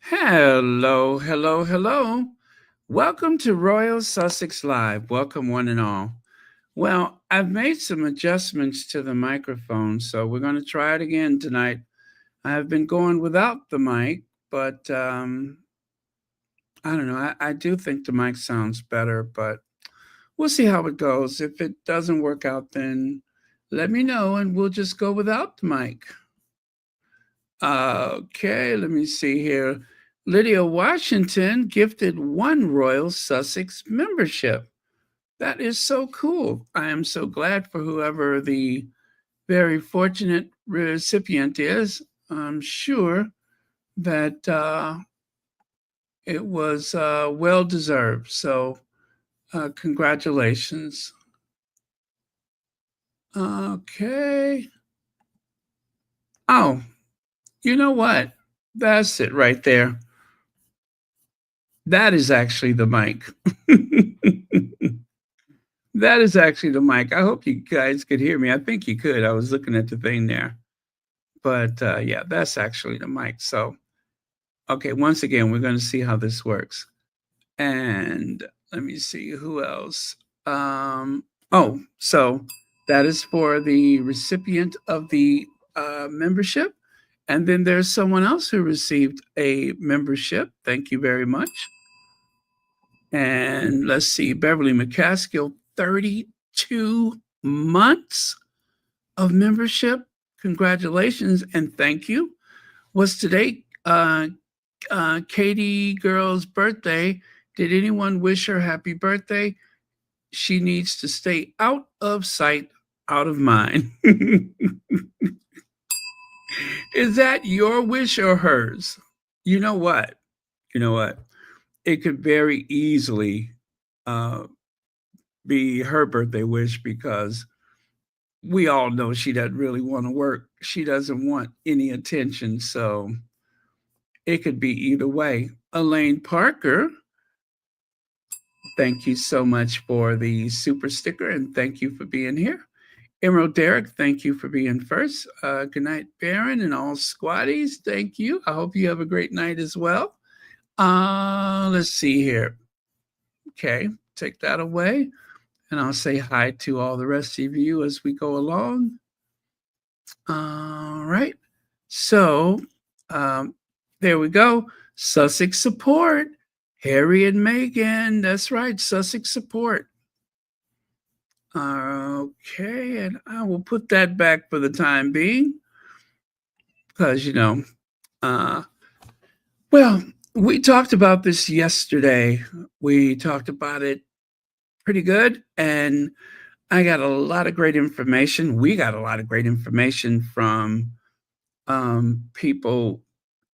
Hello, hello, hello. Welcome to Royal Sussex Live. Welcome, one and all. Well, I've made some adjustments to the microphone, so we're going to try it again tonight. I've been going without the mic, but I don't know. I do think the mic sounds better, but we'll see how it goes. If it doesn't work out, then let me know and we'll just go without the mic. Okay, let me see here. Lydia Washington gifted one Royal Sussex membership. That is so cool. I am so glad for whoever the very fortunate recipient is. I'm sure that it was well deserved. So, congratulations. Okay. Oh, you know what? That's it right there. That is actually the mic. That is actually the mic. I hope you guys could hear me. I think you could. I was looking at the thing there. But yeah, that's actually the mic. So, okay, once again, we're going to see how this works. And let me see who else. So that is for the recipient of the membership. And then there's someone else who received a membership. Thank you very much. And let's see, Beverly McCaskill, 32 months of membership. Congratulations and thank you. Was today Katie girl's birthday? Did anyone wish her happy birthday? She needs to stay out of sight, out of mind. Is that your wish or hers? You know what? You know what? It could very easily uh, be her birthday wish because we all know she doesn't really want to work. She doesn't want any attention. So it could be either way. Elaine Parker, thank you so much for the super sticker and thank you for being here. Emerald Derek, thank you for being first. Good night, Baron and all squatties. Thank you. I hope you have a great night as well. Let's see here. Okay, take that away. And I'll say hi to all the rest of you as we go along. All right. So there we go. Sussex support. Harry and Meghan. That's right. Sussex support. Okay. And I will put that back for the time being because, uh, well, we talked about this yesterday. We talked about it pretty good. And I got a lot of great information. We got a lot of great information from people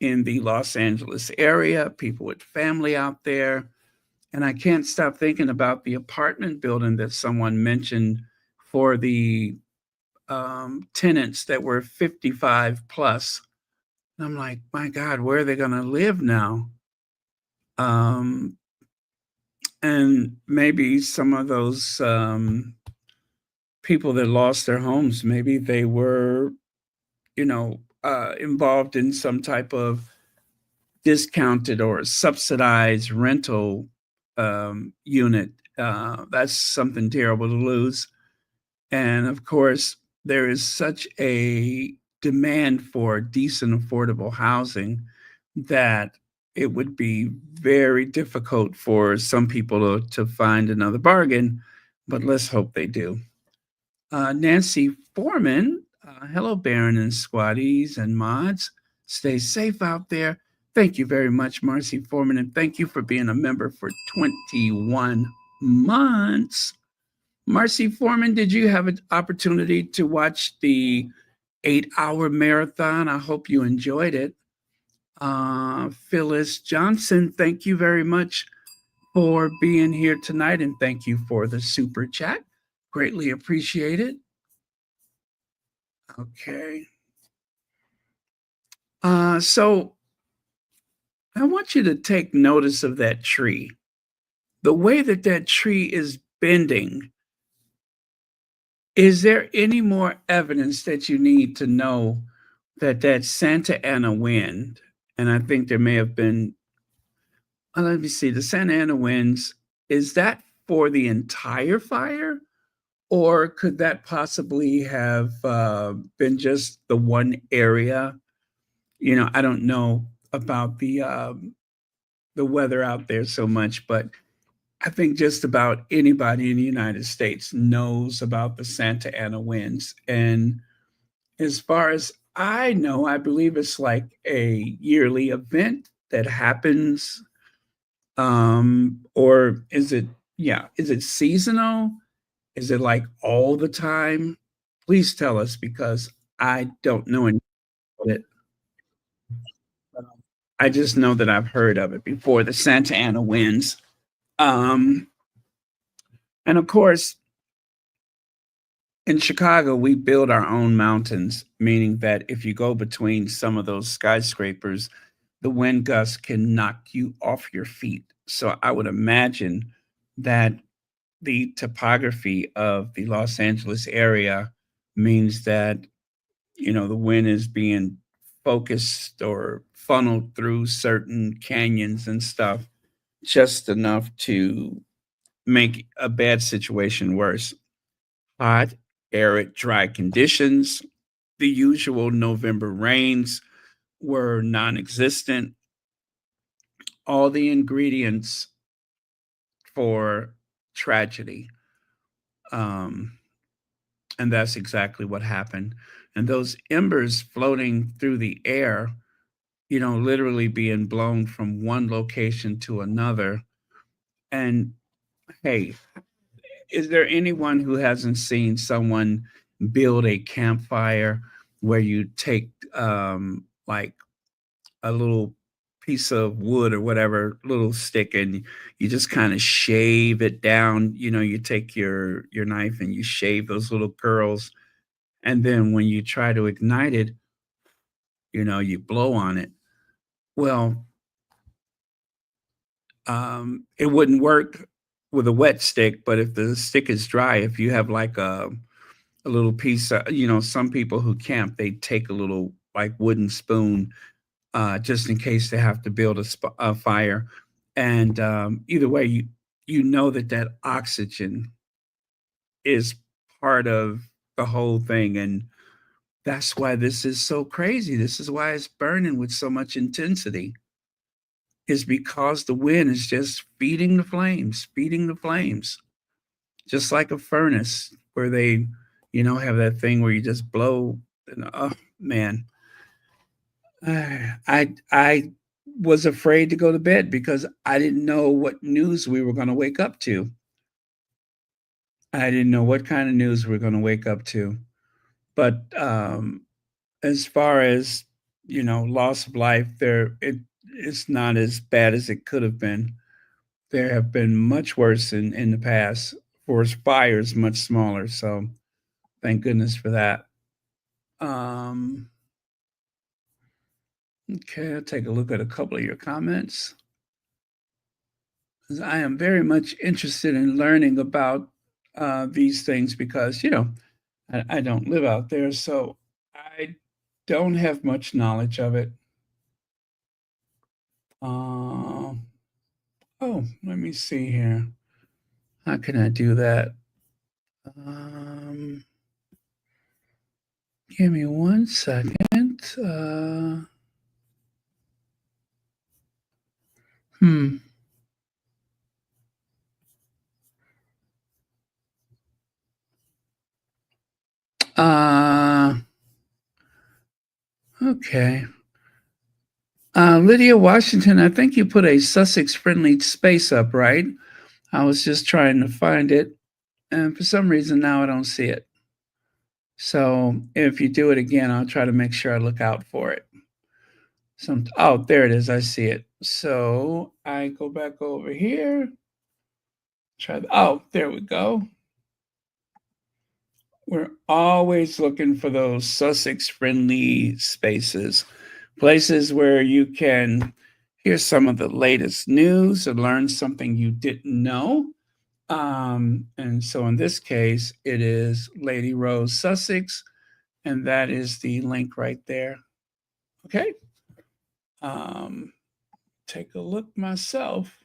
in the Los Angeles area, people with family out there. And I can't stop thinking about the apartment building that someone mentioned for the tenants that were 55 plus. And I'm like, my God, where are they going to live now? Um, and maybe some of those people that lost their homes, maybe they were, involved in some type of discounted or subsidized rental unit. That's something terrible to lose. And of course, there is such a demand for decent, affordable housing that it would be very difficult for some people to find another bargain, but let's hope they do. Nancy Foreman, hello, Baron and Squatties and mods. Stay safe out there. Thank you very much, Marcy Foreman, and thank you for being a member for 21 months. Marcy Foreman, did you have an opportunity to watch the 8-hour marathon? I hope you enjoyed it. Phyllis Johnson, thank you very much for being here tonight, and thank you for the super chat. Greatly appreciated. Okay. So I want you to take notice of that tree. The way that that tree is bending. Is there any more evidence that you need to know that that Santa Ana wind And I think there may have been, let me see, the Santa Ana winds, is that for the entire fire? Or could that possibly have been just the one area? I don't know about the weather out there so much, but I think just about anybody in the United States knows about the Santa Ana winds. And as far as I know, I believe it's like a yearly event that happens. Or is it, yeah, is it seasonal? Is it like all the time? Please tell us because I don't know anything about it. I just know that I've heard of it before, the Santa Ana winds. Um, and of course, in Chicago, we build our own mountains, meaning that if you go between some of those skyscrapers, the wind gusts can knock you off your feet. So I would imagine that the topography of the Los Angeles area means that, the wind is being focused or funneled through certain canyons and stuff just enough to make a bad situation worse. Hot, arid, dry conditions, the usual November rains were non existent. All the ingredients for tragedy. Um, and that's exactly what happened. And those embers floating through the air, literally being blown from one location to another. And hey, is there anyone who hasn't seen someone build a campfire where you take like a little piece of wood or whatever, little stick, and you just kind of shave it down. You take your knife and you shave those little curls, and then when you try to ignite it, you blow on it. Well, it wouldn't work with a wet stick, but if the stick is dry, if you have like a little piece of, some people who camp, they take a little like wooden spoon, just in case they have to build a fire. And either way, you know that oxygen is part of the whole thing, and that's why this is so crazy. This is why it's burning with so much intensity. Is because the wind is just feeding the flames, just like a furnace where they, have that thing where you just blow. And, oh man, I was afraid to go to bed because I didn't know what news we were going to wake up to. I didn't know what kind of news we are going to wake up to. But as far as loss of life, it's not as bad as it could have been. There have been much worse in the past. Forest fires much smaller. So thank goodness for that. Um, okay, I'll take a look at a couple of your comments. I am very much interested in learning about these things because, I don't live out there, so I don't have much knowledge of it. Uh, oh, let me see here. How can I do that? Um, give me 1 second. Hmm. Uh, okay. Lydia Washington, I think you put a Sussex friendly space up, right? I was just trying to find it, and for some reason now I don't see it. So if you do it again, I'll try to make sure I look out for it. Oh, there it is. I see it. So I go back over here. Oh, there we go. We're always looking for those Sussex friendly spaces, places where you can hear some of the latest news or learn something you didn't know. And so in this case, it is Lady Rose Sussex, and that is the link right there. Okay. Um, take a look myself.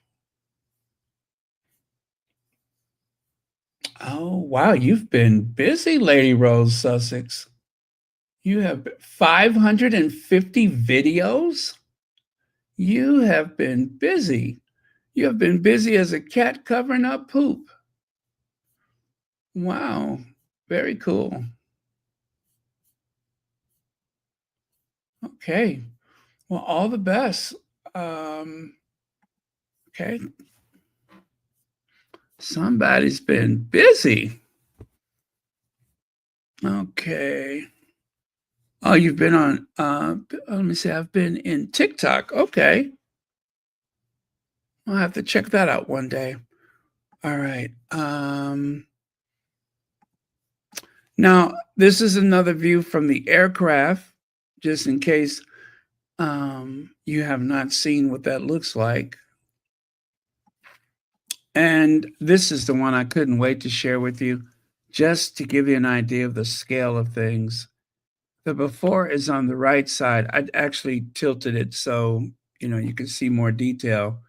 Oh, wow, you've been busy, Lady Rose Sussex. You have 550 videos? You have been busy. You have been busy as a cat covering up poop. Wow, very cool. Okay, well, all the best. Um, okay, somebody's been busy. Okay. Oh, you've been on, let me see, I've been in TikTok. Okay. I'll have to check that out one day. All right. Now, this is another view from the aircraft, just in case you have not seen what that looks like. And this is the one I couldn't wait to share with you, just to give you an idea of the scale of things. The before is on the right side. I actually tilted it so you can see more detail.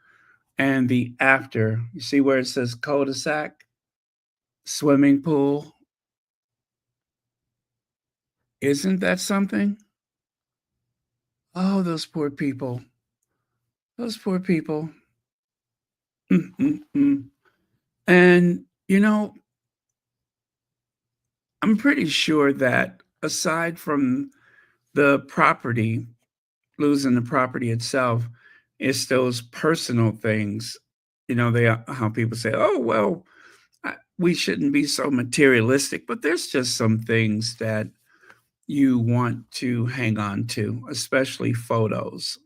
And the after, you see where it says cul-de-sac, swimming pool. Isn't that something? Oh, those poor people. Those poor people. Mm-mm-mm. And, I'm pretty sure that aside from the property, losing the property itself, it's those personal things. How people say, oh, well, we shouldn't be so materialistic, but there's just some things that you want to hang on to, especially photos.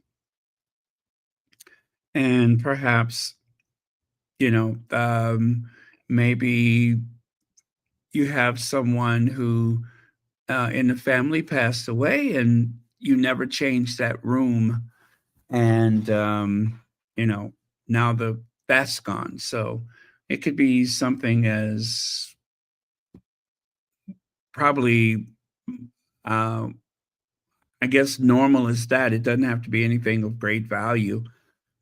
And perhaps, you know, um, maybe you have someone who in the family passed away and you never changed that room. And, you know, now that's gone. So it could be something as probably, uh, I guess, normal as that. It doesn't have to be anything of great value,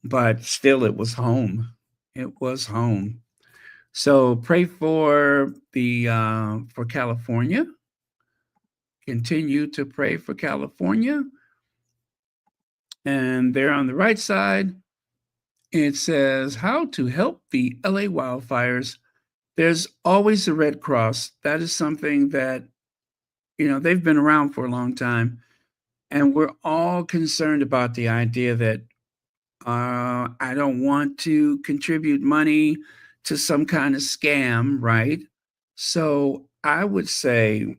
but still, it was home. It was home. So pray for the for California. Continue to pray for California. And there on the right side, it says how to help the LA wildfires. There's always the Red Cross. That is something that, they've been around for a long time. And we're all concerned about the idea that I don't want to contribute money to some kind of scam, right? So I would say,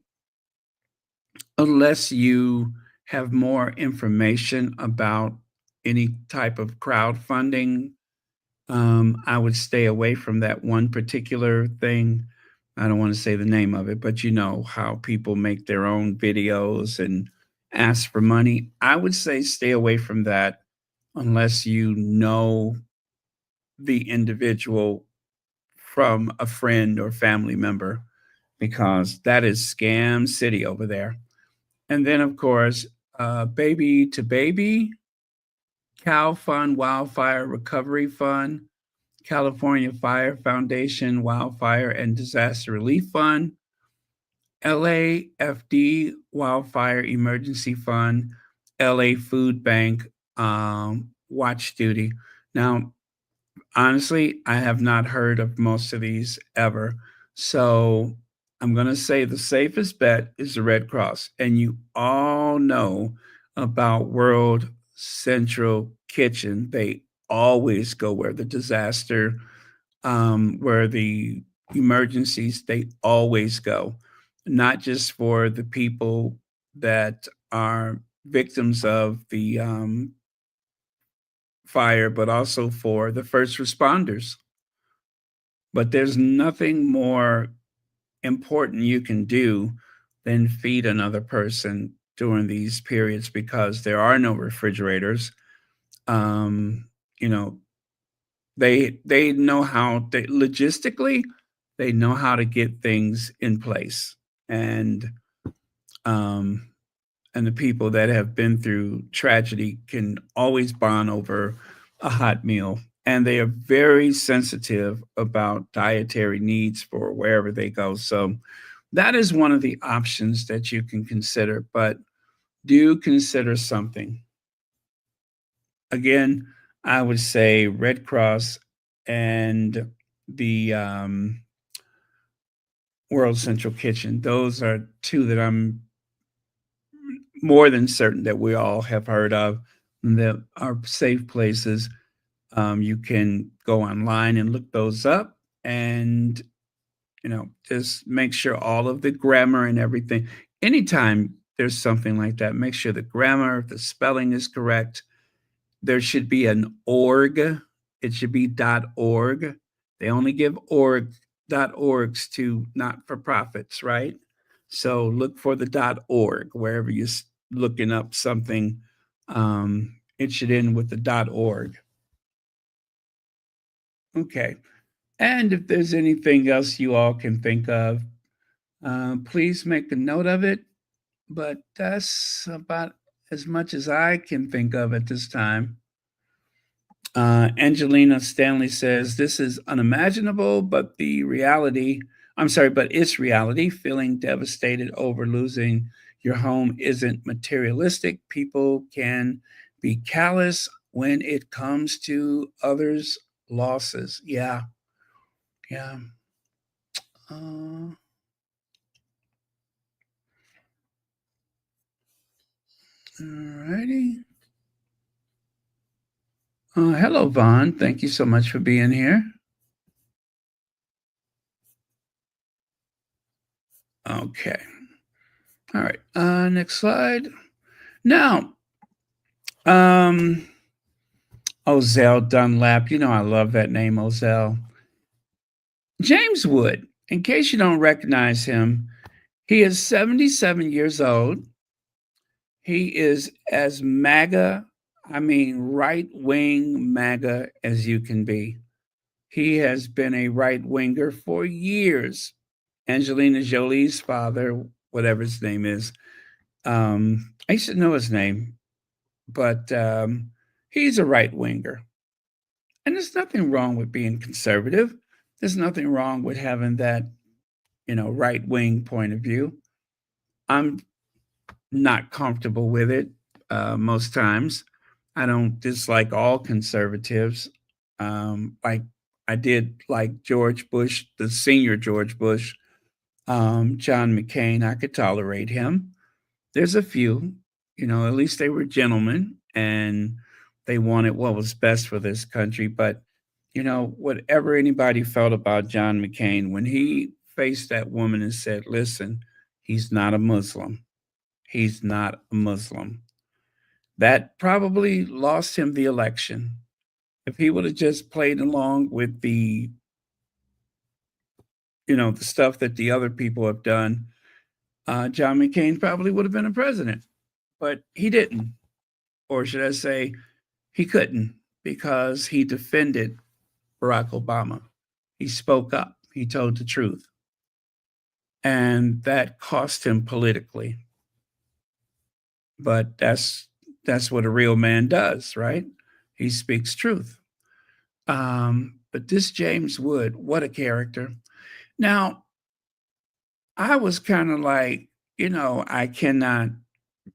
unless you have more information about any type of crowdfunding, I would stay away from that one particular thing. I don't want to say the name of it, but you know how people make their own videos and ask for money. I would say stay away from that unless you know the individual from a friend or family member, because that is scam city over there. And then, of course, Baby to Baby, Cow Fund, Wildfire Recovery Fund, California Fire Foundation, Wildfire and Disaster Relief Fund, LAFD Wildfire Emergency Fund, LA Food Bank Watch Duty. Now, honestly, I have not heard of most of these ever. So I'm going to say the safest bet is the Red Cross. And you all know about World Central Kitchen. They always go where the disaster, where the emergencies, they always go, not just for the people that are victims of the fire, but also for the first responders. But there's nothing more important you can do than feed another person during these periods because there are no refrigerators. Um, you know, they know how they logistically they know how to get things in place. And um and the people that have been through tragedy can always bond over a hot meal. And they are very sensitive about dietary needs for wherever they go. So that is one of the options that you can consider, but do consider something. Again, I would say Red Cross and the World Central Kitchen. Those are two that I'm more than certain that we all have heard of that are safe places. You can go online and look those up and, just make sure all of the grammar and everything. Anytime there's something like that, make sure the grammar, the spelling is correct. There should be an org. It should be .org. They only give .orgs to not-for-profits, right? So look for the .org wherever you're looking up something. It should end with the .org. Okay. And if there's anything else you all can think of, please make a note of it. But that's about as much as I can think of at this time. Angelina Stanley says, "This is unimaginable, but but it's reality. Feeling devastated over losing your home isn't materialistic. People can be callous when it comes to others' losses." Yeah, yeah. Uh, Alrighty. Hello, Vaughn. Thank you so much for being here. Okay. All right. Next slide. Now, um, Ozell Dunlap. I love that name, Ozell. James Wood, in case you don't recognize him, he is 77 years old. He is as MAGA, I mean, right wing MAGA as you can be. He has been a right winger for years. Angelina Jolie's father, whatever his name is, I should know his name, but he's a right winger. And there's nothing wrong with being conservative. There's nothing wrong with having that, right wing point of view. I'm not comfortable with it most times. I don't dislike all conservatives. Like I did like George Bush, the senior George Bush, John McCain. I could tolerate him. There's a few, at least they were gentlemen and they wanted what was best for this country. But, whatever anybody felt about John McCain, when he faced that woman and said, listen, he's not a Muslim, he's not a Muslim, that probably lost him the election. If he would have just played along with the stuff that the other people have done, John McCain probably would have been a president. But he didn't. Or should I say, he couldn't because he defended Barack Obama. He spoke up, he told the truth. And that cost him politically. But that's what a real man does, right? He speaks truth. But this James Wood, what a character. Now, I was kind of like, I cannot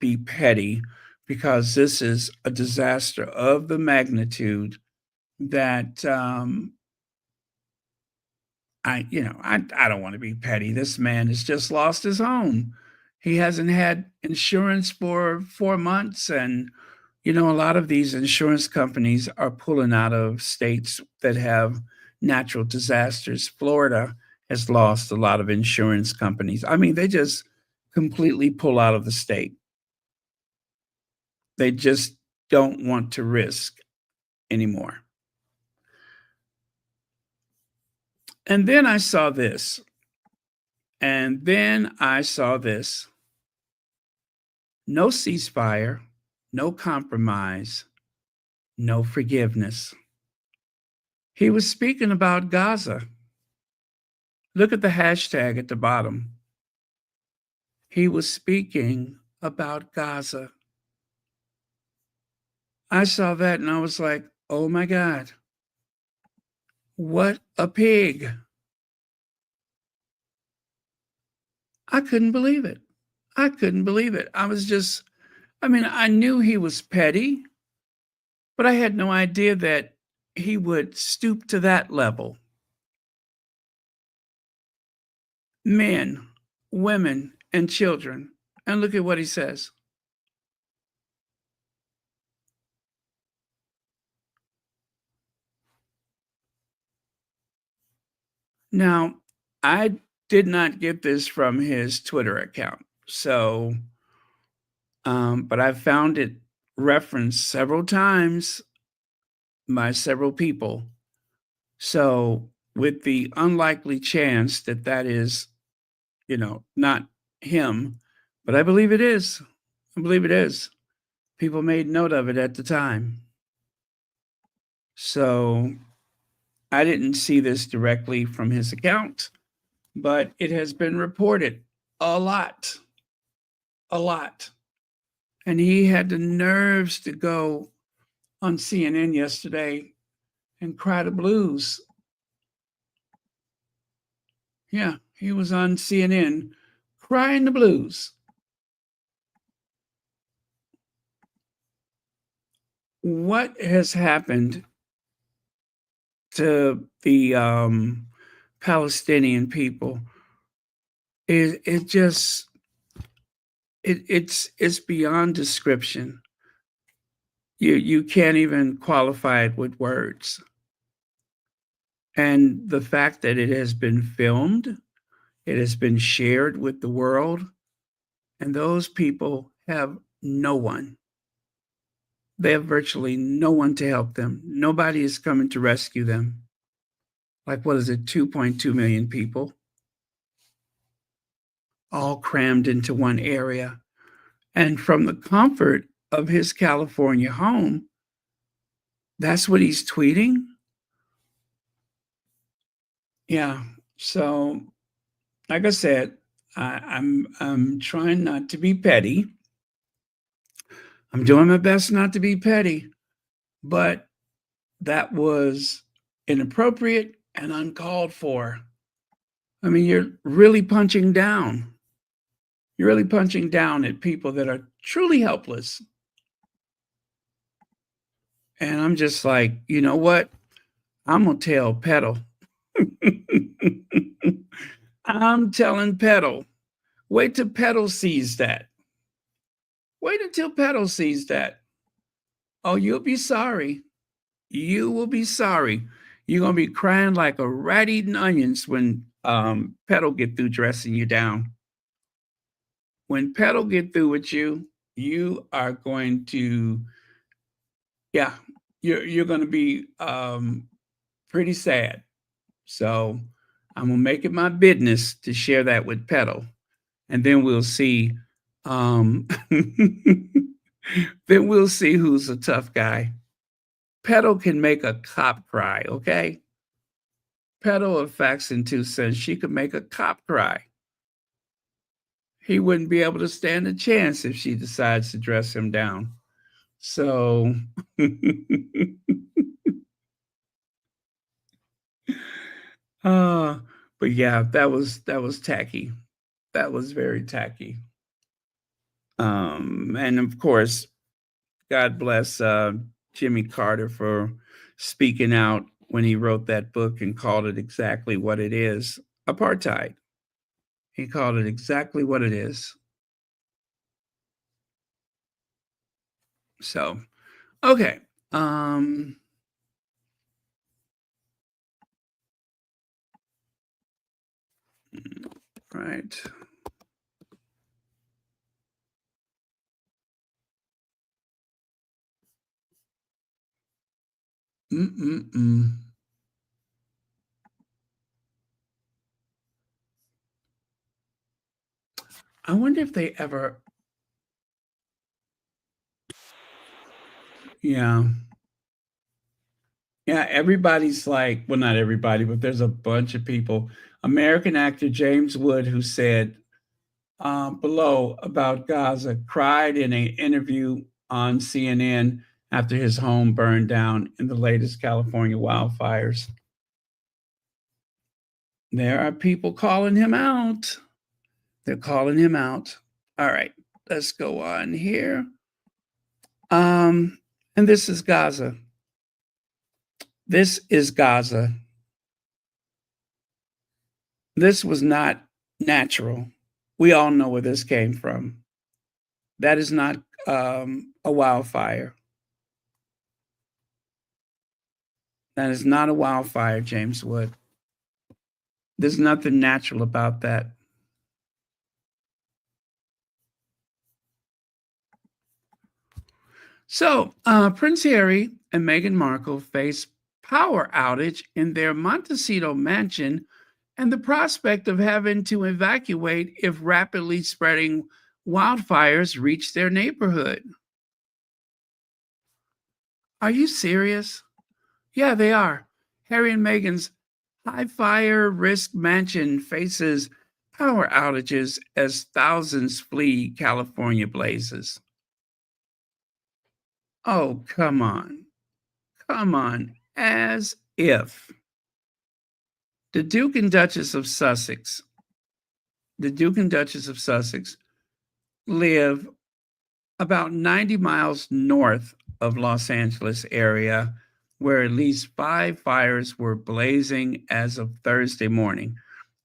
be petty because this is a disaster of the magnitude that I don't want to be petty. This man has just lost his home. He hasn't had insurance for 4 months, and a lot of these insurance companies are pulling out of states that have natural disasters. Florida has lost a lot of insurance companies. I mean, they just completely pull out of the state. They just don't want to risk anymore. And then I saw this. And then I saw this. No ceasefire, no compromise, no forgiveness. He was speaking about Gaza. Look at the hashtag at the bottom. He was speaking about Gaza. I saw that and I was like, "Oh my god, what a pig." I couldn't believe it. I couldn't believe it. I mean, I knew he was petty, but I had no idea that he would stoop to that level. Men, women, and children. And look at what he says. Now, I did not get this from his Twitter account. So, but I found it referenced several times by several people. So, with the unlikely chance that that is, not him, but I believe it is. I believe it is. People made note of it at the time. So, I didn't see this directly from his account, but it has been reported a lot, a lot. And he had the nerves to go on CNN yesterday and cry the blues. Yeah, he was on CNN crying the blues. What has happened to the Palestinian people is it's beyond description. You can't even qualify it with words. And the fact that it has been filmed, it has been shared with the world, and those people have no one. They have virtually no one to help them. Nobody is coming to rescue them. Like, what is it, 2.2 million people, all crammed into one area. And from the comfort of his California home, that's what he's tweeting. Yeah. So, like I said, I'm trying not to be petty. I'm doing my best not to be petty, but that was inappropriate and uncalled for. I mean, you're really punching down. You're really punching down at people that are truly helpless. And I'm just like, you know what? I'm gonna tell Petal. I'm telling Petal. Wait till Petal sees that. Wait until Petal sees that. Oh, you'll be sorry. You will be sorry. You're gonna be crying like a rat eating onions when Petal get through dressing you down. When Petal get through with you, you are going to, yeah, you're gonna be pretty sad. So I'm gonna make it my business to share that with Petal, and then we'll see. Um, then we'll see who's a tough guy. Petal can make a cop cry, okay? Petal of Facts and Two Cents, she could make a cop cry. He wouldn't be able to stand a chance if she decides to dress him down. So, uh, but yeah, that was tacky. That was very tacky. And of course, God bless Jimmy Carter for speaking out when he wrote that book and called it exactly what it is, apartheid. He called it exactly what it is. So, okay. Right. Mm-mm-mm. I wonder if they ever, yeah. Yeah, everybody's like, well, not everybody, but there's a bunch of people. American actor James Wood, who said below about Gaza cried in an interview on CNN after his home burned down in the latest California wildfires. There are people calling him out. They're calling him out. All right, let's go on here. And this is Gaza. This is Gaza. This was not natural. We all know where this came from. That is not a wildfire. That is not a wildfire, James Wood. There's nothing natural about that. So, Prince Harry and Meghan Markle face power outage in their Montecito mansion and the prospect of having to evacuate if rapidly spreading wildfires reach their neighborhood. Are you serious? Yeah, they are. Harry and Meghan's high fire risk mansion faces power outages as thousands flee California blazes. Oh, come on. Come on. As if the Duke and Duchess of Sussex, the Duke and Duchess of Sussex live about 90 miles north of Los Angeles area, where at least 5 fires were blazing as of Thursday morning.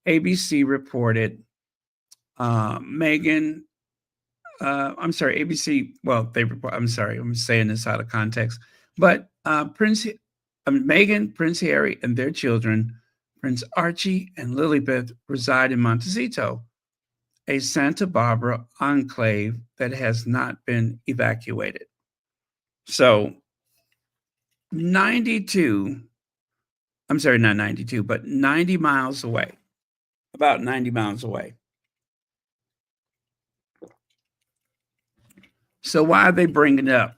ABC reported Meghan, I'm sorry, ABC, well, they report, I'm sorry, I'm saying this out of context, but Meghan, Prince Harry, and their children, Prince Archie and Lilibeth, reside in Montecito, a Santa Barbara enclave that has not been evacuated. So 92, I'm sorry, not 92, but 90 miles away, about 90 miles away. So why are they bringing it up?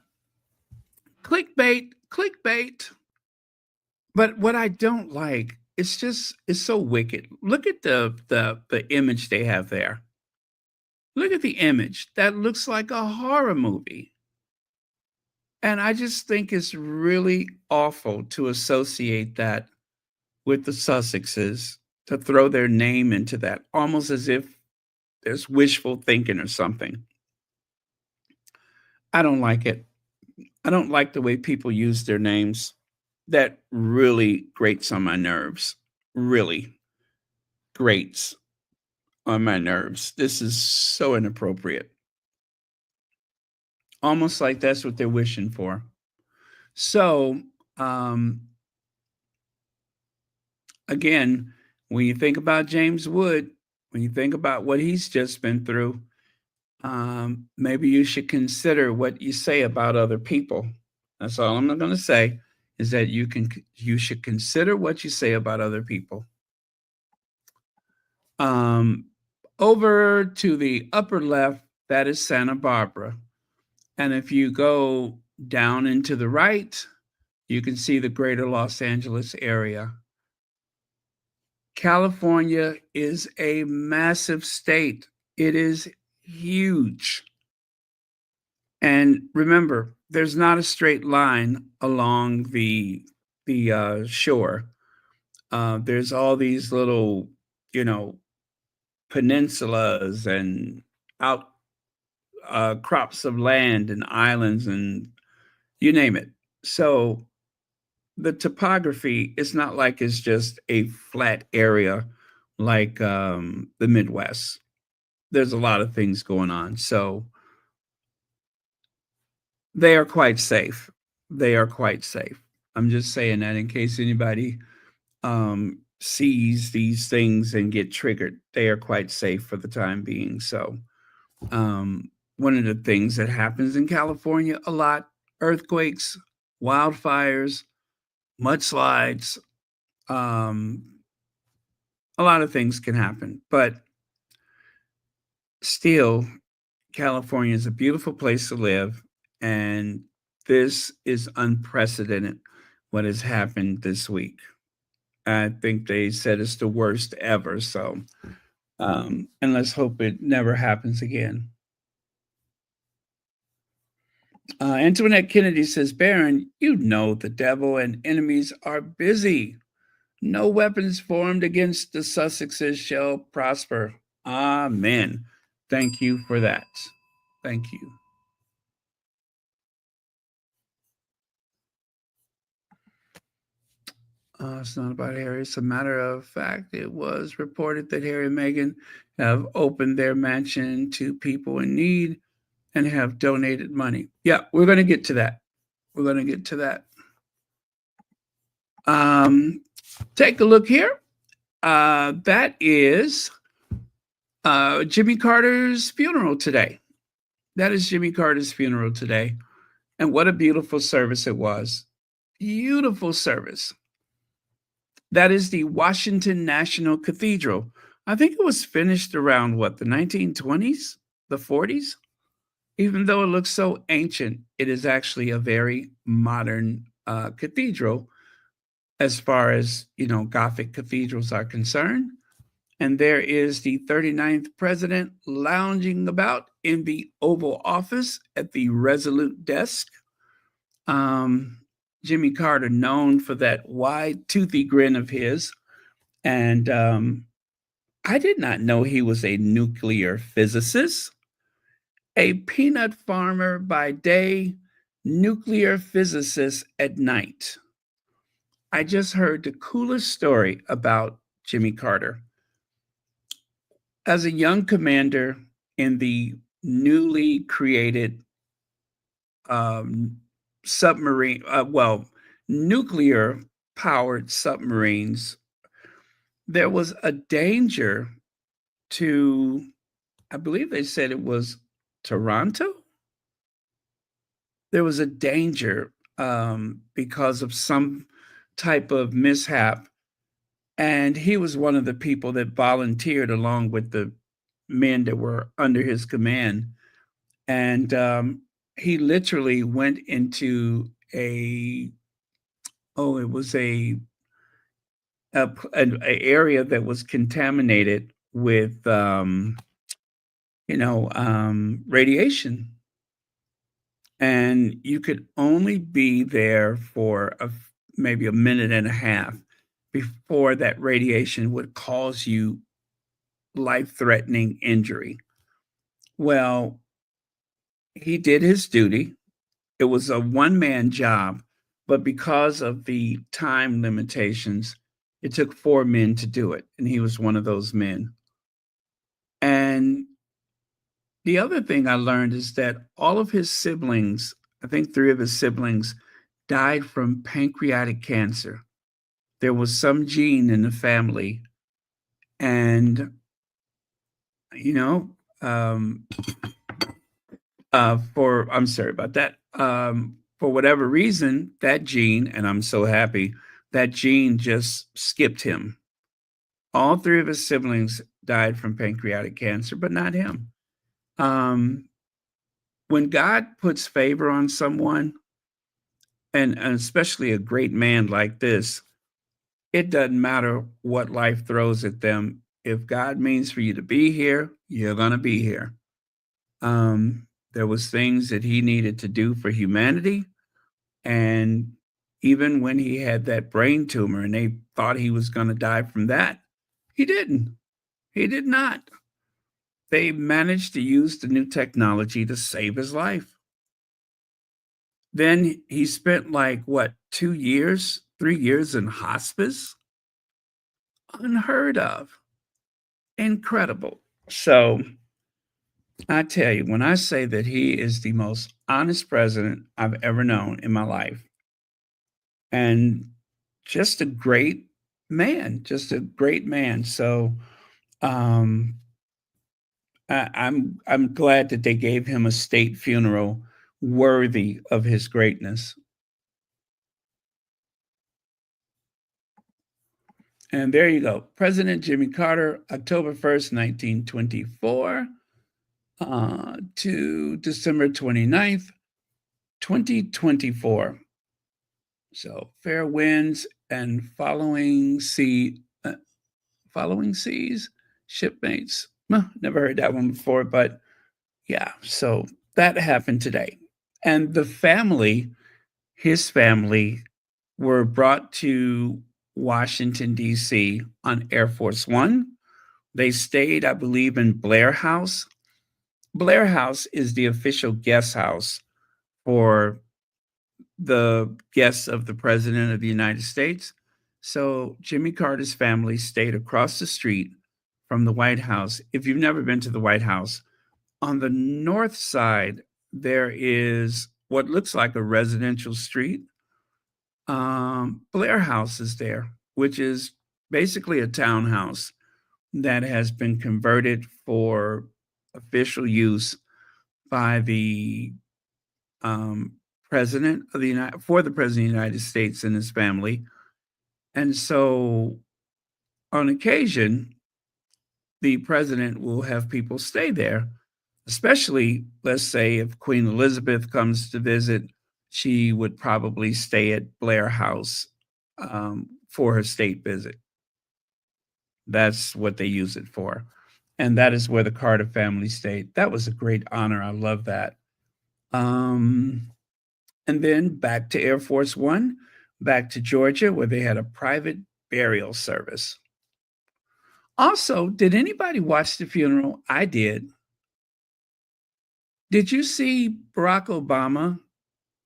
Clickbait, clickbait. But what I don't like, it's so wicked. Look at the image they have there. Look at the image. That looks like a horror movie. And I just think it's really awful to associate that with the Sussexes, to throw their name into that, almost as if there's wishful thinking or something. I don't like it. I don't like the way people use their names. That really grates on my nerves. Really grates on my nerves. This is so inappropriate. Almost like that's what they're wishing for. So, again, when you think about James Wood, when you think about what he's just been through, maybe you should consider what you say about other people. That's all I'm going to say, is that you should consider what you say about other people. Over to the upper left, that is Santa Barbara. And if you go down into the right, you can see the greater Los Angeles area. California is a massive state. It is huge. And remember, there's not a straight line along the shore. There's all these little, peninsulas and out crops of land and islands and you name it. So the topography is not like it's just a flat area like the Midwest. There's a lot of things going on. So they are quite safe. They are quite safe. I'm just saying that in case anybody sees these things and get triggered. They are quite safe for the time being. So one of the things that happens in California a lot, earthquakes, wildfires, mudslides, a lot of things can happen. But still, California is a beautiful place to live. And this is unprecedented, what has happened this week. I think they said it's the worst ever. So And let's hope it never happens again. Antoinette Kennedy says, Baron, you know the devil and enemies are busy. No weapons formed against the Sussexes shall prosper. Amen. Thank you for that. Thank you. It's not about Harry. It's a matter of fact. It was reported that Harry and Meghan have opened their mansion to people in need and have donated money. Yeah, we're going to get to that. We're going to get to that. Take a look here. That is Jimmy Carter's funeral today. That is Jimmy Carter's funeral today. And what a beautiful service it was. Beautiful service. That is the Washington National Cathedral. I think it was finished around what, the 1920s, the 40s? Even though it looks so ancient, it is actually a very modern cathedral as far as, Gothic cathedrals are concerned. And there is the 39th president lounging about in the Oval Office at the Resolute desk. Jimmy Carter, known for that wide, toothy grin of his. And I did not know he was a nuclear physicist, a peanut farmer by day, nuclear physicist at night. I just heard the coolest story about Jimmy Carter. As a young commander in the newly created submarine, nuclear powered submarines, there was a danger to, I believe they said it was Toronto. There was a danger because of some type of mishap. And he was one of the people that volunteered along with the men that were under his command. And he literally went into it was an area that was contaminated with, radiation. And you could only be there for maybe a minute and a half before that radiation would cause you life-threatening injury. Well, he did his duty. It was a one-man job, but because of the time limitations, it took 4 men to do it, and he was one of those men. And the other thing I learned is that all of his siblings, I think 3 of his siblings, died from pancreatic cancer. There was some gene in the family, and, you know, um, I'm sorry about that. For whatever reason, that gene, and I'm so happy, that gene just skipped him. All 3 of his siblings died from pancreatic cancer, but not him. Um, when God puts favor on someone, and especially a great man like this, it doesn't matter what life throws at them. If God means for you to be here, you're gonna be here. There was things that he needed to do for humanity, and even when he had that brain tumor and they thought he was gonna die from that, he didn't. He did not. They managed to use the new technology to save his life. Then he spent like what, 2 years, 3 years in hospice? Unheard of. Incredible. So I tell you, when I say that he is the most honest president I've ever known in my life, and just a great man, just a great man. So um, I'm glad that they gave him a state funeral worthy of his greatness. And there you go. President Jimmy Carter, October 1st, 1924 to December 29th, 2024. So fair winds and following seas Shipmates. Well, never heard that one before, but yeah, so that happened today. And the family, his family, were brought to Washington, D.C. on Air Force One. They stayed, I believe, in Blair House. Blair House is the official guest house for the guests of the President of the United States. So Jimmy Carter's family stayed across the street from the White House. If you've never been to the White House, on the north side, there is what looks like a residential street. Blair House is there, which is basically a townhouse that has been converted for official use by the um, president of the United for the president of the United States and his family. And so, on occasion, the president will have people stay there, especially, let's say, if Queen Elizabeth comes to visit, she would probably stay at Blair House for her state visit. That's what they use it for. And that is where the Carter family stayed. That was a great honor. I love that. Um, and then back to Air Force One, back to Georgia, where they had a private burial service. Also, did anybody watch the funeral? I did. Did you see Barack Obama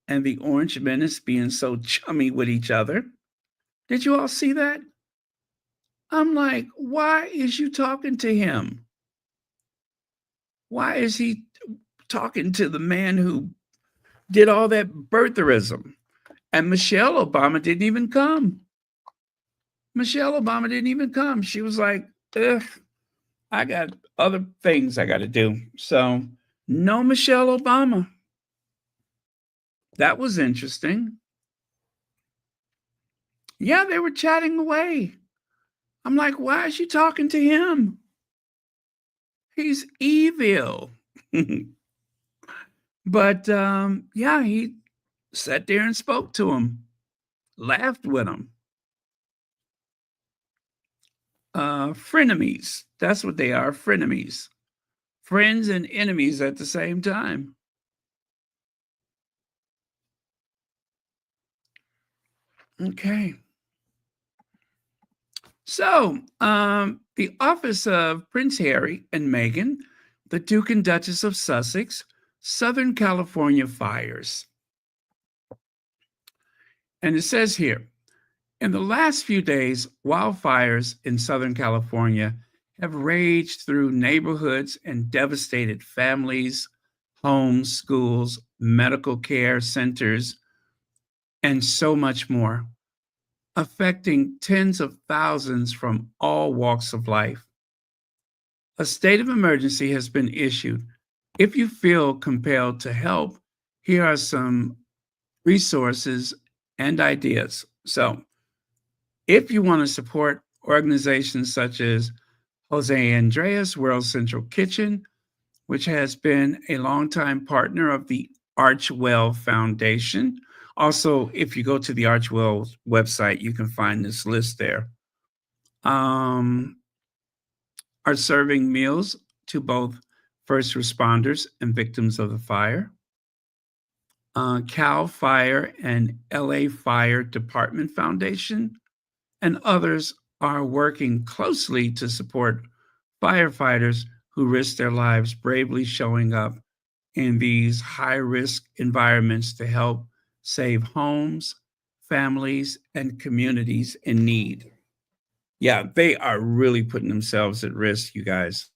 and the Orange Menace being so chummy with each other? Did you all see that? I'm like, why is you talking to him? Why is he talking to the man who did all that birtherism? And Michelle Obama didn't even come. Michelle Obama didn't even come. She was like, ugh, I got other things I got to do. So, no Michelle Obama. That was interesting. Yeah, they were chatting away. I'm like, why is she talking to him? He's evil. But yeah, he sat there and spoke to him, laughed with him. Frenemies. That's what they are, frenemies. Friends and enemies at the same time. Okay. So, the office of Prince Harry and Meghan, the Duke and Duchess of Sussex, Southern California fires. And it says here, in the last few days, wildfires in Southern California have raged through neighborhoods and devastated families, homes, schools, medical care centers, and so much more, affecting tens of thousands from all walks of life. A state of emergency has been issued. If you feel compelled to help, here are some resources and ideas. So, if you want to support organizations such as Jose Andreas World Central Kitchen, which has been a longtime partner of the Archwell Foundation. Also, if you go to the Archwell website, you can find this list there. Are serving meals to both first responders and victims of the fire. Cal Fire and LA Fire Department Foundation and others are working closely to support firefighters who risk their lives bravely showing up in these high-risk environments to help save homes, families, and communities in need. Yeah, they are really putting themselves at risk, you guys.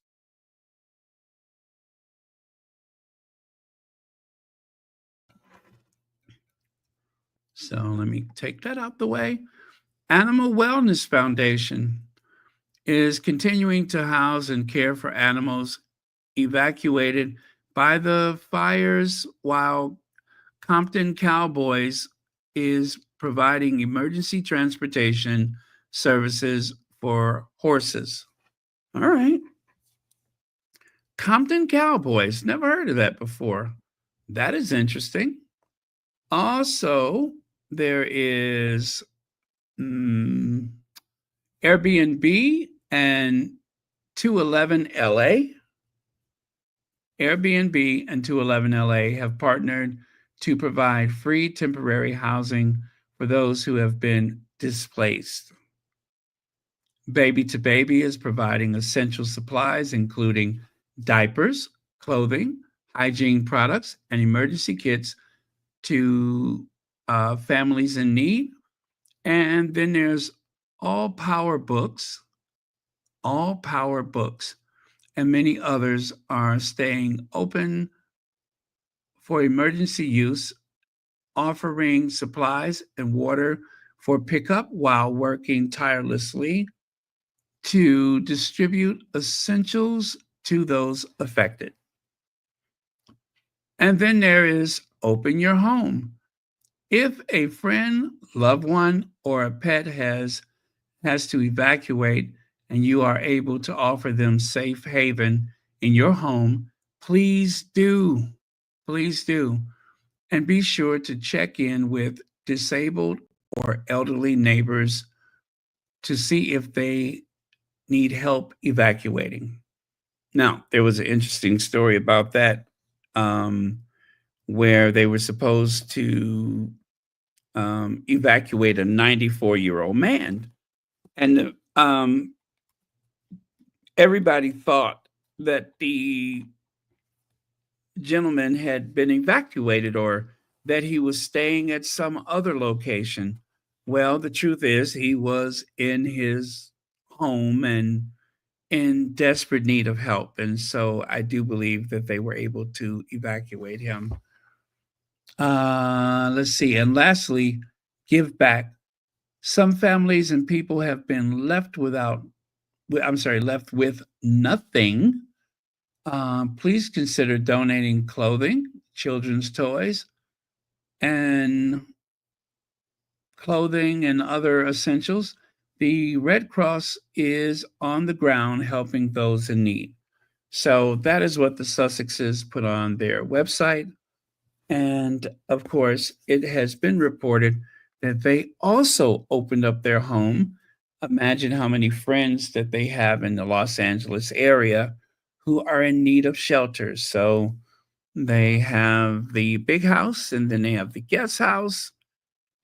So let me take that out the way. Animal Wellness Foundation is continuing to house and care for animals evacuated by the fires, while Compton Cowboys is providing emergency transportation services for horses. All right. Compton Cowboys. Never heard of that before. That is interesting. Also, there is Airbnb and 211 LA, Airbnb and 211 LA have partnered to provide free temporary housing for those who have been displaced. Baby to Baby is providing essential supplies, including diapers, clothing, hygiene products, and emergency kits to families in need. And then there's All Power Books, All Power Books, and many others are staying open for emergency use, offering supplies and water for pickup while working tirelessly to distribute essentials to those affected. And then there is Open Your Home. If a friend, loved one, or a pet has to evacuate and you are able to offer them safe haven in your home, please do. Please do. And be sure to check in with disabled or elderly neighbors to see if they need help evacuating. Now, there was an interesting story about that, um, where they were supposed to evacuate a 94-year-old man. And everybody thought that the gentleman had been evacuated or that he was staying at some other location. Well, the truth is, he was in his home and in desperate need of help. And so I do believe that they were able to evacuate him. Let's see. And lastly, give back. Some families and people have been left left with nothing. Please consider donating clothing, children's toys, and other essentials. The Red Cross is on the ground helping those in need. So that is what the Sussexes put on their website. And of course, it has been reported that they also opened up their home. Imagine how many friends that they have in the Los Angeles area who are in need of shelter. So they have the big house and then they have the guest house.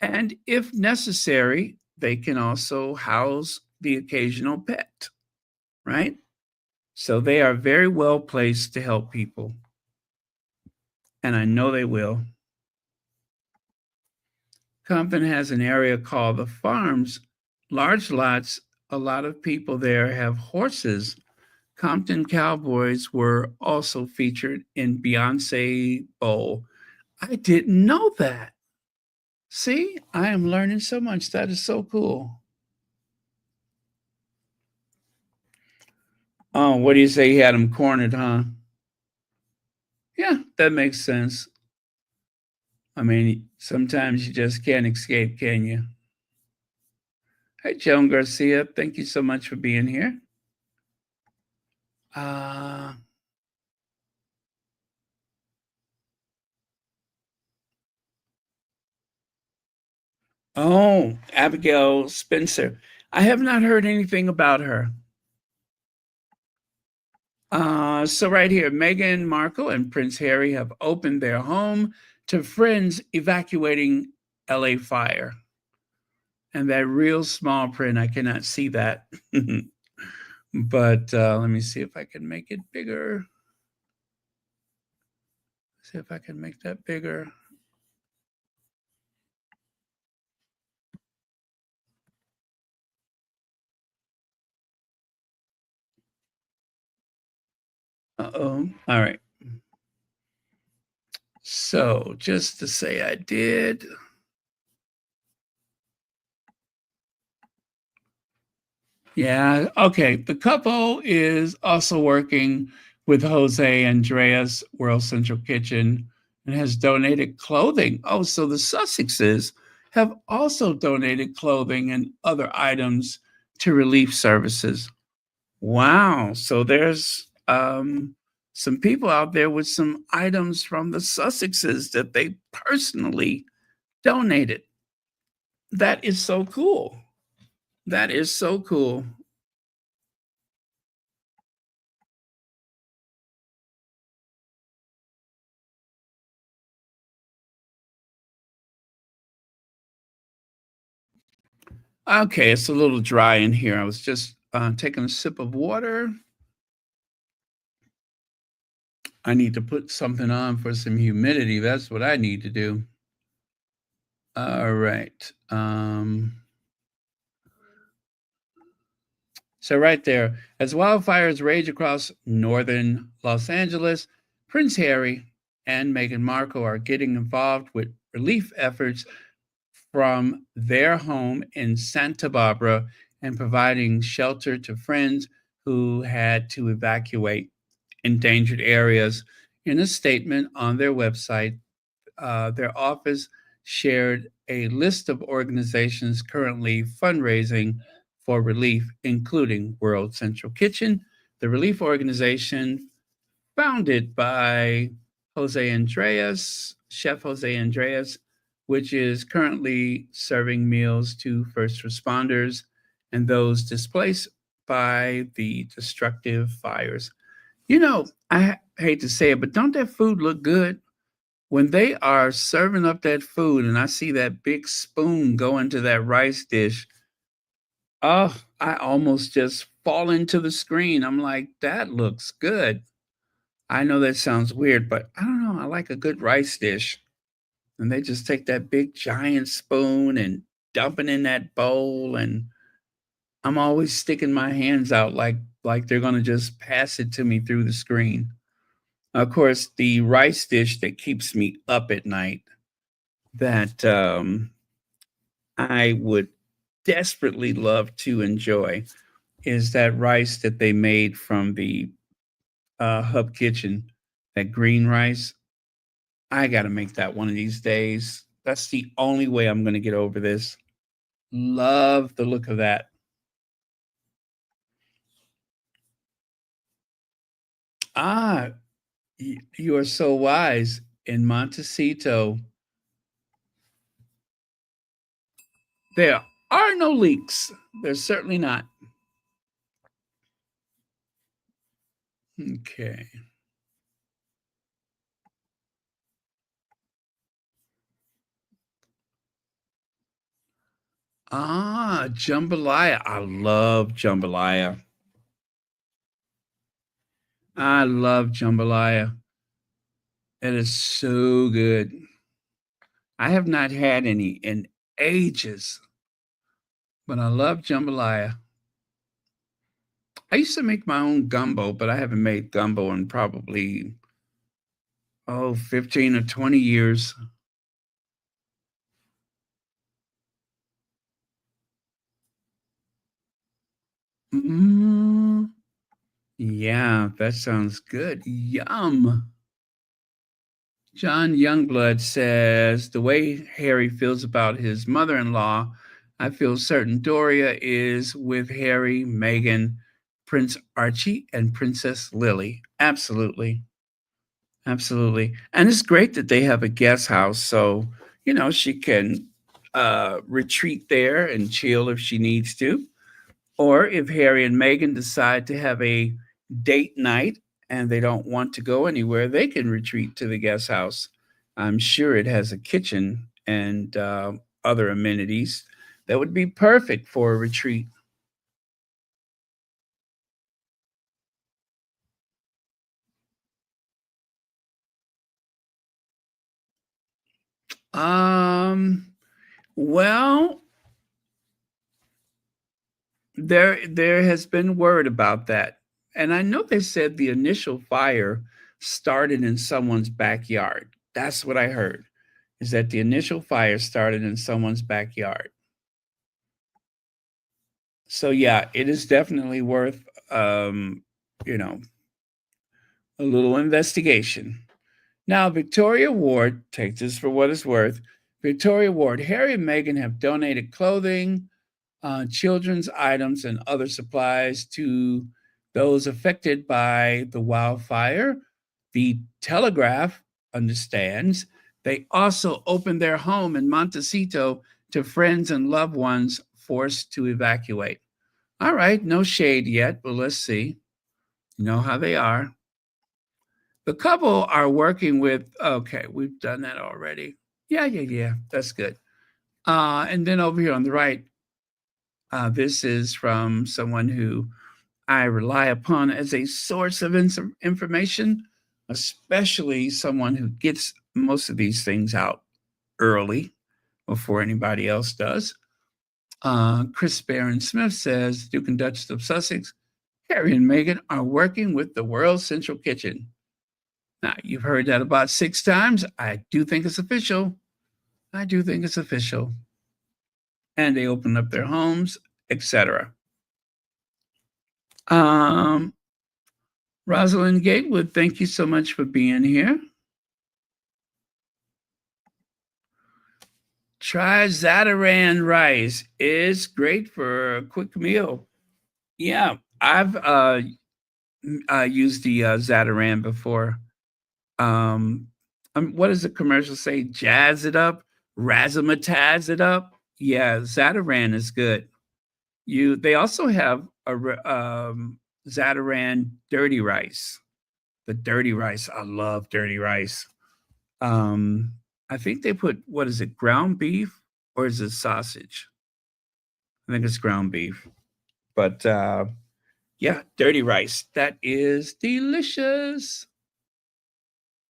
And if necessary, they can also house the occasional pet, right? So they are very well placed to help people. And I know they will. Compton has an area called the Farms, large lots. A lot of people there have horses. Compton Cowboys were also featured in Beyonce Bowl. I didn't know that. See, I am learning so much. That is so cool. Oh, what do you say? He had him cornered, huh? Yeah, that makes sense. I mean, sometimes you just can't escape, can you? Hey, Joan Garcia, thank you so much for being here. Uh, oh, Abigail Spencer. I have not heard anything about her. So right here, Meghan Markle and Prince Harry have opened their home to friends evacuating LA fire. And that real small print, I cannot see that. But let me see if I can make it bigger. See if I can make that bigger. Uh-oh. All right. So just to say I did. Yeah, okay. The couple is also working with Jose Andreas World Central Kitchen and has donated clothing. Oh, so the Sussexes have also donated clothing and other items to relief services. Wow. So there's some people out there with some items from the Sussexes that they personally donated. That is so cool. That is so cool. Okay, it's a little dry in here. I was just taking a sip of water. I need to put something on for some humidity. That's what I need to do. All right. So right there, as wildfires rage across northern Los Angeles, Prince Harry and Meghan Markle are getting involved with relief efforts from their home in Santa Barbara and providing shelter to friends who had to evacuate endangered areas. In a statement on their website, their office shared a list of organizations currently fundraising for relief, including World Central Kitchen, the relief organization founded by Chef Jose Andreas, which is currently serving meals to first responders and those displaced by the destructive fires. I hate to say it, but don't that food look good? When they are serving up that food and I see that big spoon go into that rice dish, oh, I almost just fall into the screen. I'm like, that looks good. I know that sounds weird, but I don't know. I like a good rice dish. And they just take that big giant spoon and dump it in that bowl. And I'm always sticking my hands out like they're gonna just pass it to me through the screen. Of course, the rice dish that keeps me up at night that I would desperately love to enjoy is that rice that they made from the Hub Kitchen, that green rice. I got to make that one of these days. That's the only way I'm going to get over this. Love the look of that. Ah, you are so wise. In Montecito, there are no leaks. There's certainly not. Okay. Ah, jambalaya. I love jambalaya. I love jambalaya. It is so good. I have not had any in ages, but I love jambalaya. I used to make my own gumbo, but I haven't made gumbo in probably, 15 or 20 years. Mm, yeah, that sounds good. Yum. John Youngblood says the way Harry feels about his mother in law, I feel certain Doria is with Harry, Meghan, Prince Archie, and Princess Lily. Absolutely. Absolutely. And it's great that they have a guest house. So, she can retreat there and chill if she needs to. Or if Harry and Meghan decide to have a date night and they don't want to go anywhere, they can retreat to the guest house. I'm sure it has a kitchen and other amenities that would be perfect for a retreat. Um, well, there has been word about that. And I know they said the initial fire started in someone's backyard. That's what I heard. Is that the initial fire started in someone's backyard. So yeah, it is definitely worth you know, a little investigation. Now, Victoria Ward, take this for what it's worth. Victoria Ward, Harry and Meghan have donated clothing, children's items, and other supplies to those affected by the wildfire. The Telegraph understands they also opened their home in Montecito to friends and loved ones forced to evacuate. All right, no shade yet, but let's see. You know how they are. The couple are working with, okay, we've done that already. Yeah, yeah, yeah, that's good. And then over here on the right, This is from someone who I rely upon as a source of information, especially someone who gets most of these things out early before anybody else does. Chris Barron Smith says Duke and Duchess of Sussex, Harry and Meghan are working with the World Central Kitchen. Now, you've heard that about 6 times. I do think it's official. I do think it's official. And they open up their homes, etc. Rosalind Gatewood, thank you so much for being here. Try Zataran rice. It's great for a quick meal. Yeah, I've used the Zataran before. What does the commercial say? Jazz it up, razzmatazz it up. Yeah, Zataran is good. They also have a Zataran dirty rice. The dirty rice, I love dirty rice. I think they put, what is it, ground beef or is it sausage? I think it's ground beef. But yeah, dirty rice. That is delicious.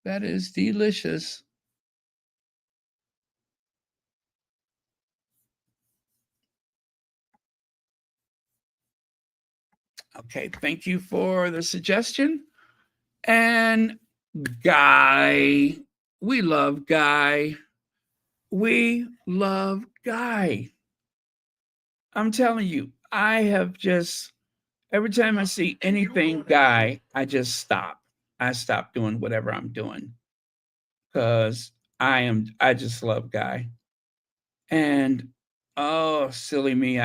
That is delicious. Okay, thank you for the suggestion. And Guy, we love Guy. We love Guy. I'm telling you, I have just, every time I see anything Guy, I just stop. I stop doing whatever I'm doing because I just love Guy. And oh, silly me,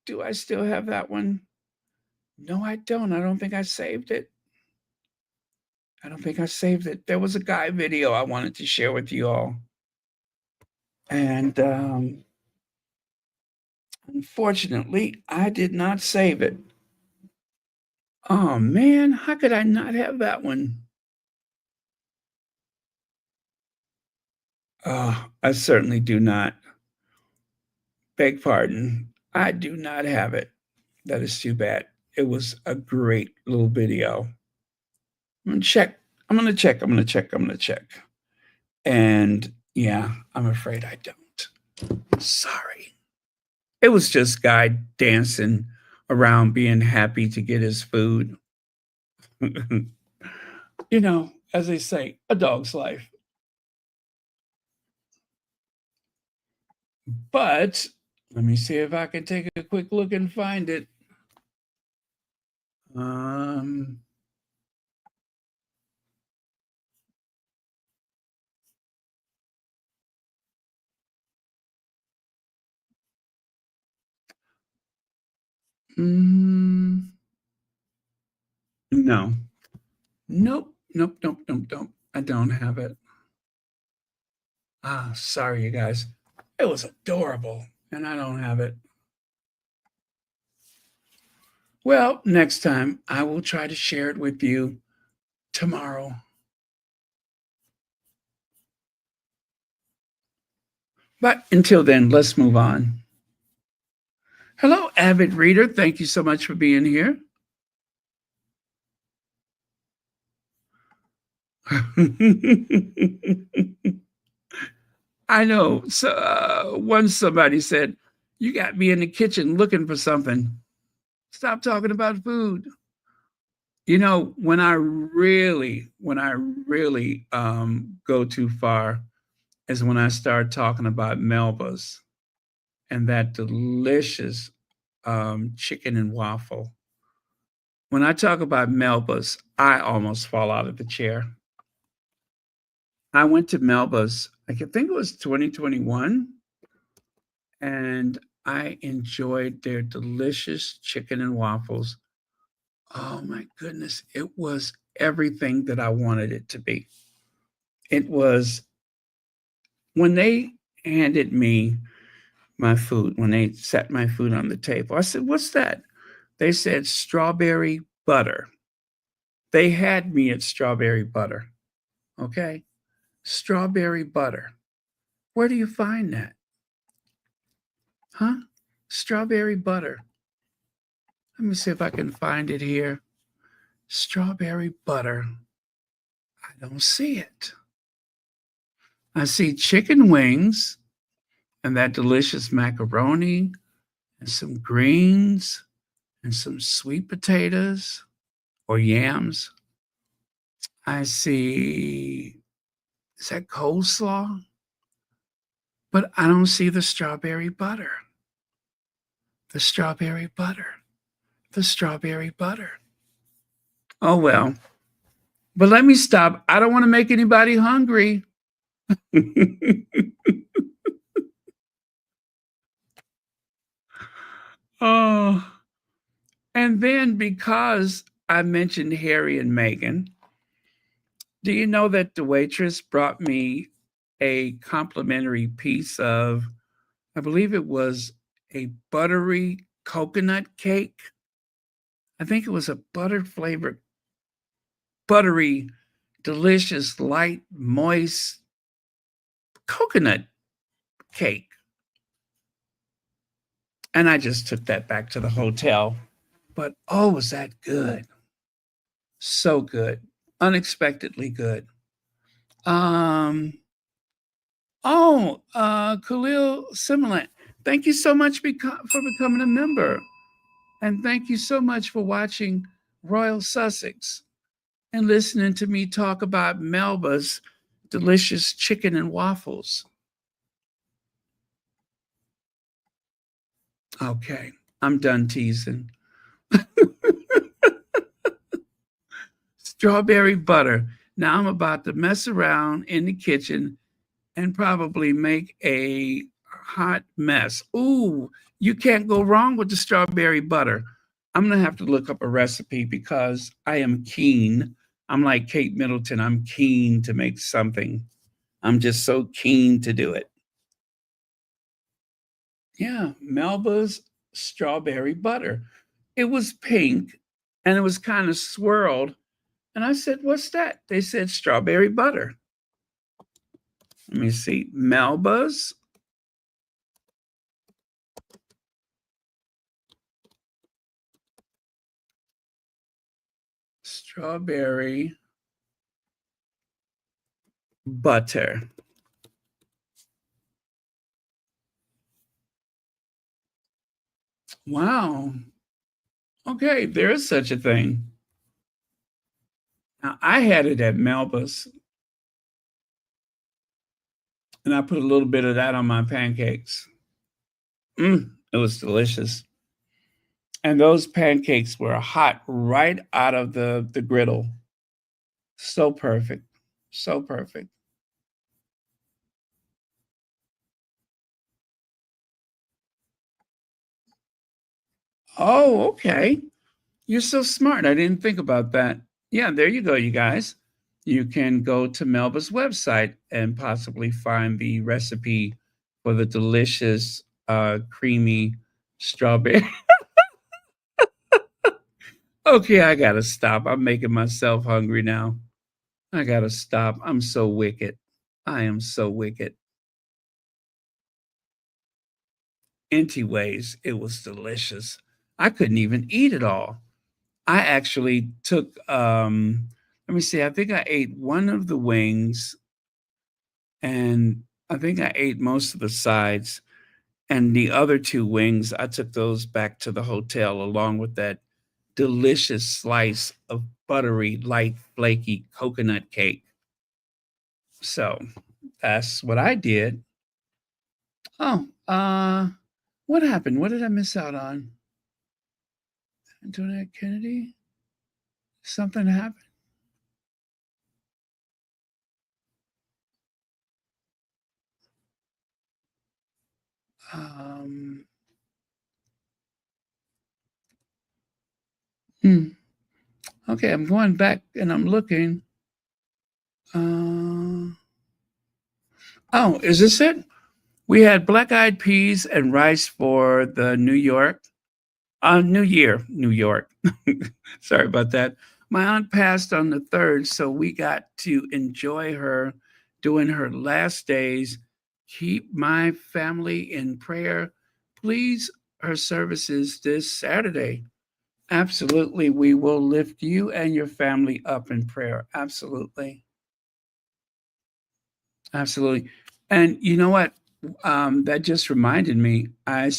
do I still have that one? No, I don't. I don't think I saved it. I don't think I saved it. There was a Guy video I wanted to share with you all. And unfortunately, I did not save it. Oh man, how could I not have that one? Oh, I certainly do not. Beg pardon. I do not have it. That is too bad. It was a great little video. I'm gonna check. I'm gonna check. I'm gonna check. I'm gonna check. And yeah, I'm afraid I don't. Sorry. It was just Guy dancing around being happy to get his food. You know, as they say, a dog's life. But let me see if I can take a quick look and find it. Um, mm, no. Nope. Nope. Nope. Nope. Nope. I don't have it. Ah, sorry, you guys. It was adorable, and I don't have it. Well, next time I will try to share it with you tomorrow. But until then, let's move on. Hello, avid reader. Thank you so much for being here. I know. So once somebody said, "You got me in the kitchen looking for something. Stop talking about food." You know, when I really go too far is when I start talking about Melba's and that delicious chicken and waffle. When I talk about Melba's, I almost fall out of the chair. I went to Melba's, I think it was 2021, and I enjoyed their delicious chicken and waffles. Oh my goodness, it was everything that I wanted it to be. It was when they handed me my food, when they set my food on the table, I said, "What's that?" They said, "Strawberry butter." They had me at strawberry butter. Okay. Strawberry butter. Where do you find that? Huh? Strawberry butter. Let me see if I can find it here. Strawberry butter. I don't see it. I see chicken wings and that delicious macaroni and some greens and some sweet potatoes or yams. I see, is that coleslaw? But I don't see the strawberry butter. The strawberry butter. The strawberry butter. Oh, well. But let me stop. I don't want to make anybody hungry. Oh, and then because I mentioned Harry and Meghan, do you know that the waitress brought me a complimentary piece of, I believe it was a buttery coconut cake? I think it was a butter flavored, buttery, delicious, light, moist coconut cake. And I just took that back to the hotel. But oh, was that good? So good. Unexpectedly good. Khalil Similant, thank you so much for becoming a member. And thank you so much for watching Royal Sussex and listening to me talk about Melba's delicious chicken and waffles. Okay, I'm done teasing. Strawberry butter. Now I'm about to mess around in the kitchen and probably make a hot mess. Ooh, you can't go wrong with the strawberry butter. I'm going to have to look up a recipe because I am keen. I'm like Kate Middleton. I'm keen to make something. I'm just so keen to do it. Yeah, Melba's strawberry butter. It was pink and it was kind of swirled. And I said, "What's that?" They said, "Strawberry butter." Let me see. Melba's strawberry butter. Wow. Okay, there is such a thing. Now, I had it at Melba's, and I put a little bit of that on my pancakes. It was delicious. And those pancakes were hot right out of the griddle. So perfect. So perfect. Oh, okay. You're so smart. I didn't think about that. Yeah, there you go, you guys. You can go to Melba's website and possibly find the recipe for the delicious, creamy strawberry. Okay, I gotta stop. I'm making myself hungry now. I gotta stop. I'm so wicked. I am so wicked. Anyways, it was delicious. I couldn't even eat it all. I actually took, let me see, I think I ate one of the wings and I think I ate most of the sides. And the other two wings, I took those back to the hotel along with that delicious slice of buttery, light, flaky coconut cake. So that's what I did. Oh, what happened? What did I miss out on? Antoinette Kennedy? Something happened? Um, hmm. Okay, I'm going back and I'm looking. Oh, is this it? We had black eyed peas and rice for the New Year, New York. Sorry about that. My aunt passed on the 3rd, so we got to enjoy her doing her last days. Keep my family in prayer. Please her services this Saturday. Absolutely. We will lift you and your family up in prayer. Absolutely. Absolutely. And you know what? That just reminded me. I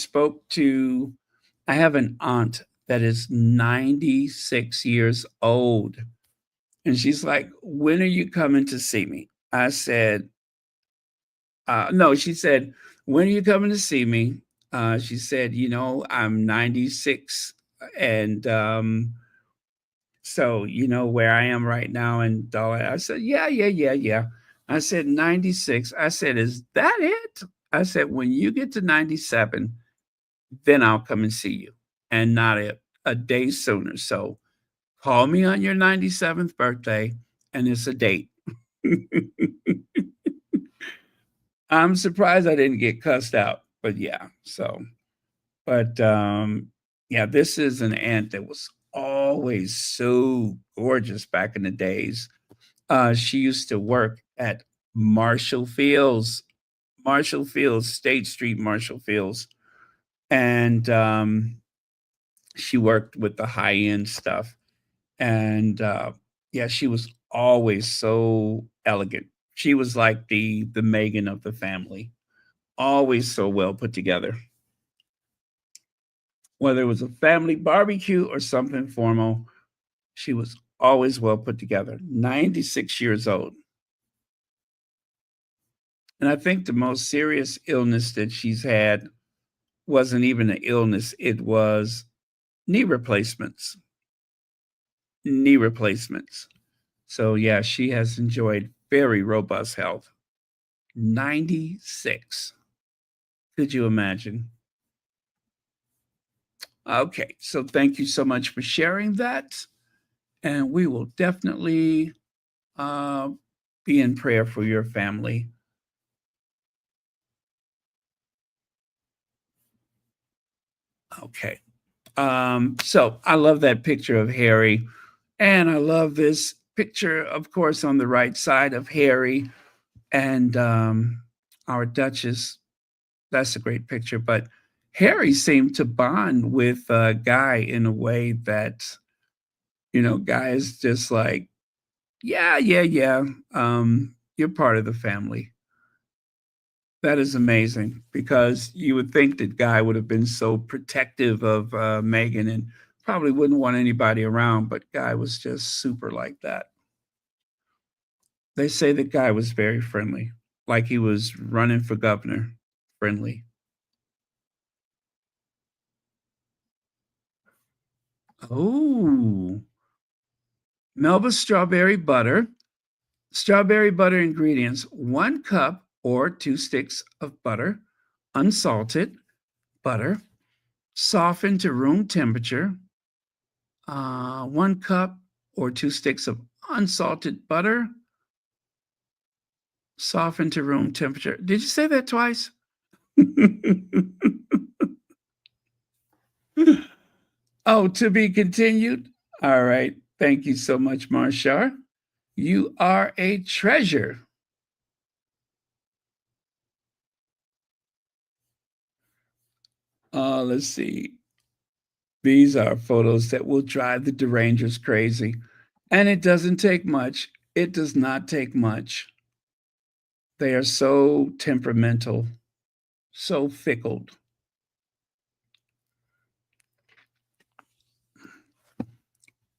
have an aunt that is 96 years old. And she's like, "When are you coming to see me?" I said, no, she said, "When are you coming to see me?" She said, "I'm 96 and so you know where I am right now." And all that. I said, "Yeah, yeah, yeah, yeah." I said, 96. I said, "Is that it?" I said, "When you get to 97, then I'll come and see you and not a day sooner. So call me on your 97th birthday and it's a date." I'm surprised I didn't get cussed out, but yeah, so but, yeah, this is an aunt that was always so gorgeous back in the days. She used to work at Marshall Fields State Street Marshall Fields, and, she worked with the high-end stuff, and, yeah, she was always so elegant. She was like the Meghan of the family, always so well put together. Whether it was a family barbecue or something formal, she was always well put together. 96 years old. And I think the most serious illness that she's had wasn't even an illness, it was knee replacements. Knee replacements. So, yeah, she has enjoyed very robust health. 96. Could you imagine? Okay, so thank you so much for sharing that. And we will definitely uh, be in prayer for your family. Okay. So I love that picture of Harry. And I love this picture, of course, on the right side of Harry and our Duchess. That's a great picture. But Harry seemed to bond with Guy in a way that, Guy is just like, yeah, yeah, yeah. You're part of the family. That is amazing because you would think that Guy would have been so protective of Meghan and probably wouldn't want anybody around, but Guy was just super like that. They say that Guy was very friendly, like he was running for governor, friendly. Oh, Melba strawberry butter ingredients: 1 cup or 2 sticks of butter, unsalted butter, softened to room temperature, 1 cup or 2 sticks of unsalted butter, softened to room temperature. Did you say that twice? Oh, to be continued. All right. Thank you so much, Marshar. You are a treasure. Let's see. These are photos that will drive the derangers crazy. And it doesn't take much. It does not take much. They are so temperamental, so fickle.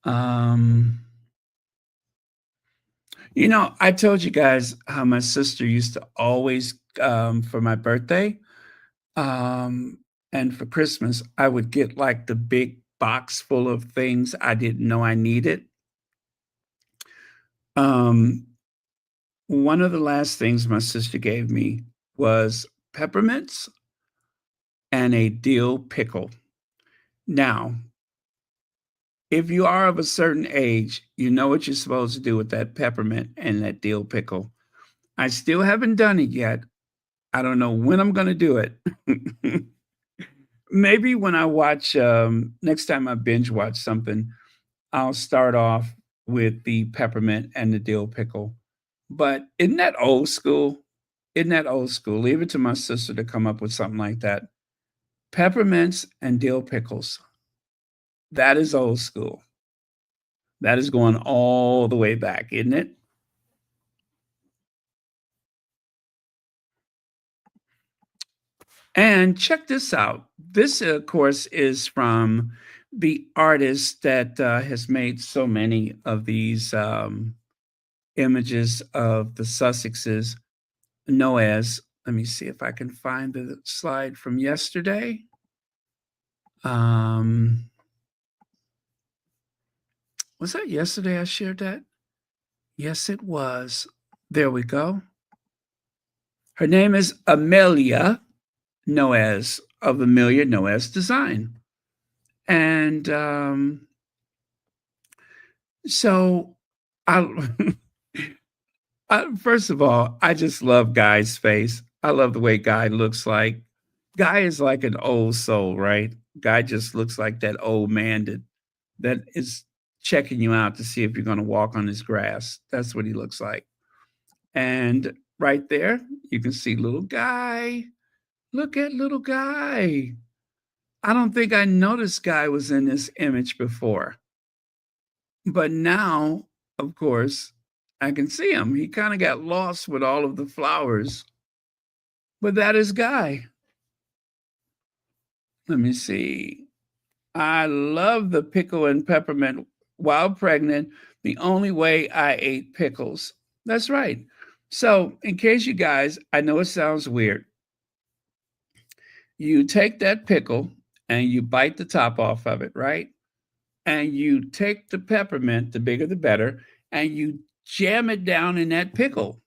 Um, I told you guys how my sister used to always, for my birthday, um, and for Christmas, I would get like the big box full of things I didn't know I needed. Um, one of the last things my sister gave me was peppermints and a dill pickle. Now, if you are of a certain age, you know what you're supposed to do with that peppermint and that dill pickle. I still haven't done it yet. I don't know when I'm gonna do it. Maybe when I watch, next time I binge watch something, I'll start off with the peppermint and the dill pickle. But isn't that old school? Isn't that old school? Leave it to my sister to come up with something like that. Peppermints and dill pickles. That is old school. That is going all the way back, isn't it? And check this out. This, of course, is from the artist that has made so many of these images of the Sussexes, Noah's. Let me see if I can find the slide from yesterday. Um, was that yesterday I shared that? Yes, it was. There we go. Her name is Amelia Noah's of Amelia Noah's Design. And so I, first of all, I just love Guy's face. I love the way Guy looks like. Guy is like an old soul, right? Guy just looks like that old man that is checking you out to see if you're going to walk on his grass. That's what he looks like. And right there, you can see little Guy. Look at little Guy. I don't think I noticed Guy was in this image before. But now, of course, I can see him. He kind of got lost with all of the flowers. But that is Guy. Let me see. I love the pickle and peppermint while pregnant. The only way I ate pickles. That's right. So, in case you guys, I know it sounds weird. You take that pickle and you bite the top off of it, right? And you take the peppermint, the bigger the better, and you jam it down in that pickle.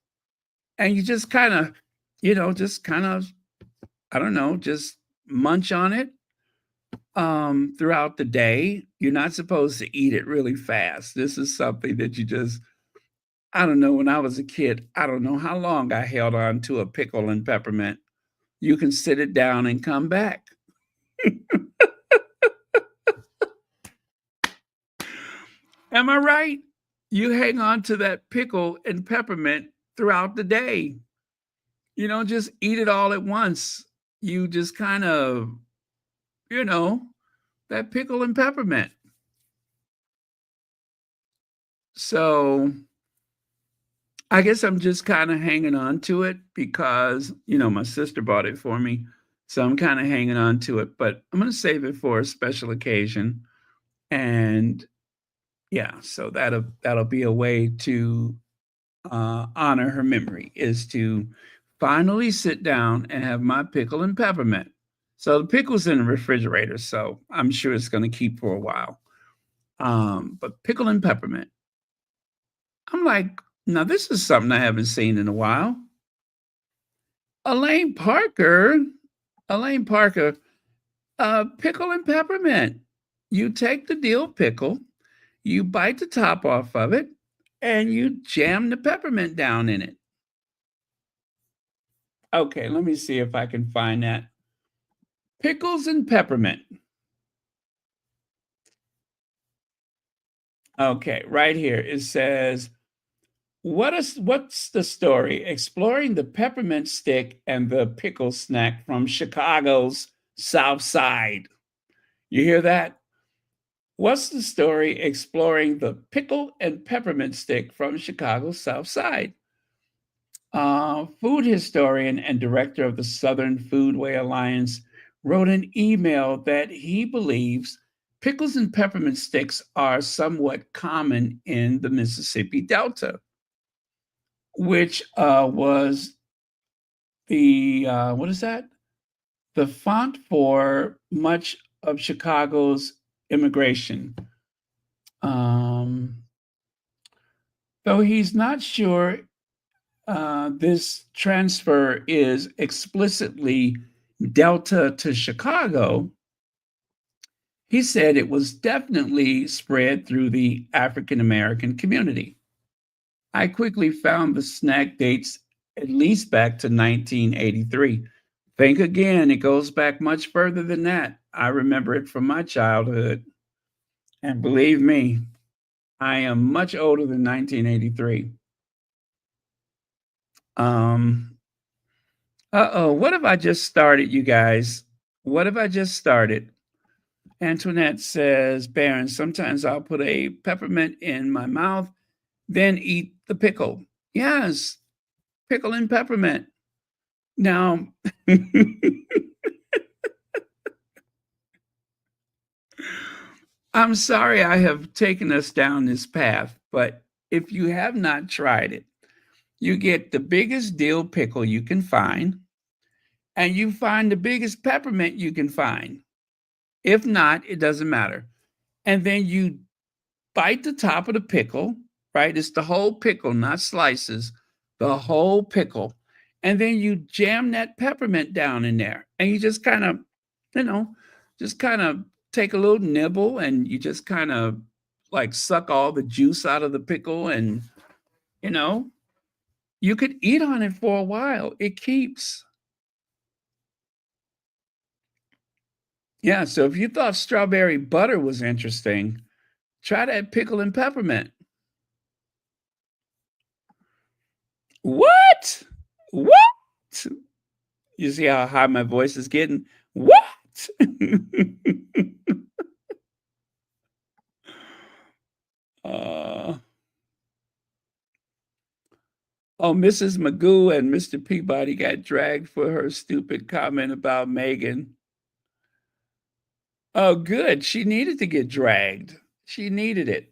And you just kind of, I don't know, just munch on it throughout the day. You're not supposed to eat it really fast. This is something that you just, I don't know, when I was a kid, I don't know how long I held on to a pickle and peppermint. You can sit it down and come back. Am I right? You hang on to that pickle and peppermint throughout the day. You don't just eat it all at once. You just kind of, you know, that pickle and peppermint. So I guess I'm just kind of hanging on to it because, my sister bought it for me. So I'm kind of hanging on to it, but I'm going to save it for a special occasion. And yeah, so that'll be a way to honor her memory, is to finally sit down and have my pickle and peppermint. So the pickle's in the refrigerator, so I'm sure it's going to keep for a while. But pickle and peppermint. I'm like, now this is something I haven't seen in a while. Elaine Parker, Elaine Parker, pickle and peppermint. You take the dill pickle, you bite the top off of it, and you jam the peppermint down in it. Okay, let me see if I can find that. Pickles and peppermint. Okay, right here it says, what's the story? Exploring the peppermint stick and the pickle snack from Chicago's South Side. You hear that? What's the story? Exploring the pickle and peppermint stick from Chicago's South Side. Food historian and director of the Southern Foodway Alliance wrote an email that he believes pickles and peppermint sticks are somewhat common in the Mississippi Delta, which was the, what is that? The font for much of Chicago's immigration. Though he's not sure this transfer is explicitly Delta to Chicago, he said it was definitely spread through the African American community. I quickly found the snack dates at least back to 1983. Think again, it goes back much further than that. I remember it from my childhood. And believe me, I am much older than 1983. What have I just started, you guys? What have I just started? Antoinette says, Baron, sometimes I'll put a peppermint in my mouth, then eat the pickle. Yes, pickle and peppermint. Now, I'm sorry I have taken us down this path, but if you have not tried it, you get the biggest dill pickle you can find, and you find the biggest peppermint you can find. If not, it doesn't matter. And then you bite the top of the pickle, right? It's the whole pickle, not slices, the whole pickle. And then you jam that peppermint down in there. And you just kind of, you know, just kind of take a little nibble and you just kind of like suck all the juice out of the pickle. And, you know, you could eat on it for a while. It keeps. Yeah. So if you thought strawberry butter was interesting, try that pickle and peppermint. What? What? You see how high my voice is getting? What? uh, oh, Mrs. Magoo and Mr. Peabody got dragged for her stupid comment about Meghan. Oh, good. She needed to get dragged. She needed it.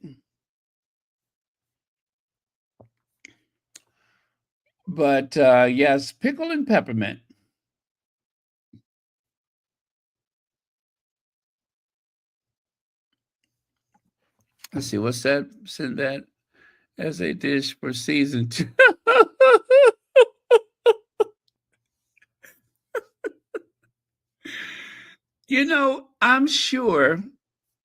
But yes, pickle and peppermint. Let's see, what's that? Send that as a dish for season 2. You know, I'm sure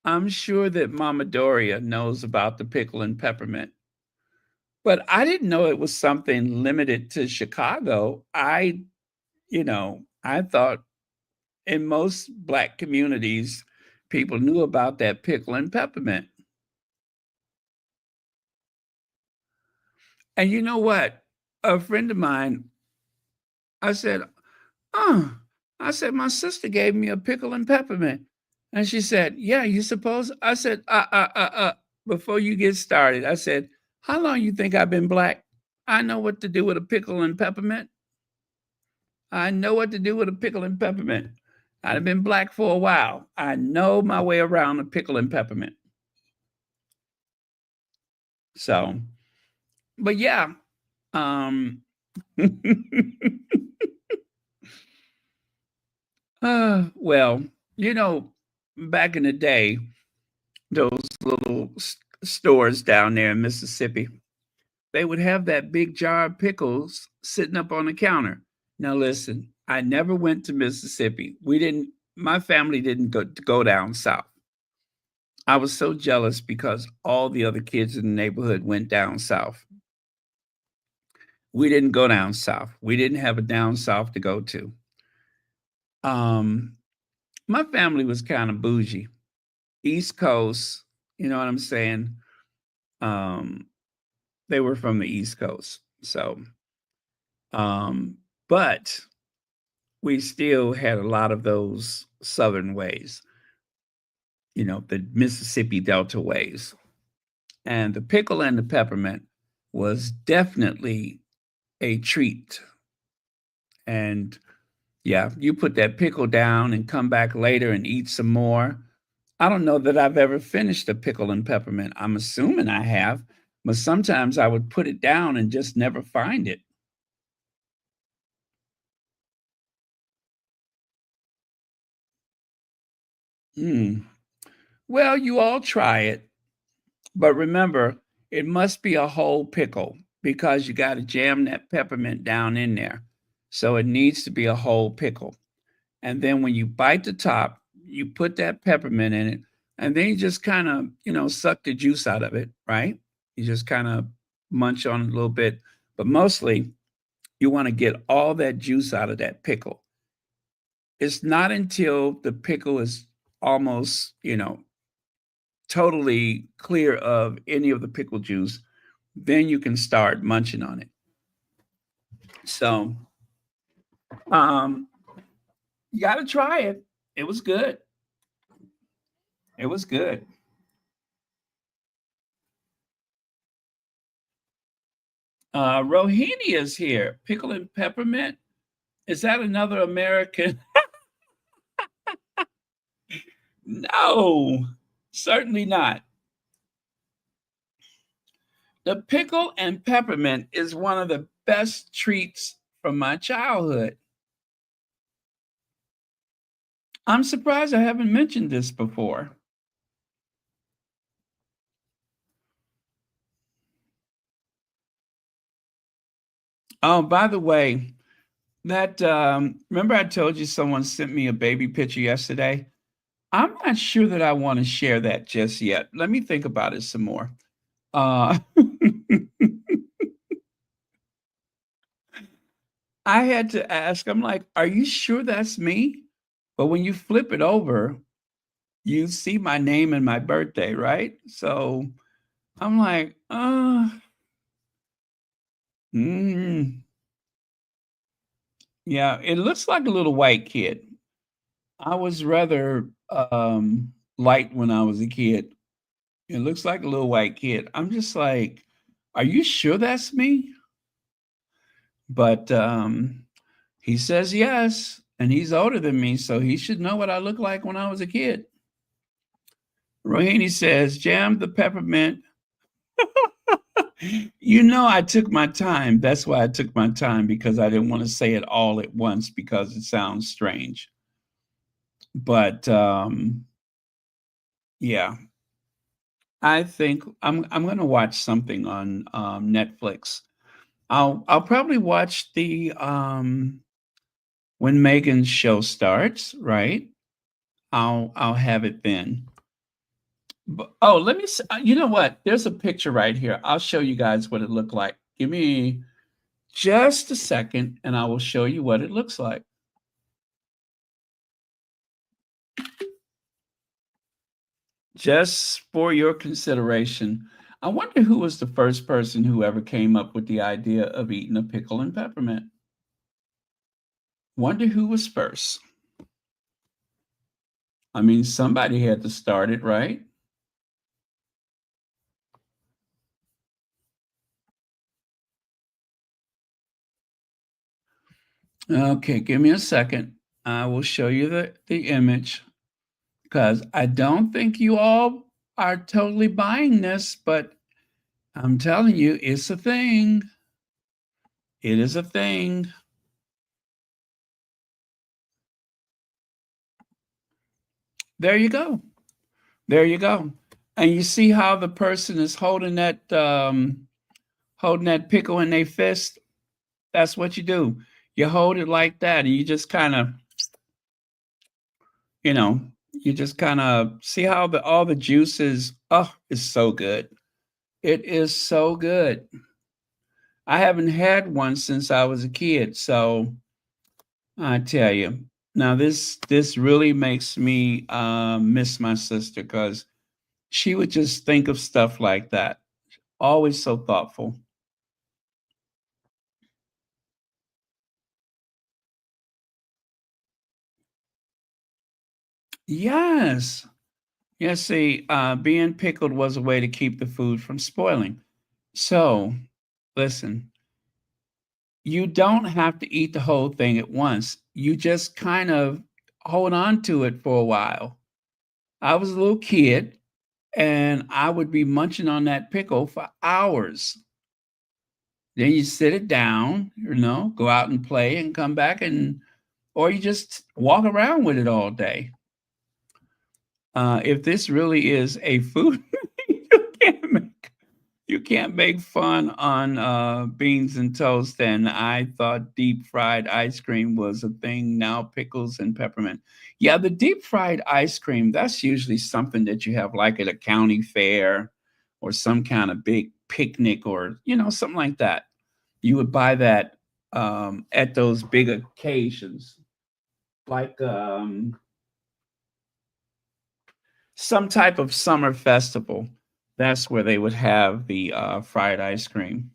that Mama Doria knows about the pickle and peppermint, but I didn't know it was something limited to Chicago. I thought in most Black communities, people knew about that pickle and peppermint. And you know what? A friend of mine, I said, "Oh," I said, "My sister gave me a pickle and peppermint." And she said, "Yeah, you suppose?" I said, before you get started, I said, "How long you think I've been Black? I know what to do with a pickle and peppermint. I know what to do with a pickle and peppermint. I've been Black for a while. I know my way around a pickle and peppermint." So, but yeah, um, well, you know, back in the day, those little stores down there in Mississippi, they would have that big jar of pickles sitting up on the counter. Now, listen, I never went to Mississippi. My family didn't go down south. I was so jealous because all the other kids in the neighborhood went down south. We didn't go down south. We didn't have a down south to go to. Um, my family was kind of bougie. East Coast, you know what I'm saying? Um, they were from the East Coast. So, um, but we still had a lot of those Southern ways, the Mississippi Delta ways. And the pickle and the peppermint was definitely a treat. And yeah, you put that pickle down and come back later and eat some more. I don't know that I've ever finished a pickle and peppermint. I'm assuming I have, but sometimes I would put it down and just never find it. Hmm. Well, you all try it, but remember, it must be a whole pickle because you got to jam that peppermint down in there. So it needs to be a whole pickle. And then when you bite the top, you put that peppermint in it, and then you just kind of, suck the juice out of it, right? You just kind of munch on it a little bit, but mostly you want to get all that juice out of that pickle. It's not until the pickle is almost, totally clear of any of the pickle juice, then you can start munching on it. So, um, you got to try it. It was good. It was good. Rohini is here. Pickle and peppermint. Is that another American? No, certainly not. The pickle and peppermint is one of the best treats from my childhood. I'm surprised I haven't mentioned this before. Oh, by the way, that remember I told you someone sent me a baby picture yesterday? I'm not sure that I want to share that just yet. Let me think about it some more. Uh, I had to ask, I'm like, are you sure that's me? But when you flip it over, you see my name and my birthday, right? So I'm like, mm, yeah, it looks like a little white kid. I was rather light when I was a kid. It looks like a little white kid. I'm just like, are you sure that's me? But he says yes, and he's older than me, so he should know what I look like when I was a kid. Rohini says, jam the peppermint. You know, I took my time. That's why I took my time because I didn't want to say it all at once because it sounds strange. But yeah, I think I'm going to watch something on Netflix. I'll probably watch the when Megan's show starts, right? I'll have it then. But, oh, let me. You know what? There's a picture right here. I'll show you guys what it looked like. Give me just a second, and I will show you what it looks like. Just for your consideration, I wonder who was the first person who ever came up with the idea of eating a pickle and peppermint. Wonder who was first. I mean, somebody had to start it, right? Okay, give me a second. I will show you the image because I don't think you all are totally buying this, but I'm telling you, it's a thing. It is a thing. There you go. There you go. And you see how the person is holding that pickle in their fist? That's what you do. You hold it like that, and you just kind of, you know, you just kind of see how the all the juices. Oh, it's so good. It is so good. I haven't had one since I was a kid, so I tell you. Now this really makes me miss my sister because she would just think of stuff like that. Always so thoughtful. Yes. Yes, see, being pickled was a way to keep the food from spoiling. So, listen, you don't have to eat the whole thing at once. You just kind of hold on to it for a while. I was a little kid and I would be munching on that pickle for hours. Then you sit it down, go out and play and come back or you just walk around with it all day. If this really is a food, you can't make you can't make fun on beans and toast. And I thought deep fried ice cream was a thing. Now pickles and peppermint. Yeah, the deep fried ice cream, that's usually something that you have like at a county fair or some kind of big picnic or, something like that. You would buy that at those big occasions, like some type of summer festival. That's where they would have the fried ice cream.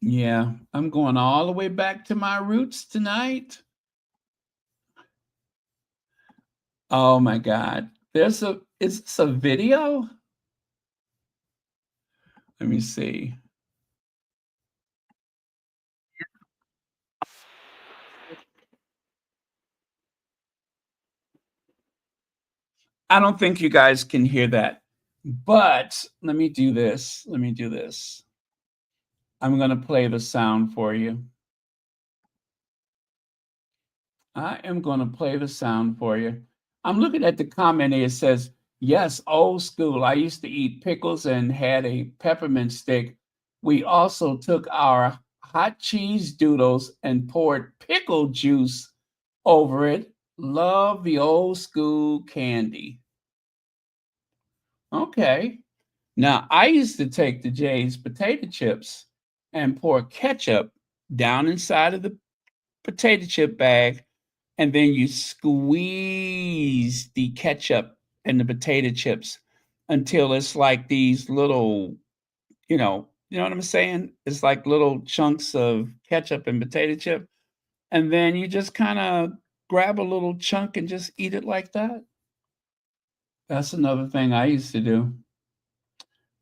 Yeah, I'm going all the way back to my roots tonight. Oh my God. Is this a video? Let me see. I don't think you guys can hear that, but let me do this. Let me do this. I'm going to play the sound for you. I am going to play the sound for you. I'm looking at the comment here. It says, yes, old school. I used to eat pickles and had a peppermint stick. We also took our hot cheese doodles and poured pickle juice over it. Love the old school candy. Okay. Now, I used to take the Jay's potato chips and pour ketchup down inside of the potato chip bag, and then you squeeze the ketchup and the potato chips until it's like these little, you know what I'm saying? It's like little chunks of ketchup and potato chip, and then you just kind of grab a little chunk and just eat it like that. That's another thing I used to do.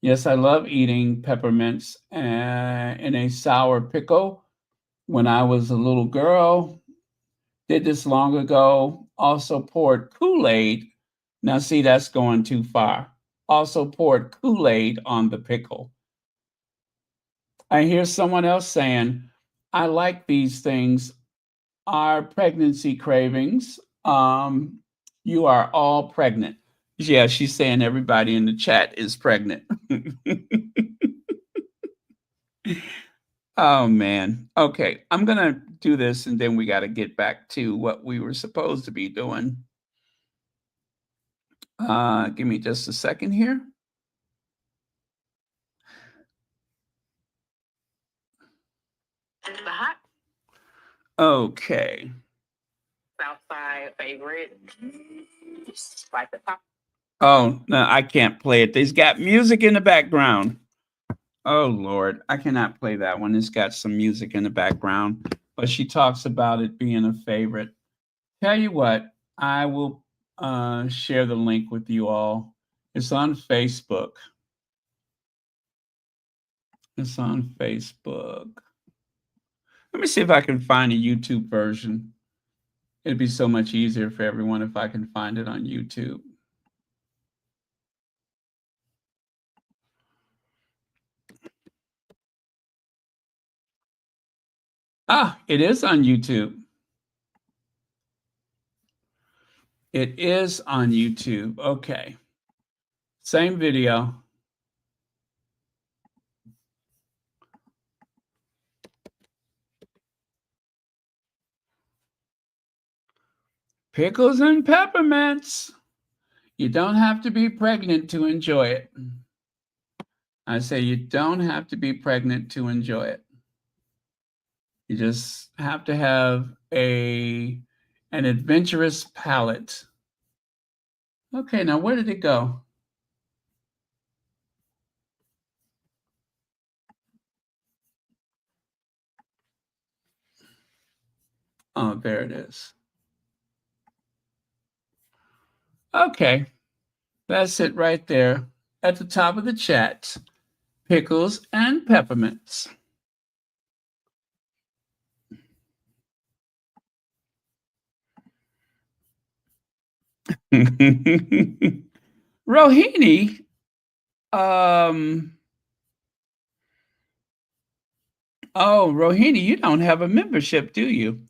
Yes, I love eating peppermints in a sour pickle. When I was a little girl, did this long ago. Also poured Kool-Aid. Now, see, that's going too far. Also poured Kool-Aid on the pickle. I hear someone else saying, I like these things. Our pregnancy cravings. You are all pregnant. Yeah, she's saying everybody in the chat is pregnant. Oh man. Okay, I'm gonna do this and then we got to get back to what we were supposed to be doing. Give me just a second here. Okay. Southside favorite. Like the top. Oh, no, I can't play it. There's got music in the background. Oh Lord, I cannot play that one. It's got some music in the background, but she talks about it being a favorite. Tell you what, I will share the link with you all. It's on Facebook. It's on Facebook. Let me see if I can find a YouTube version. It'd be so much easier for everyone if I can find it on YouTube. Ah, it is on YouTube. It is on YouTube. Okay. Same video. Pickles and peppermints. You don't have to be pregnant to enjoy it. I say you don't have to be pregnant to enjoy it. You just have to have an adventurous palate. Okay, now where did it go? Oh, there it is. Okay, that's it right there at the top of the chat. Pickles and peppermints. Rohini, oh, Rohini, you don't have a membership, do you?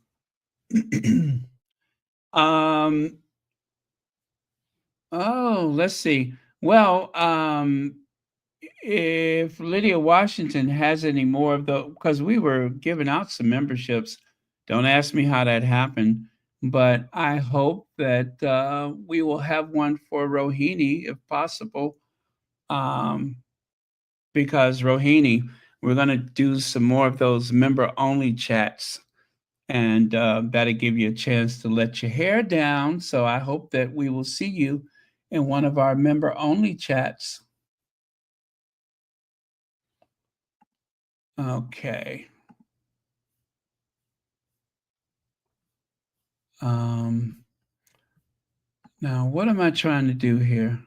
um, oh, let's see. Well, if Lydia Washington has any more of the, because we were giving out some memberships, don't ask me how that happened, but I hope that we will have one for Rohini if possible. Because Rohini, we're going to do some more of those member only chats, and that'll give you a chance to let your hair down. So I hope that we will see you in one of our member only chats. Okay. Um, Now, what am I trying to do here?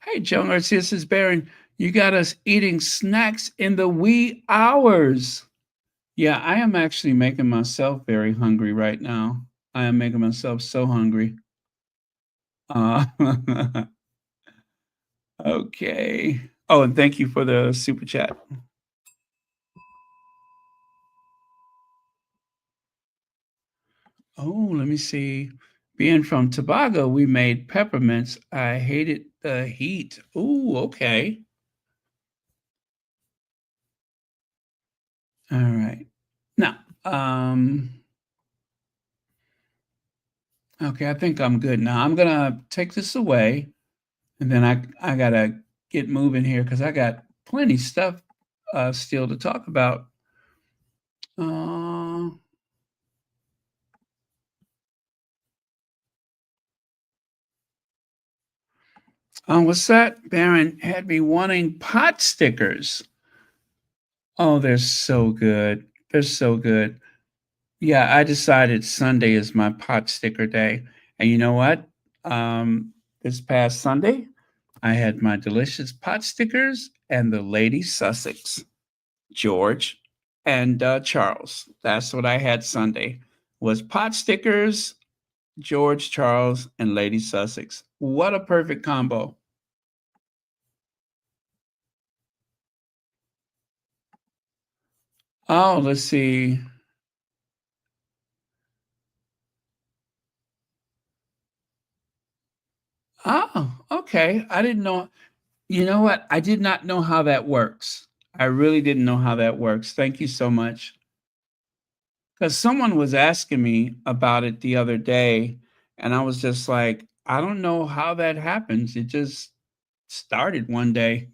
Hey, Joan Garcia, this is Baron. You got us eating snacks in the wee hours. Yeah, I am actually making myself very hungry right now. I am making myself so hungry. Uh, okay. Oh, and thank you for the super chat. Oh, let me see. Being from Tobago, we made peppermints. I hated the heat. Ooh, okay. All right. Now, okay, I think I'm good now. I'm gonna take this away, and then I gotta get moving here because I got plenty stuff still to talk about. Uh, what's that? Baron had me wanting pot stickers. Oh, they're so good. They're so good. Yeah, I decided Sunday is my pot sticker day. And you know what? This past Sunday, I had my delicious pot stickers and the Lady Sussex, George and Charles. That's what I had Sunday. Was pot stickers, George, Charles, and Lady Sussex. What a perfect combo. Oh, let's see. Oh, okay. I didn't know. You know what? I did not know how that works. I really didn't know how that works. Thank you so much. Because someone was asking me about it the other day, and I was just like, I don't know how that happens. It just started one day.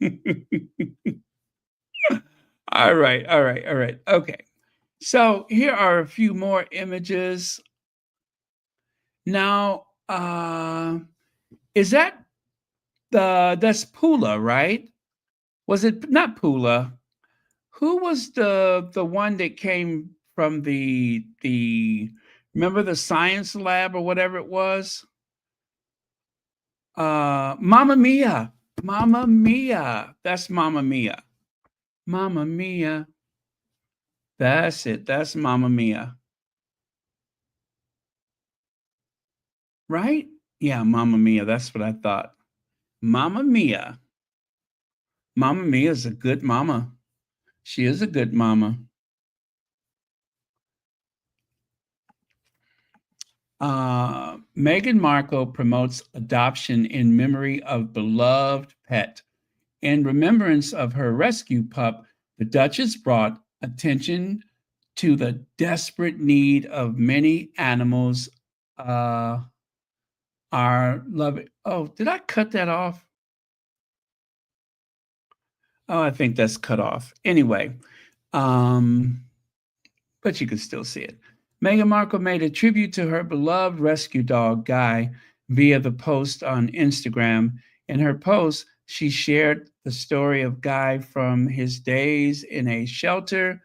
All right, all right, all right. Okay. So here are a few more images. Now, is that's Pula, right? Was it not Pula? Who was the one that came from the remember the science lab or whatever it was? Mamma Mia. Mamma Mia. That's Mamma Mia. Mamma Mia. That's it. That's Mamma Mia. Right? Yeah, Mamma Mia. That's what I thought. Mamma Mia. Mamma Mia is a good mama. She is a good mama. Meghan Markle promotes adoption in memory of beloved pet. In remembrance of her rescue pup, the Duchess brought attention to the desperate need of many animals. Uh, are loving. Oh, did I cut that off? Oh, I think that's cut off. Anyway, um, but you can still see it. Meghan Markle made a tribute to her beloved rescue dog, Guy, via the post on Instagram. In her post, she shared the story of Guy from his days in a shelter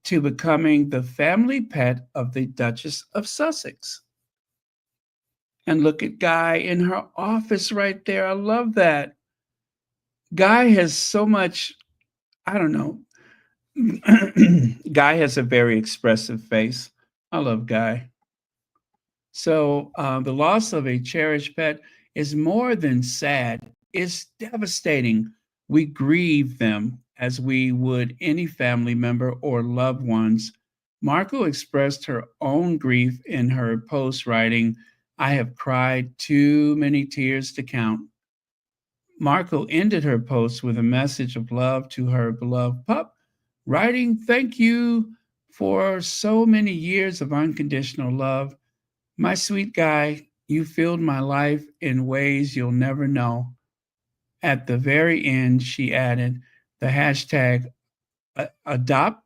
to becoming the family pet of the Duchess of Sussex. And look at Guy in her office right there. I love that. Guy has so much, I don't know. Guy has a very expressive face. I love Guy. So the loss of a cherished pet is more than sad, it's devastating. We grieve them as we would any family member or loved ones. Marco expressed her own grief in her post, writing, I have cried too many tears to count. Marco ended her post with a message of love to her beloved pup, writing, thank you for so many years of unconditional love. My sweet Guy, you filled my life in ways you'll never know. At the very end, she added the hashtag adopt.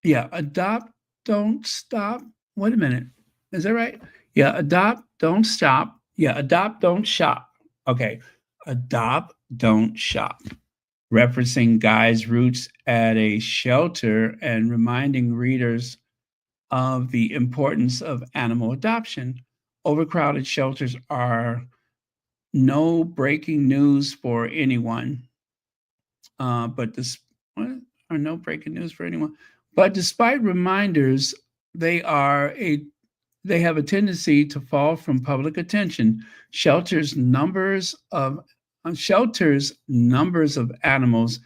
Yeah, adopt, don't stop. Wait a minute. Is that right? Yeah, adopt, don't stop. Yeah, adopt, don't shop. Okay, adopt, don't shop. Referencing Guy's roots at a shelter and reminding readers of the importance of animal adoption. overcrowded shelters are no breaking news for anyone. But this what are no breaking news for anyone. But despite reminders, they are a they have a tendency to fall from public attention. Shelters numbers of animals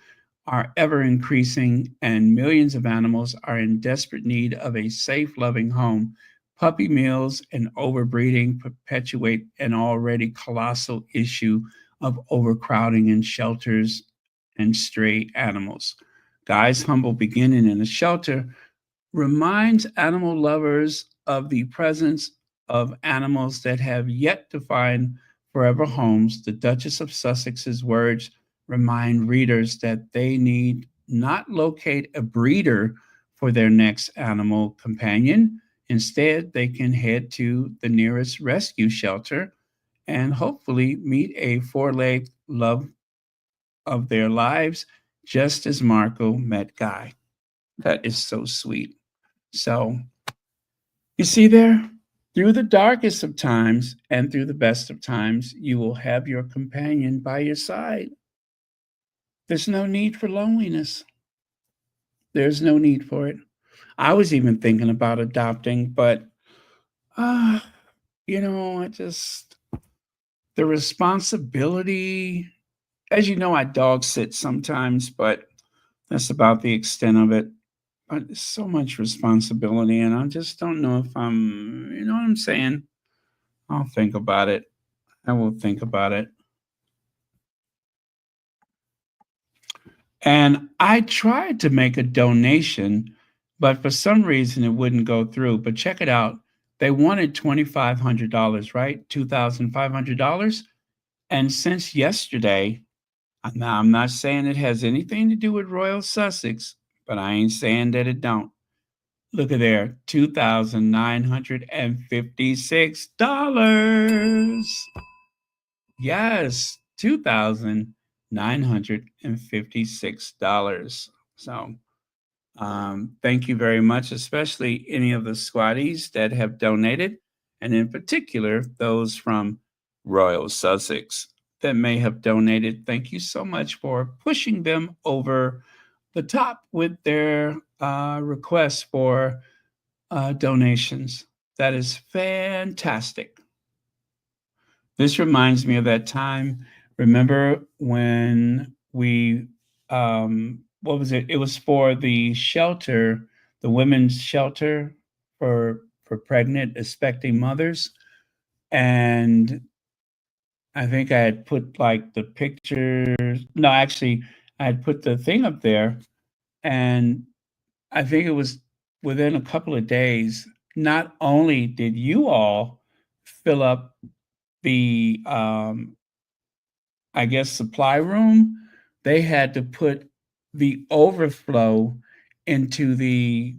are ever increasing, and millions of animals are in desperate need of a safe, loving home. Puppy mills and overbreeding perpetuate an already colossal issue of overcrowding in shelters and stray animals. Guy's humble beginning in a shelter reminds animal lovers of the presence of animals that have yet to find forever homes. The Duchess of Sussex's words remind readers that they need not locate a breeder for their next animal companion. Instead, they can head to the nearest rescue shelter and hopefully meet a four-legged love of their lives, just as Marco met Guy. That is so sweet. So, you see there? Through the darkest of times and through the best of times, you will have your companion by your side. There's no need for loneliness. There's no need for it. I was even thinking about adopting, but uh, I just the responsibility. As you know, I dog sit sometimes, but that's about the extent of it. But it's so much responsibility, and I just don't know if you know what I'm saying? I'll think about it. I will think about it. And I tried to make a donation, but for some reason it wouldn't go through. But check it out. They wanted $2,500, right? $2,500. And since yesterday, now I'm not saying it has anything to do with Royal Sussex, but I ain't saying that it don't. Look at there, $2,956. Yes, $2,956. So, thank you very much, especially any of the squatties that have donated, and in particular, those from Royal Sussex that may have donated. Thank you so much for pushing them over the top with their requests for donations. That is fantastic. This reminds me of that time. Remember when what was it? It was for the shelter, the women's shelter for pregnant, expecting mothers. And I think I had put like the pictures. No, actually, I had put the thing up there, and I think it was within a couple of days. Not only did you all fill up the I guess, supply room, they had to put the overflow into the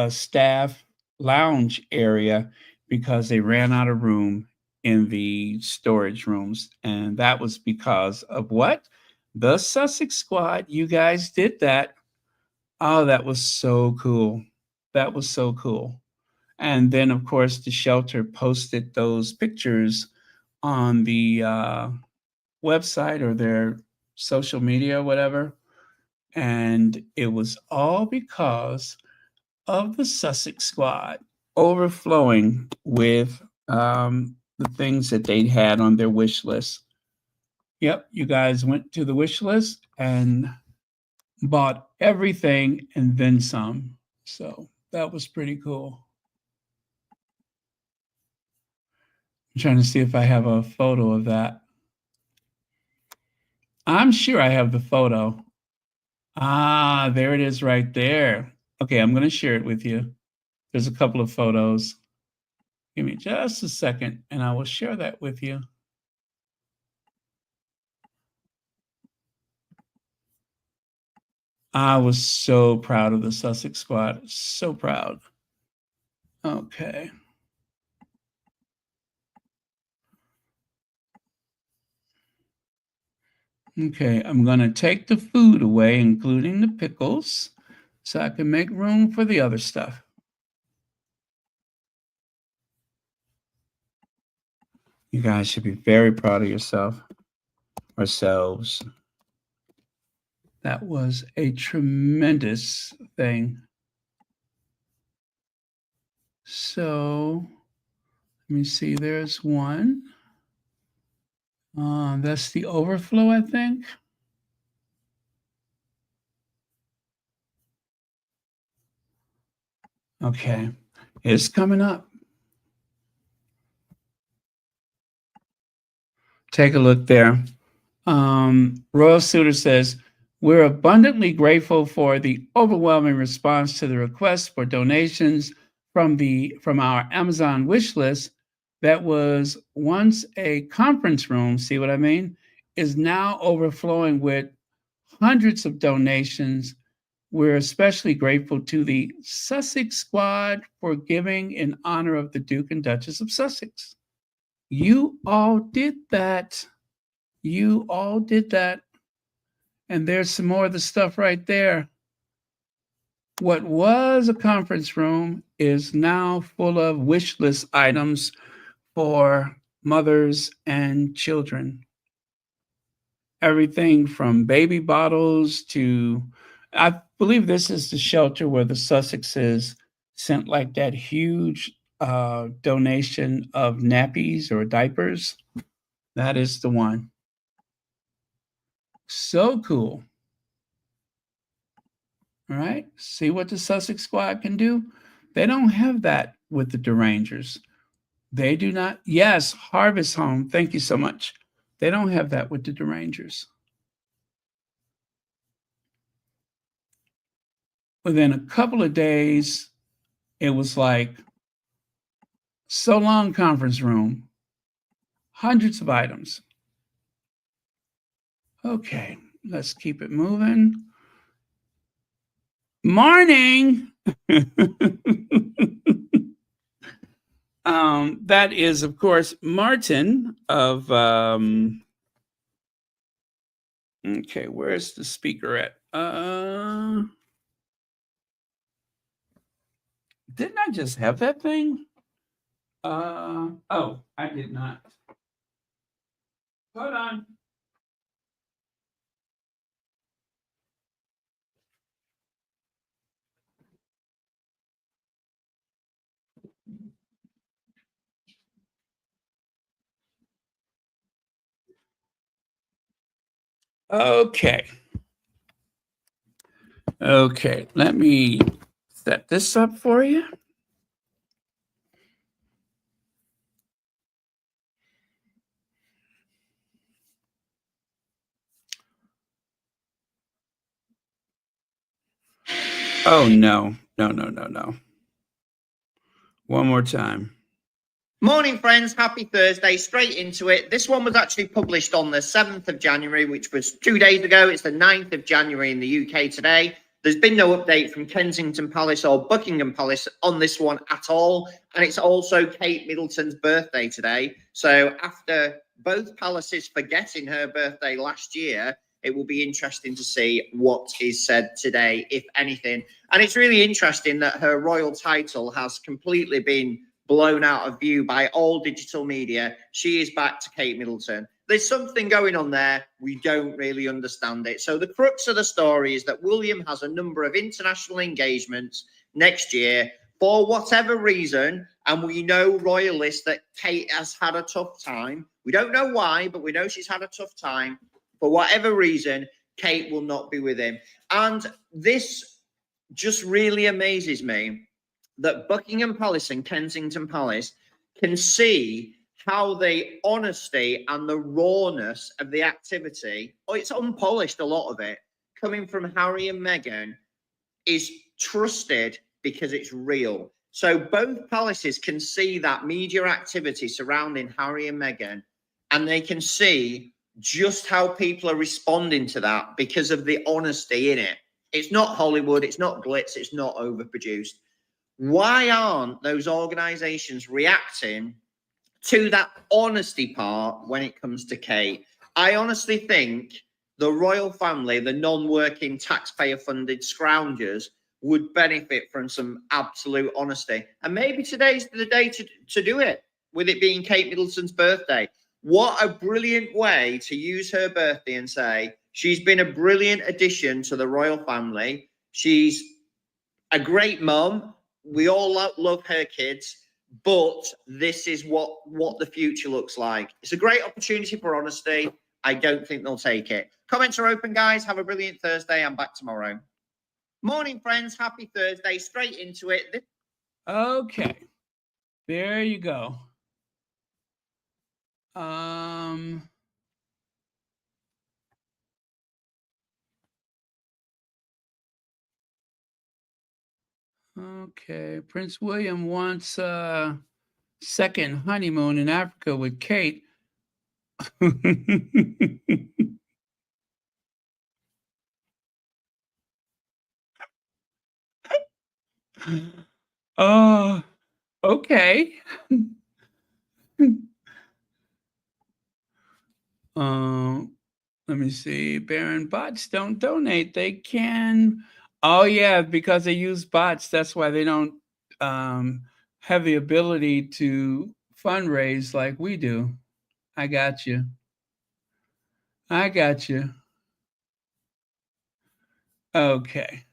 staff lounge area because they ran out of room in the storage rooms. And that was because of what? The Sussex Squad. You guys did that. Oh, that was so cool. That was so cool. And then, of course, the shelter posted those pictures on the website or their social media, whatever. And it was all because of the Sussex Squad overflowing with the things that they had on their wish list. Yep, you guys went to the wish list and bought everything and then some. So that was pretty cool. I'm trying to see if I have a photo of that. I'm sure I have the photo. Ah, there it is right there. Okay, I'm going to share it with you. There's a couple of photos. Give me just a second and I will share that with you. I was so proud of the Sussex Squad. So proud. Okay. Okay, I'm going to take the food away, including the pickles, so I can make room for the other stuff. You guys should be very proud of yourself, ourselves. That was a tremendous thing. So let me see, there's one. That's the overflow, I think. Okay, it's coming up. Take a look there. Royal Suitor says, we're abundantly grateful for the overwhelming response to the request for donations from our Amazon wish list that was once a conference room, see what I mean, is now overflowing with hundreds of donations. We're especially grateful to the Sussex squad for giving in honor of the Duke and Duchess of Sussex. You all did that. You all did that. And there's some more of the stuff right there. What was a conference room is now full of wish list items for mothers and children. Everything from baby bottles to, I believe this is the shelter where the Sussexes sent like that huge donation of nappies or diapers. That is the one. So cool. All right. See what the Sussex squad can do? They don't have that with the Derangers. They do not. Yes, Harvest Home. Thank you so much. They don't have that with the Derangers. Within a couple of days, it was like, so long, conference room, hundreds of items. Okay, let's keep it moving. Morning. That is, of course, Martin of, okay, where's the speaker at? Didn't I just have that thing? Oh, I did not. Hold on. Okay. Okay, let me set this up for you. Oh, no. No. One more time. Morning, friends. Happy Thursday. Straight into it. This one was actually published on the 7th of January, which was 2 days ago. It's the 9th of January in the UK today. There's been no update from Kensington Palace or Buckingham Palace on this one at all. And it's also Kate Middleton's birthday today. So after both palaces forgetting her birthday last year, it will be interesting to see what is said today, if anything. And it's really interesting that her royal title has completely been blown out of view by all digital media. She is back to Kate Middleton. There's something going on there. We don't really understand it. So the crux of the story is that William has a number of international engagements next year for whatever reason. And we know royalists that Kate has had a tough time. We don't know why, but we know she's had a tough time. For whatever reason, Kate will not be with him. And this just really amazes me that Buckingham Palace and Kensington Palace can see how the honesty and the rawness of the activity, it's unpolished, a lot of it, coming from Harry and Meghan, is trusted because it's real. So both palaces can see that media activity surrounding Harry and Meghan, and they can see just how people are responding to that because of the honesty in it. It's not Hollywood, it's not glitz, it's not overproduced. Why aren't those organizations reacting to that honesty part when it comes to Kate? I honestly think the royal family, the non-working taxpayer-funded scroungers, would benefit from some absolute honesty. And maybe today's the day to do it. with it being Kate Middleton's birthday. What a brilliant way to use her birthday and say she's been a brilliant addition to the royal family. She's a great mum. We all love her kids, but this is what the future looks like. It's a great opportunity for honesty. I don't think they'll take it. Comments are open, guys. Have a brilliant Thursday. I'm back tomorrow. Morning, friends. Happy Thursday. Straight into it. Okay. There you go. Okay. Prince William wants a second honeymoon in Africa with Kate. Oh, okay. Let me see. Baron, bots don't donate. They can. Oh yeah, because they use bots. That's why they don't have the ability to fundraise like we do. I got you. I got you. Okay.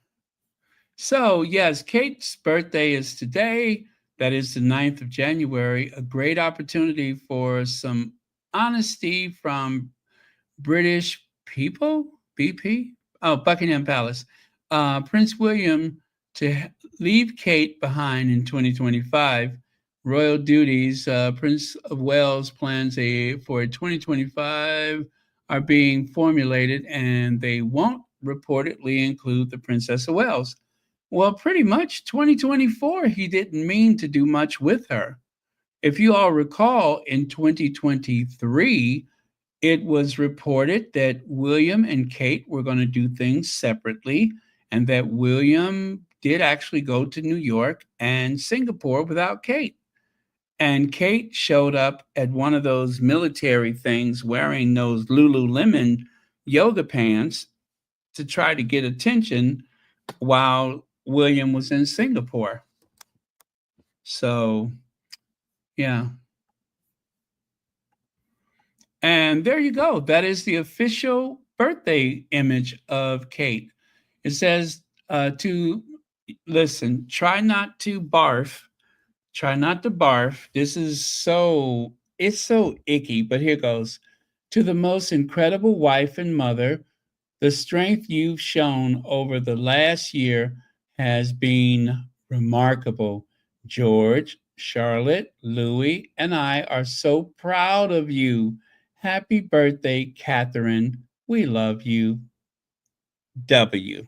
So, yes, Kate's birthday is today. That is the 9th of January. A great opportunity for some honesty from British people, BP, Buckingham Palace. Prince William to leave Kate behind in 2025. Royal duties. Prince of Wales plans for 2025 are being formulated, and they won't reportedly include the Princess of Wales. Well, pretty much 2024, he didn't mean to do much with her. If you all recall, in 2023, it was reported that William and Kate were going to do things separately, and that William did actually go to New York and Singapore without Kate. And Kate showed up at one of those military things wearing those Lululemon yoga pants to try to get attention while William was in Singapore. So, yeah. And there you go. That is the official birthday image of Kate. It says to listen, try not to barf. Try not to barf. It's so icky, but here goes. To the most incredible wife and mother, the strength you've shown over the last year has been remarkable. George, Charlotte, Louis, and I are so proud of you. Happy birthday, Catherine. We love you. W.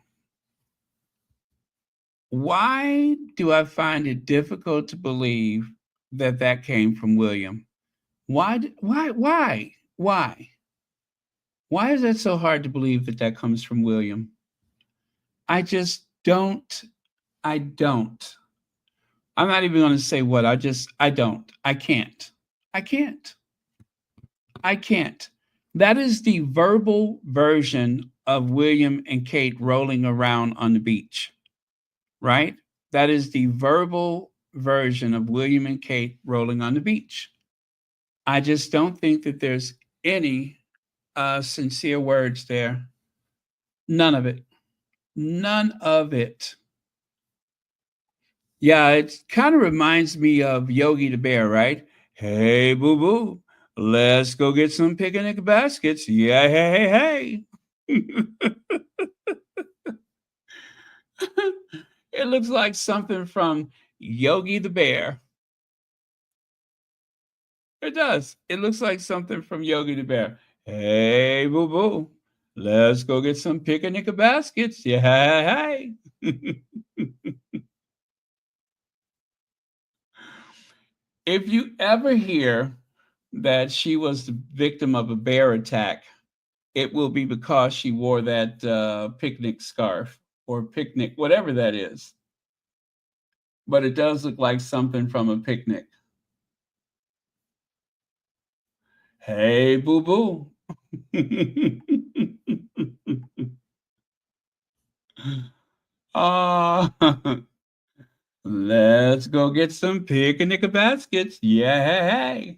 Why do I find it difficult to believe that that came from William? Why? Why is that so hard to believe that that comes from William? I just don't. I don't. I'm not even going to say what. I don't. I can't. I can't. I can't. That is the verbal version of William and Kate rolling around on the beach, right? That is the verbal version of William and Kate rolling on the beach. I just don't think that there's any sincere words there. None of it. None of it. Yeah, it kind of reminds me of Yogi the Bear, right? Hey, boo boo, let's go get some picnic baskets. Yeah, hey, hey. It looks like something from Yogi the Bear. It does. It looks like something from Yogi the Bear. Hey, boo boo, let's go get some picnic baskets. Yeah, hey. If you ever hear that she was the victim of a bear attack, it will be because she wore that picnic scarf or picnic, whatever that is. But it does look like something from a picnic. Hey, boo boo. Let's go get some picnic baskets. Yay.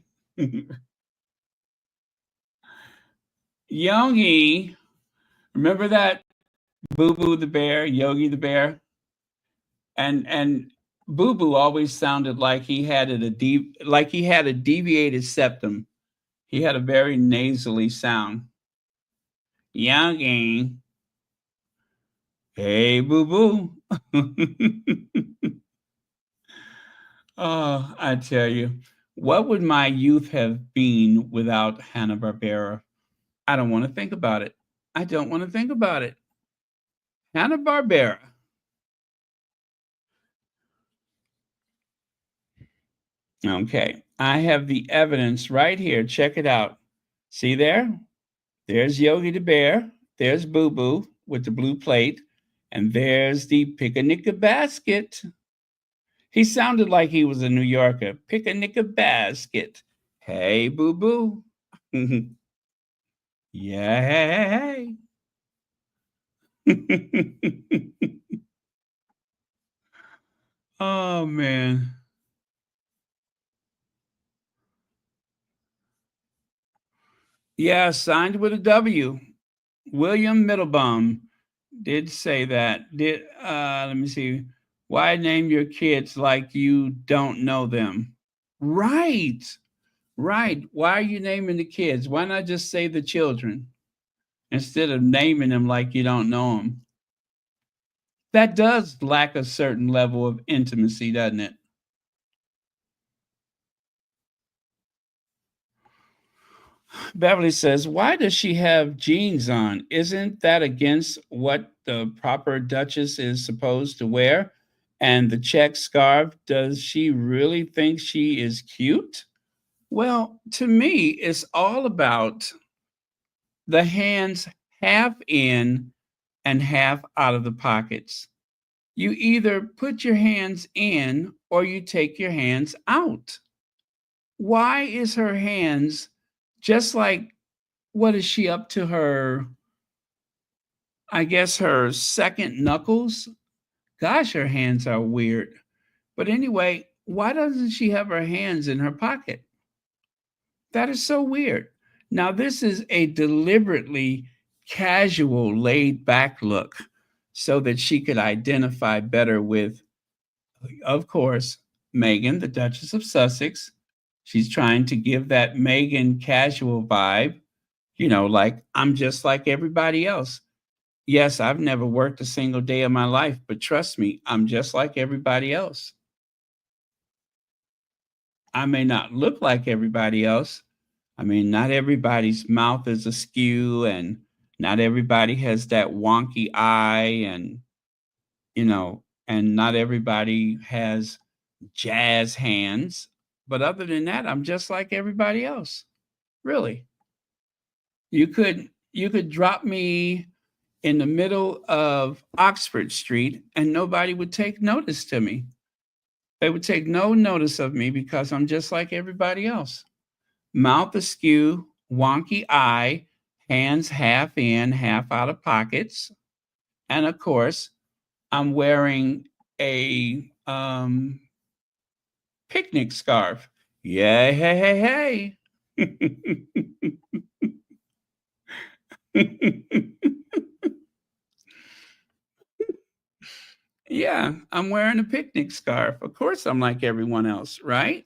Yogi, remember that Boo Boo the bear, Yogi the bear? And Boo Boo always sounded like he had a deviated septum. He had a very nasally sound. Yogi, hey Boo Boo. Oh, I tell you, what would my youth have been without Hanna-Barbera? I don't want to think about it. I don't want to think about it. Hanna-Barbera. Okay, I have the evidence right here. Check it out. See there? There's Yogi the Bear. There's Boo Boo with the blue plate. And there's the picnic basket. He sounded like he was a New Yorker. Picnic basket. Hey, Boo Boo. Yay. Oh, man. Yeah, signed with a W. William Middleton did say that. Let me see. Why name your kids like you don't know them? Right. Right. Why are you naming the kids? Why not just say the children instead of naming them like you don't know them? That does lack a certain level of intimacy, doesn't it? Beverly says, why does she have jeans on? Isn't that against what the proper Duchess is supposed to wear? And the check scarf, does she really think she is cute? Well, to me, it's all about the hands half in and half out of the pockets. You either put your hands in or you take your hands out. Why is her hands just like, what is she up to, her, I guess her second knuckles? Gosh, her hands are weird. But anyway, why doesn't she have her hands in her pocket? That is so weird. Now, this is a deliberately casual, laid back look so that she could identify better with, of course, Meghan, the Duchess of Sussex. She's trying to give that Meghan casual vibe, like I'm just like everybody else. Yes, I've never worked a single day of my life, but trust me, I'm just like everybody else. I may not look like everybody else. I mean, not everybody's mouth is askew, and not everybody has that wonky eye, and not everybody has jazz hands. But other than that, I'm just like everybody else. Really. You could drop me in the middle of Oxford Street and nobody would take notice to me. They would take no notice of me because I'm just like everybody else. Mouth askew, wonky eye, hands half in, half out of pockets. And of course, I'm wearing a picnic scarf. Yay, hey, hey, hey. Yeah, I'm wearing a picnic scarf. Of course, I'm like everyone else, right?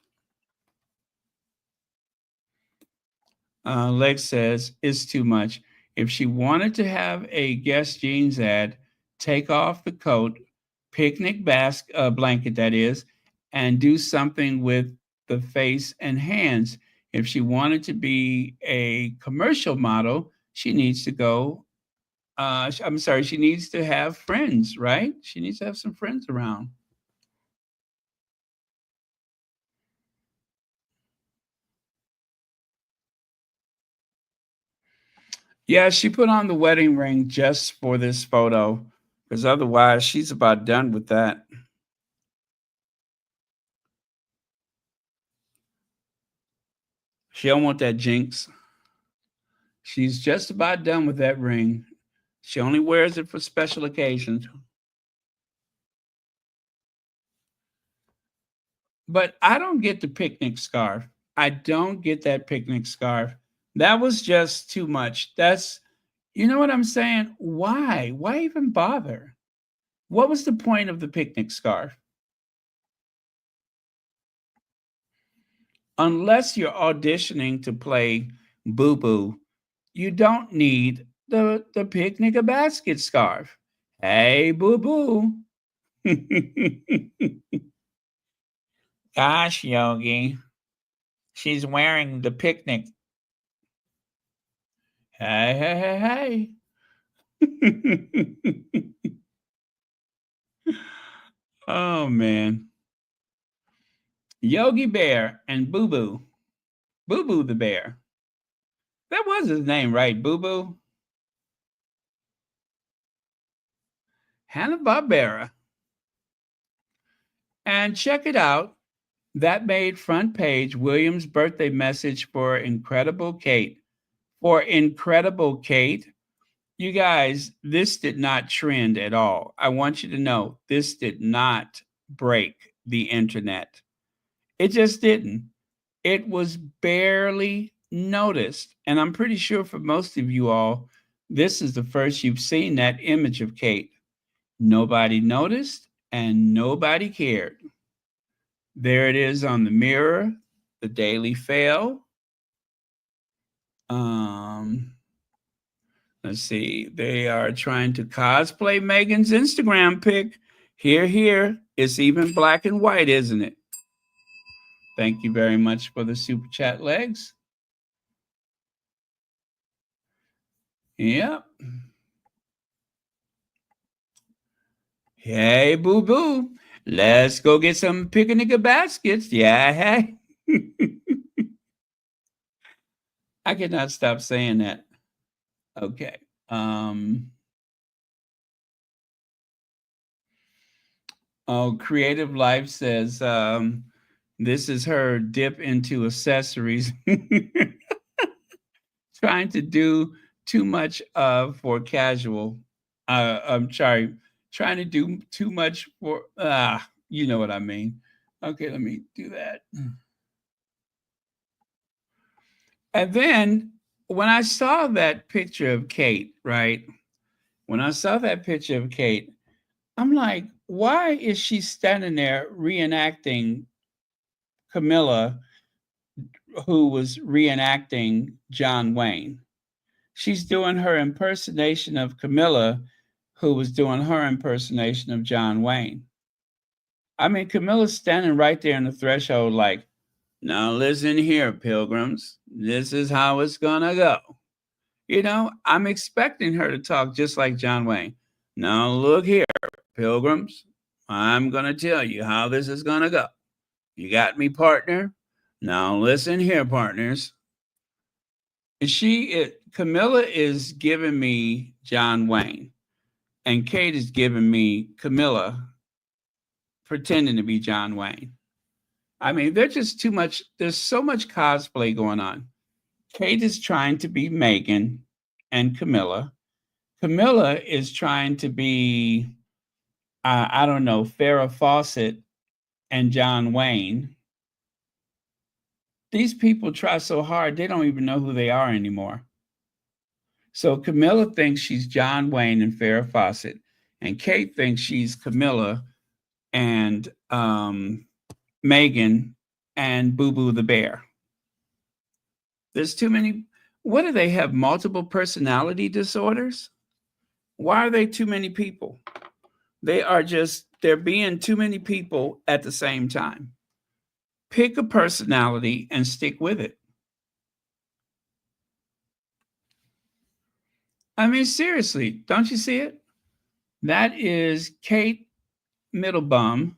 Lex says it's too much. If she wanted to have a Guess jeans ad, take off the coat, blanket that is, and do something with the face and hands. If she wanted to be a commercial model, she needs to go. I'm sorry, she needs to have friends, right? She needs to have some friends around. Yeah, she put on the wedding ring just for this photo because otherwise she's about done with that. She don't want that jinx. She's just about done with that ring. She only wears it for special occasions. But I don't get the picnic scarf. I don't get that picnic scarf. That was just too much. That's, you know what I'm saying? Why? Why even bother? What was the point of the picnic scarf? Unless you're auditioning to play Boo Boo, you don't need the picnic a basket scarf. Hey, Boo Boo. Gosh, Yogi, she's wearing the picnic. Hey, hey, hey, hey. Oh, man. Yogi Bear and Boo Boo. Boo Boo the bear. That was his name, right? Boo Boo? Hanna-Barbera. And check it out. That made front page William's birthday message for Incredible Kate. For Incredible Kate, you guys, this did not trend at all. I want you to know this did not break the internet. It just didn't. It was barely noticed. And I'm pretty sure for most of you all, this is the first you've seen that image of Kate. Nobody noticed and nobody cared. There it is on the Mirror, the Daily Fail. Let's see. They are trying to cosplay Meghan's Instagram pic. Here. It's even black and white, isn't it? Thank you very much for the super chat, Legs. Yep. Hey, Boo Boo. Let's go get some picnic baskets. Yeah, hey. I cannot stop saying that. Okay. Creative Life says this is her dip into accessories. Trying to do too much for casual. I'm sorry, trying to do too much for you know what I mean. Okay, let me do that. And then when I saw that picture of Kate, right? When I saw that picture of Kate, I'm like, why is she standing there reenacting Camilla, who was reenacting John Wayne? She's doing her impersonation of Camilla, who was doing her impersonation of John Wayne. I mean, Camilla's standing right there in the threshold, like, now listen here, pilgrims. This is how it's gonna go. You know, I'm expecting her to talk just like John Wayne. Now look here, pilgrims. I'm gonna tell you how this is gonna go. You got me, partner? Now listen here, partners. Camilla is giving me John Wayne, and Kate is giving me Camilla pretending to be John Wayne. I mean, there's just too much. There's so much cosplay going on. Kate is trying to be Meghan and Camilla. Camilla is trying to be, I don't know, Farrah Fawcett and John Wayne. These people try so hard, they don't even know who they are anymore. So Camilla thinks she's John Wayne and Farrah Fawcett, and Kate thinks she's Camilla and Meghan and Boo Boo the bear. There's too many. What do they have? Multiple personality disorders? Why are they too many people? They're being too many people at the same time. Pick a personality and stick with it. I mean, seriously, don't you see it? That is Kate Middleton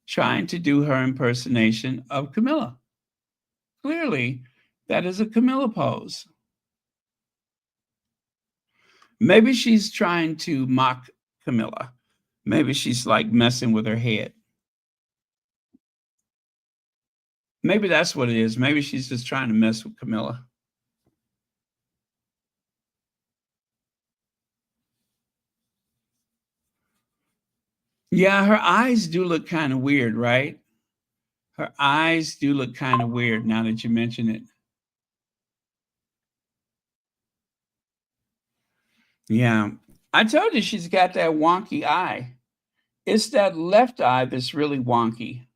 trying to do her impersonation of Camilla. Clearly, that is a Camilla pose. Maybe she's trying to mock Camilla. Maybe she's like messing with her head. Maybe that's what it is. Maybe she's just trying to mess with Camilla. Yeah, her eyes do look kind of weird, right? Her eyes do look kind of weird now that you mention it. Yeah. I told you she's got that wonky eye. It's that left eye that's really wonky.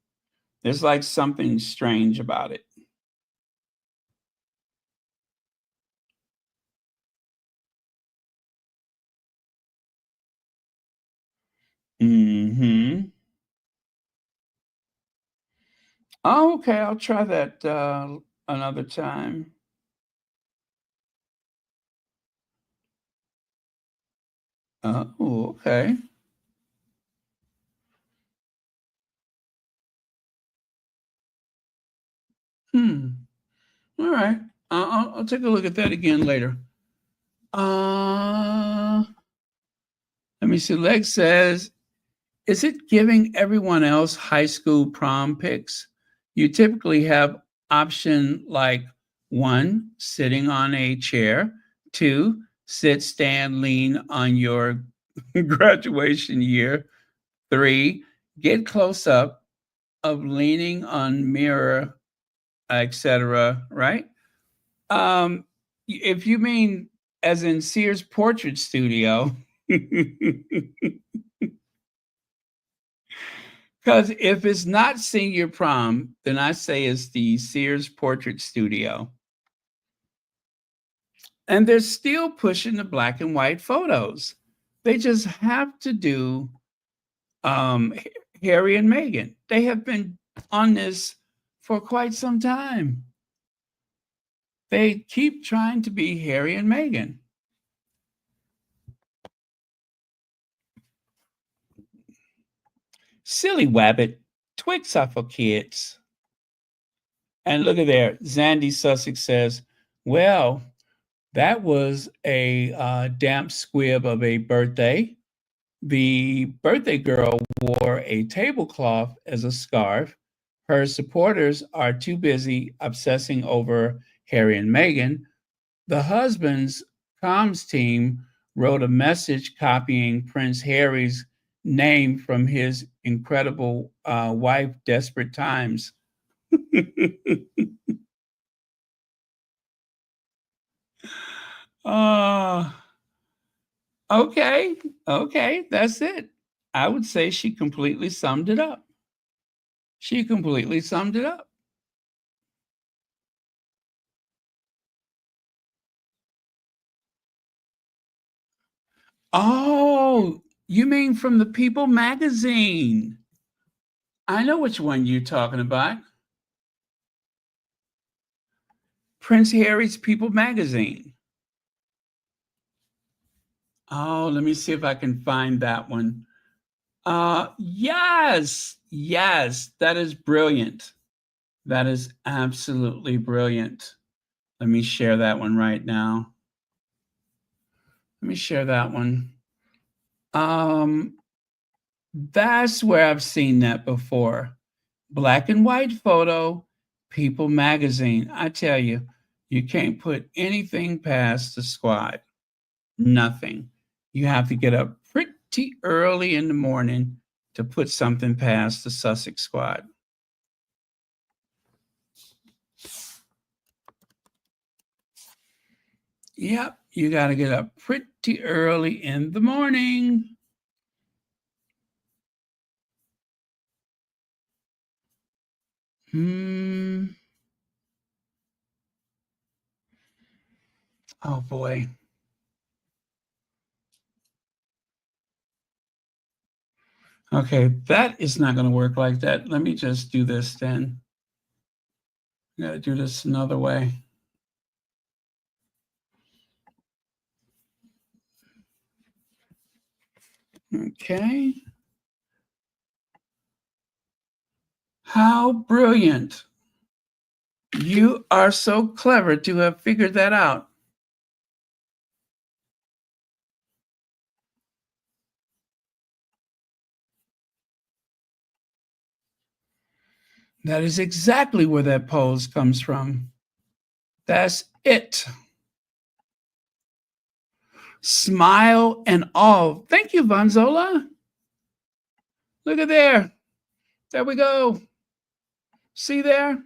There's like something strange about it. Mm-hmm. Oh, okay. I'll try that another time. Oh, okay. Hmm. All right. I'll take a look at that again later. Uh, Let me see. Leg says, is it giving everyone else high school prom pics? You typically have option like one, sitting on a chair, two, sit, stand, lean on your graduation year, three, get close up of leaning on mirror, etc. Right? If you mean as in Sears Portrait Studio, because if it's not senior prom, then I say it's the Sears Portrait Studio. And they're still pushing the black and white photos. They just have to do um, Harry and Meghan. They have been on this for quite some time. They keep trying to be Harry and Meghan. Silly wabbit. Twix are for kids. And look at there. Zandy Sussex says, well, that was a damp squib of a birthday. The birthday girl wore a tablecloth as a scarf. Her supporters are too busy obsessing over Harry and Meghan. The husband's comms team wrote a message copying Prince Harry's name from his incredible wife, Desperate Times. uh, okay, okay, that's it. I would say she completely summed it up. She completely summed it up. Oh, you mean from the People magazine? I know which one you're talking about. Prince Harry's People magazine. Oh, let me see if I can find that one. Yes, yes, that is brilliant. That is absolutely brilliant. Let me share that one right now. Let me share that one. Um, that's where I've seen that before. Black and white photo, People magazine. I tell you, you can't put anything past the squad. Nothing. You have to get up pretty early in the morning to put something past the Sussex squad. Yep, you got to get up pretty early in the morning. Oh boy. Okay, that is not going to work like that. Let me just do this then. I got to do this another way. Okay. How brilliant. You are so clever to have figured that out. That is exactly where that pose comes from. That's it. Smile and all. Thank you, Vanzola. Look at there. There we go. See there?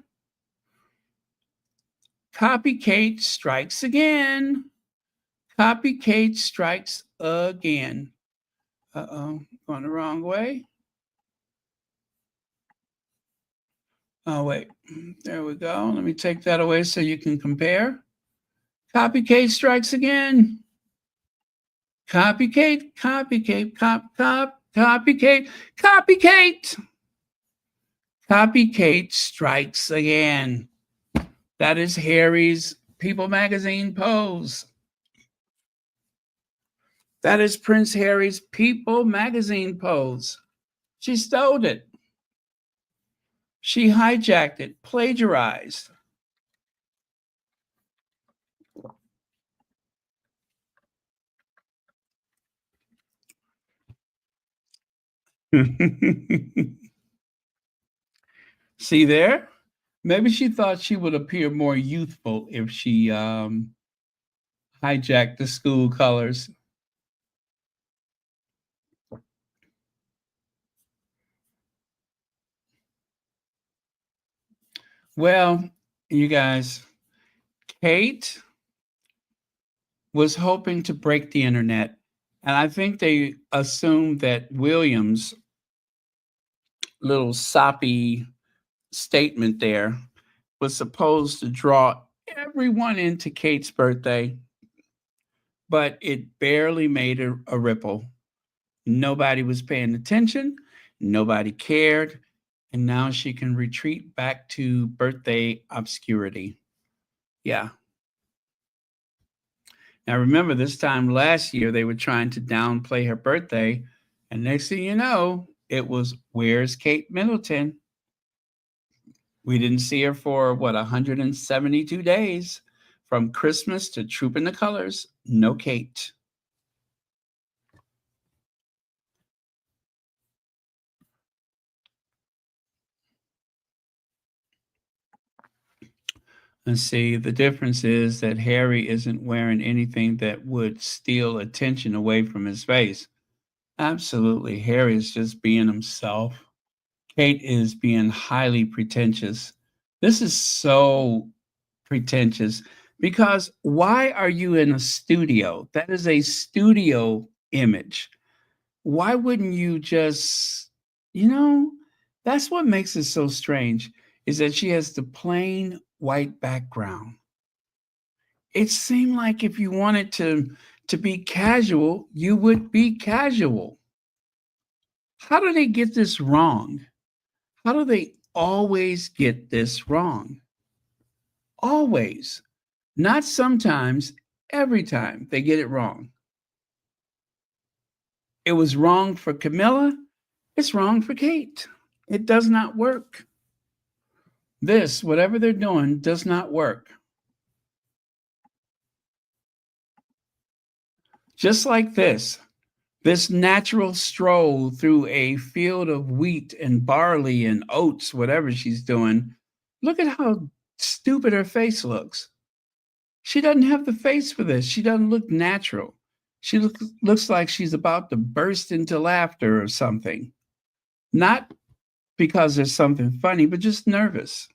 Copycat strikes again. Copycat strikes again. Uh-oh, going the wrong way. Oh, wait. There we go. Let me take that away so you can compare. Copycat strikes again. Copycat, copycat, copycat, copycat. Copycat strikes again. That is Harry's People magazine pose. That is Prince Harry's People magazine pose. She stole it. She hijacked it, plagiarized. See there? Maybe she thought she would appear more youthful if she hijacked the school colors. Well, you guys, Kate was hoping to break the internet, and I think they assumed that William's little soppy statement there was supposed to draw everyone into Kate's birthday, but it barely made a ripple. Nobody was paying attention, nobody cared, and now she can retreat back to birthday obscurity. Yeah. Now remember, this time last year they were trying to downplay her birthday, and next thing you know, it was "Where's Kate Middleton?" We didn't see her for 172 days, from Christmas to Trooping the Colors. No Kate. And see, the difference is that Harry isn't wearing anything that would steal attention away from his face. Absolutely. Harry is just being himself. Kate is being highly pretentious. This is so pretentious because why are you in a studio? That is a studio image. Why wouldn't you just, you know, that's what makes it so strange is that she has the plain white background. It seemed like if you wanted to be casual, you would be casual. How do they get this wrong? How do they always get this wrong? Always. Not sometimes, every time they get it wrong. It was wrong for Camilla. It's wrong for Kate. It does not work. This, whatever they're doing, does not work. Just like this natural stroll through a field of wheat and barley and oats, whatever she's doing. Look at how stupid her face looks. She doesn't have the face for this. She doesn't look natural. She looks like she's about to burst into laughter or something. Not because there's something funny, but just nervous.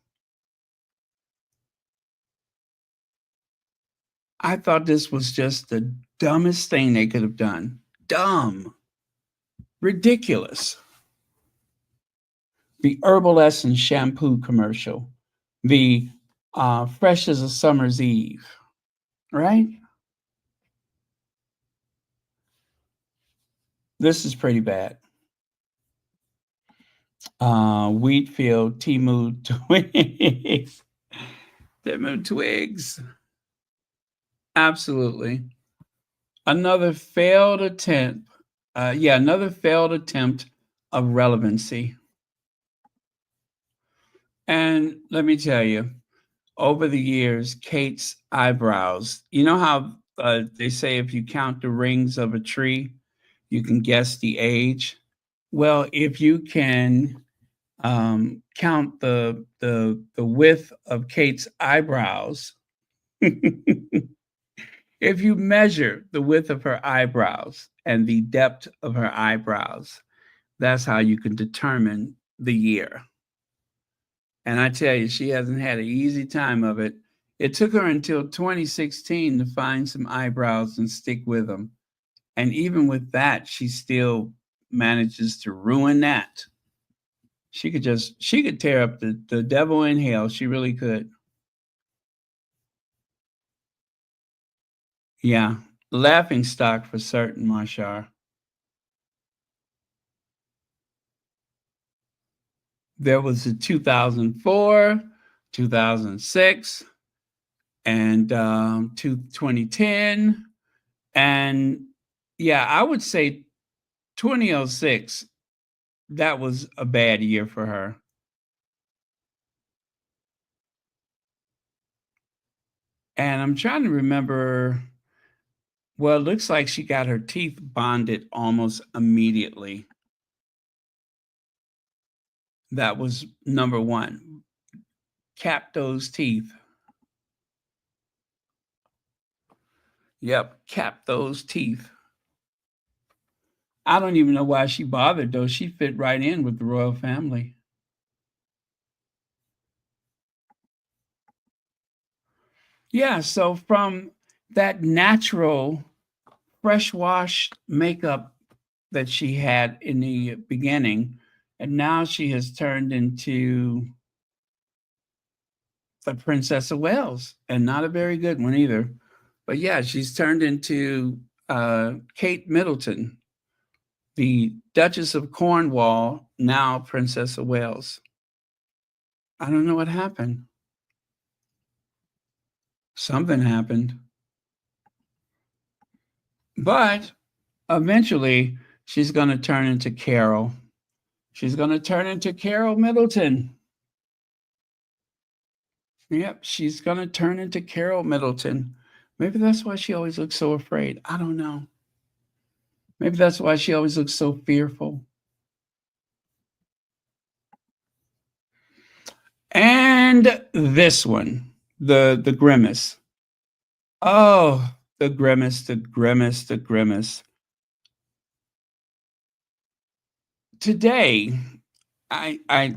I thought this was just the dumbest thing they could have done. Dumb. Ridiculous. The Herbal Essence shampoo commercial. The fresh as a summer's eve. Right? This is pretty bad. Wheatfield, Timu Twigs. Timu Twigs. Absolutely. Another failed attempt. Another failed attempt of relevancy. And let me tell you, over the years, Kate's eyebrows, you know how they say if you count the rings of a tree, you can guess the age? Well, if you can count the width of Kate's eyebrows, if you measure the width of her eyebrows and the depth of her eyebrows, that's how you can determine the year. And I tell you, she hasn't had an easy time of it. It took her until 2016 to find some eyebrows and stick with them. And even with that, she still manages to ruin that. She could tear up the devil in hell. She really could. Yeah. Laughing stock for certain, Marshar. There was a 2004, 2006, and 2010. And yeah, I would say 2006, that was a bad year for her. And I'm trying to remember. Well, it looks like she got her teeth bonded almost immediately. That was number one. Cap those teeth. Yep, cap those teeth. I don't even know why she bothered, though. She fit right in with the royal family. Yeah, so from that natural fresh wash makeup that she had in the beginning, and now she has turned into the Princess of Wales, and not a very good one either. But yeah, she's turned into Kate Middleton, the Duchess of Cornwall, now Princess of Wales. I don't know what happened. Something happened. But eventually, she's going to turn into Carol. She's going to turn into Carol Middleton. Yep, she's going to turn into Carol Middleton. Maybe that's why she always looks so afraid. I don't know. Maybe that's why she always looks so fearful. And this one, the grimace. Oh, the grimace, the grimace, the grimace. Today, I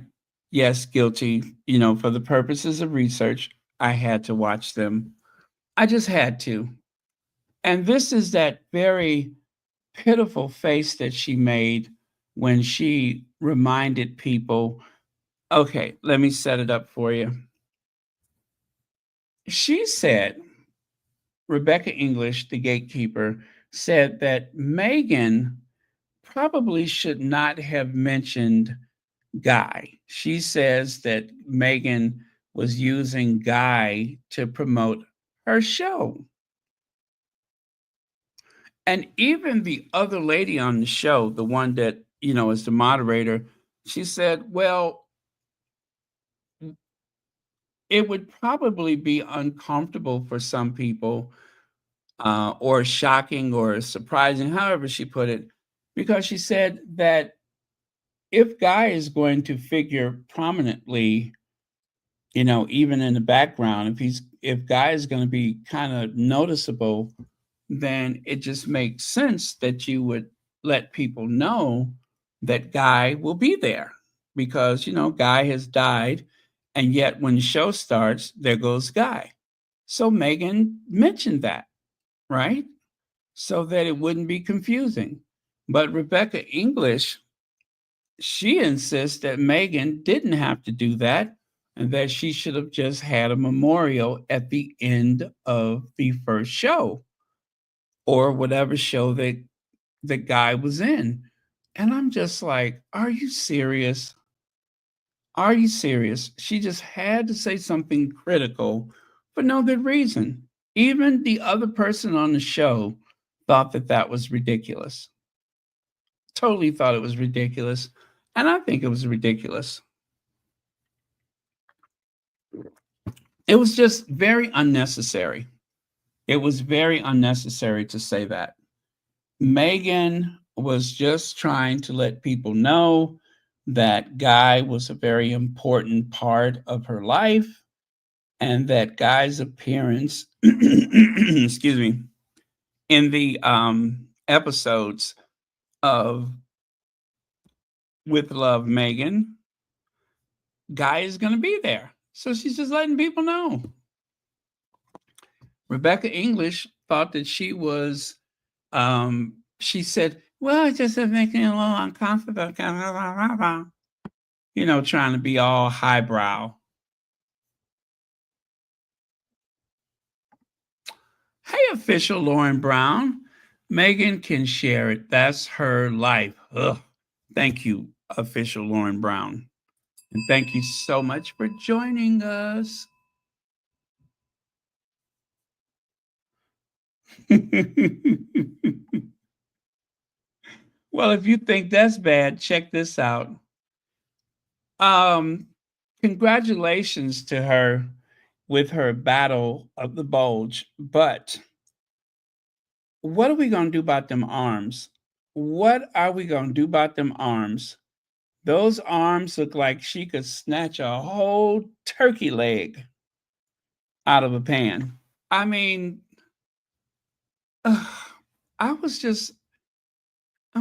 yes, guilty, for the purposes of research, I had to watch them. I just had to. And this is that very pitiful face that she made when she reminded people, okay, let me set it up for you. She said, Rebecca English, the gatekeeper, said that Meghan probably should not have mentioned Guy. She says that Meghan was using Guy to promote her show. And even the other lady on the show, the one that, is the moderator, she said, well, it would probably be uncomfortable for some people, or shocking or surprising, however she put it, because she said that if Guy is going to figure prominently, even in the background, if Guy is going to be kind of noticeable, then it just makes sense that you would let people know that Guy will be there because, Guy has died. And yet when the show starts, there goes Guy. So Meghan mentioned that, right? So that it wouldn't be confusing. But Rebecca English, she insists that Meghan didn't have to do that and that she should have just had a memorial at the end of the first show or whatever show that the Guy was in. And I'm just like, are you serious? Are you serious? She just had to say something critical for no good reason. Even the other person on the show thought that that was ridiculous. Totally thought it was ridiculous. And I think it was ridiculous. It was just very unnecessary. It was very unnecessary to say that. Meghan was just trying to let people know that Guy was a very important part of her life and that Guy's appearance, excuse me, in the episodes of With Love, Meghan guy is going to be there. So she's just letting people know. Rebecca English thought that she was, she said, well, it just making me a little uncomfortable. You know, trying to be all highbrow. Hey, official Lauren Brown. Meghan can share it. That's her life. Ugh. Thank you, official Lauren Brown. And thank you so much for joining us. Well, if you think that's bad, check this out. Congratulations to her with her battle of the bulge, but what are we going to do about them arms? What are we going to do about them arms? Those arms look like she could snatch a whole turkey leg out of a pan. I mean, I'm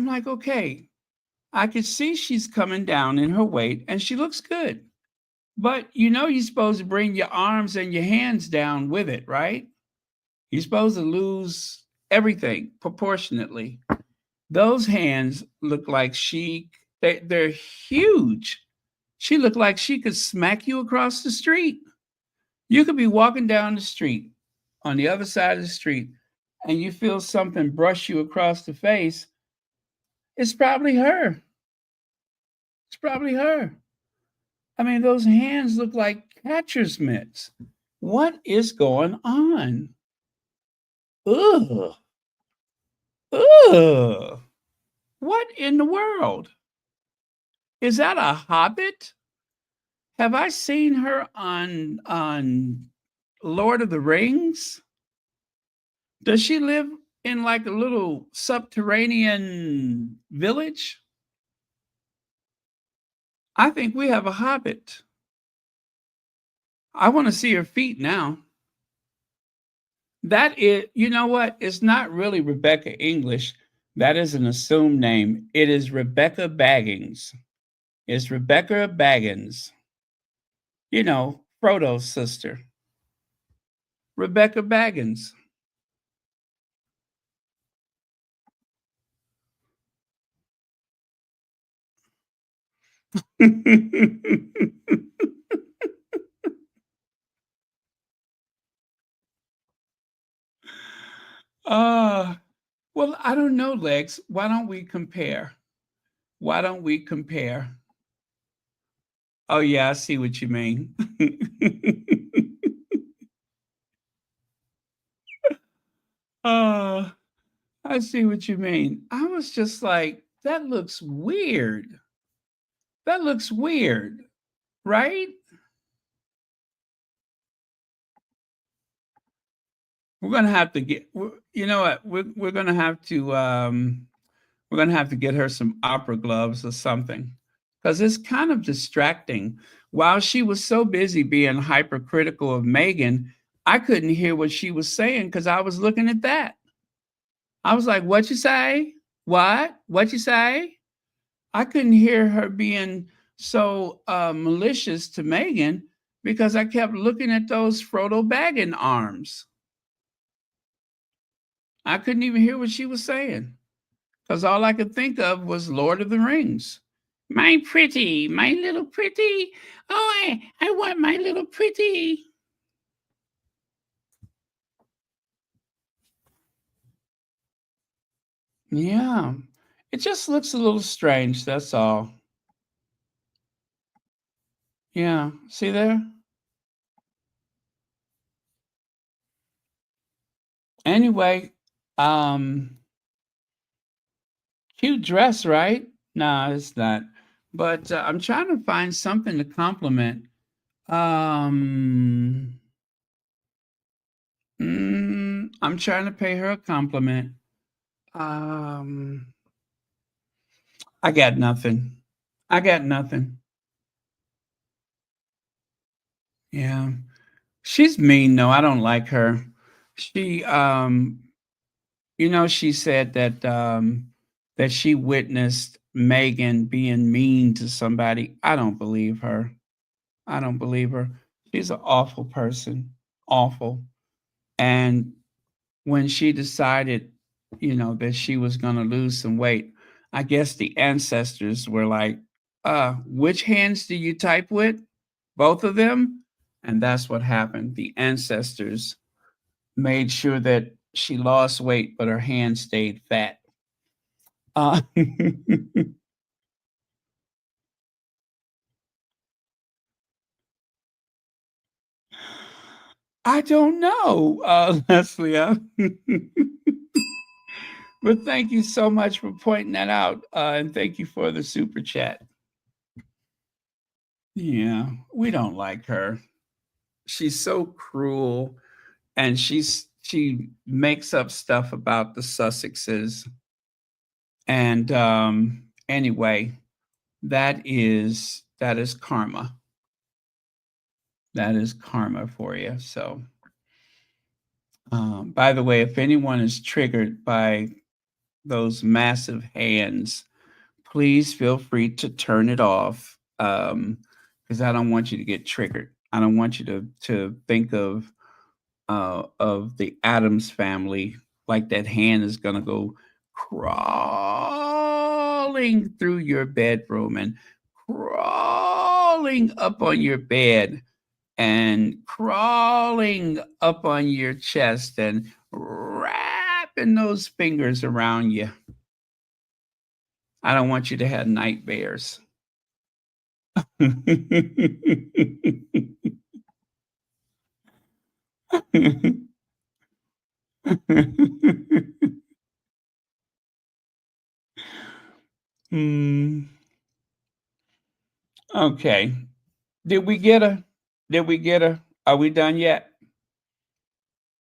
like, okay, I could see she's coming down in her weight and she looks good. But you know, you're supposed to bring your arms and your hands down with it, right? You're supposed to lose everything proportionately. Those hands look like they're huge. She looked like she could smack you across the street. You could be walking down the street on the other side of the street and you feel something brush you across the face. It's probably her. It's probably her. I mean, those hands look like catcher's mitts. What is going on? Ugh. Ugh. What in the world? Is that a hobbit? Have I seen her on Lord of the Rings? Does she live in like a little subterranean village? I think we have a hobbit. I want to see her feet now. That is, you know what? It's not really Rebecca English. That is an assumed name. It is Rebecca Baggins. It's Rebecca Baggins. You know, Frodo's sister. Rebecca Baggins. Well, I don't know, Lex. Why don't we compare? Why don't we compare? Oh, yeah, I see what you mean. uh, I see what you mean. I was just like, that looks weird. That looks weird, right? We're gonna have to get. You know what? We're gonna have to get her some opera gloves or something, because it's kind of distracting. While she was so busy being hypercritical of Meghan, I couldn't hear what she was saying because I was looking at that. I was like, "What you say? What? What you say?" I couldn't hear her being so malicious to Meghan because I kept looking at those Frodo Baggin arms. I couldn't even hear what she was saying because all I could think of was Lord of the Rings. My pretty, my little pretty. Oh, I want my little pretty. Yeah, it just looks a little strange. That's all. Yeah, see there? Anyway, um, cute dress, right? No, it's not. But I'm trying to find something to compliment. Um, I'm trying to pay her a compliment. Um, I got nothing. I got nothing. Yeah. She's mean though. I don't like her. She you know, she said that she witnessed Meghan being mean to somebody. I don't believe her. I don't believe her. She's an awful person, awful. And when she decided, that she was going to lose some weight, I guess the ancestors were like, which hands do you type with? Both of them? And that's what happened. The ancestors made sure that she lost weight, but her hands stayed fat. Uh, I don't know, Leslie. But thank you so much for pointing that out. And thank you for the super chat. Yeah, we don't like her. She's so cruel, and she makes up stuff about the Sussexes. And anyway, that is karma. That is karma for you. So, by the way, if anyone is triggered by those massive hands, please feel free to turn it off, because I don't want you to get triggered. I don't want you to think of the Adams family, like that hand is gonna go crawling through your bedroom and crawling up on your bed and crawling up on your chest and wrapping those fingers around you. I don't want you to have nightmares. Hmm. Okay. Did we get a? Did we get a? Are we done yet?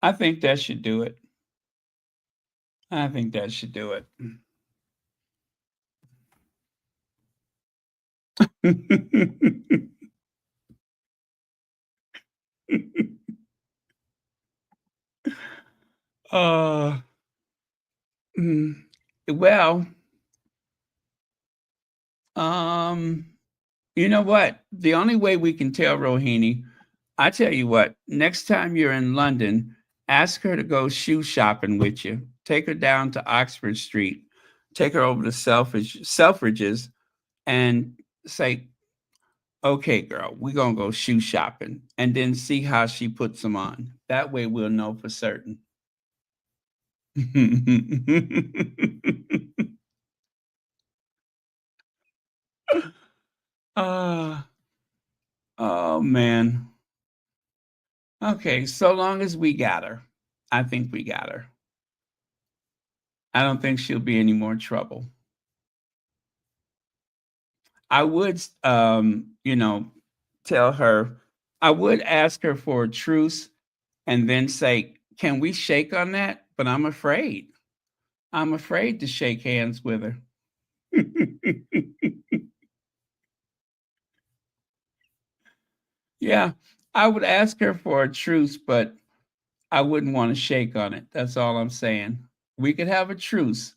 I think that should do it. I think that should do it. uh, mm, well, um, you know what? The only way we can tell Rohini, I tell you what, next time you're in London, ask her to go shoe shopping with you. Take her down to Oxford Street. Take her over to Selfridges and say, okay, girl, we're going to go shoe shopping, and then see how she puts them on. That way we'll know for certain. uh, oh, man. Okay, so long as we got her, I think we got her. I don't think she'll be any more trouble. I would, tell her, I would ask her for a truce and then say, can we shake on that? But I'm afraid. I'm afraid to shake hands with her. Yeah, I would ask her for a truce, but I wouldn't want to shake on it. That's all I'm saying. We could have a truce,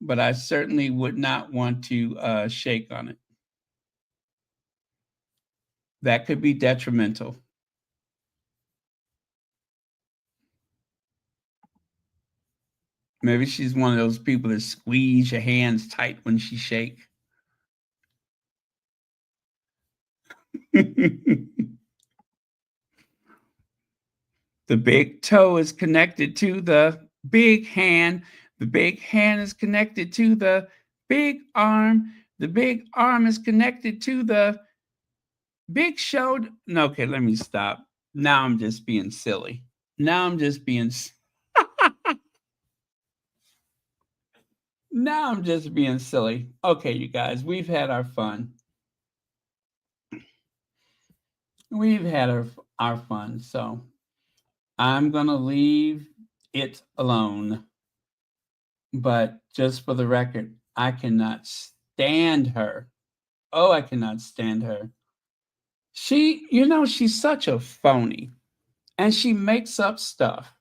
but I certainly would not want to shake on it. That could be detrimental. Maybe she's one of those people that squeeze your hands tight when she shake. The big toe is connected to the big hand. The big hand is connected to the big arm. The big arm is connected to the big shoulder. No, okay, let me stop. Now I'm just being silly. Now I'm just being Now I'm just being silly. Okay, you guys, we've had our fun. We've had our fun. So I'm going to leave it alone. But just for the record, I cannot stand her. Oh, I cannot stand her. She's such a phony, and she makes up stuff.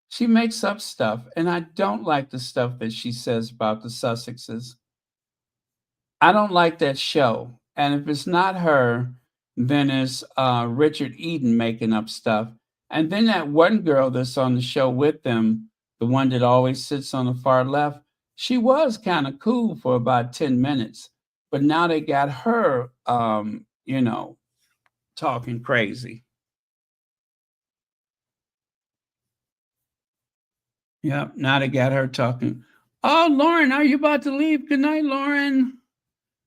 She makes up stuff, and I don't like the stuff that she says about the Sussexes. I don't like that show. And if it's not her, Then it's Richard Eden making up stuff. And then that one girl that's on the show with them, the one that always sits on the far left, she was kind of cool for about 10 minutes. But now they got her, talking crazy. Yep, now they got her talking. Oh, Lauren, are you about to leave? Good night, Lauren.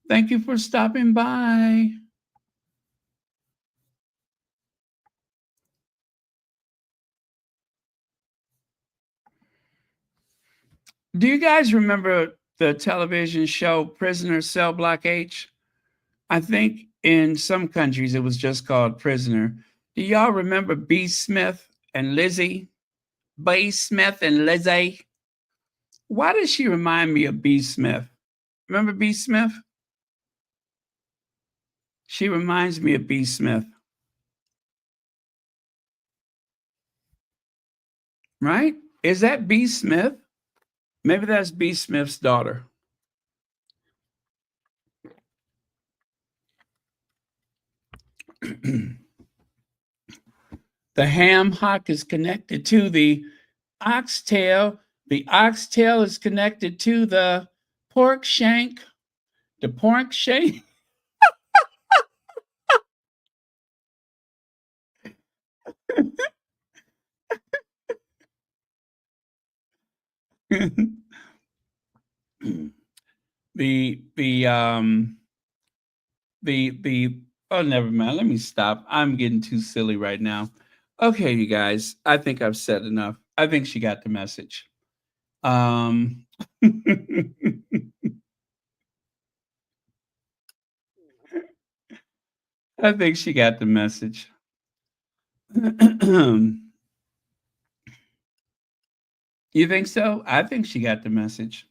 Thank you for stopping by. Do you guys remember the television show Prisoner Cell Block H? I think in some countries it was just called Prisoner. Do y'all remember B. Smith and Lizzie? B. Smith and Lizzie? Why does she remind me of B. Smith? Remember B. Smith? She reminds me of B. Smith. Right? Is that B. Smith? Maybe that's B. Smith's daughter. The ham hock is connected to the oxtail. The oxtail is connected to the pork shank. The pork shank. the oh, never mind. Let me stop. I'm getting too silly right now. Okay, you guys, I think I've said enough. I think she got the message. I think she got the message. You think so? I think she got the message.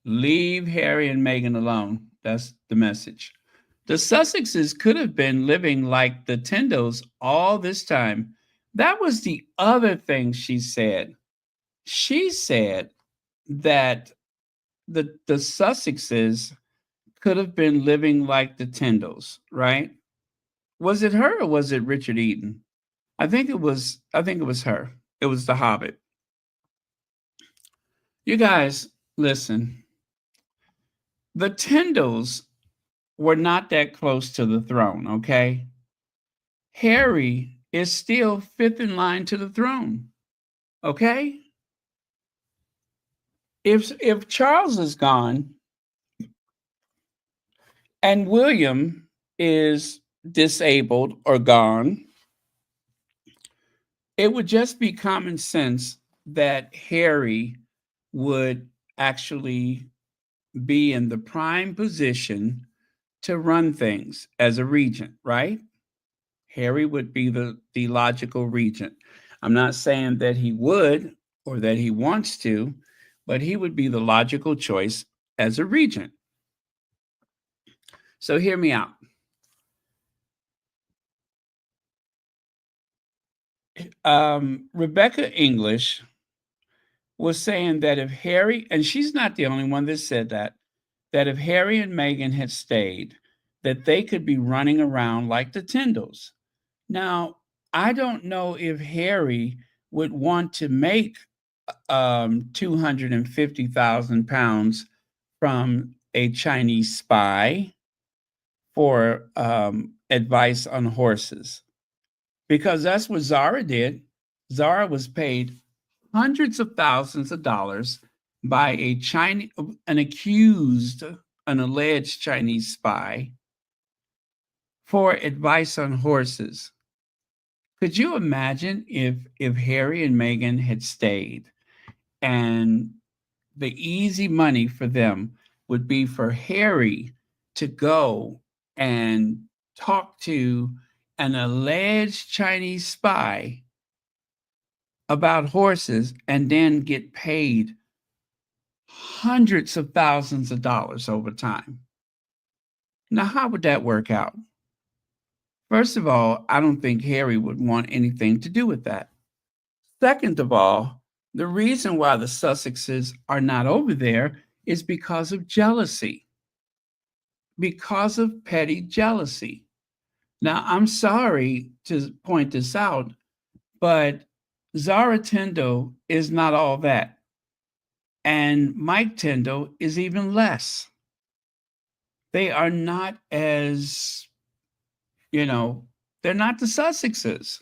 Leave Harry and Meghan alone. That's the message. The Sussexes could have been living like the Tindalls all this time. That was the other thing she said. She said that the Sussexes could have been living like the Tindalls, right? Was it her or was it Richard Eden? I think it was her. It was the Hobbit. You guys, listen. The Tindalls were not that close to the throne, okay? Harry is still fifth in line to the throne, okay? If Charles is gone and William is disabled or gone, it would just be common sense that Harry would actually be in the prime position to run things as a regent, right? Harry would be the logical regent. I'm not saying that he would or that he wants to, but he would be the logical choice as a regent. So hear me out. Rebecca English was saying that if Harry, and she's not the only one that said that if Harry and Meghan had stayed, that they could be running around like the Tindalls. Now, I don't know if Harry would want to make 250,000 pounds from a Chinese spy for advice on horses, because that's what Zara did. Zara was paid hundreds of thousands of dollars by an alleged Chinese spy for advice on horses. Could you imagine if Harry and Meghan had stayed, and the easy money for them would be for Harry to go and talk to an alleged Chinese spy about horses and then get paid hundreds of thousands of dollars over time. Now, how would that work out? First of all, I don't think Harry would want anything to do with that. Second of all, the reason why the Sussexes are not over there is because of jealousy. because of petty jealousy. Now, I'm sorry to point this out, but Zara Tindall is not all that. And Mike Tindall is even less. They are not as, you know, they're not the Sussexes.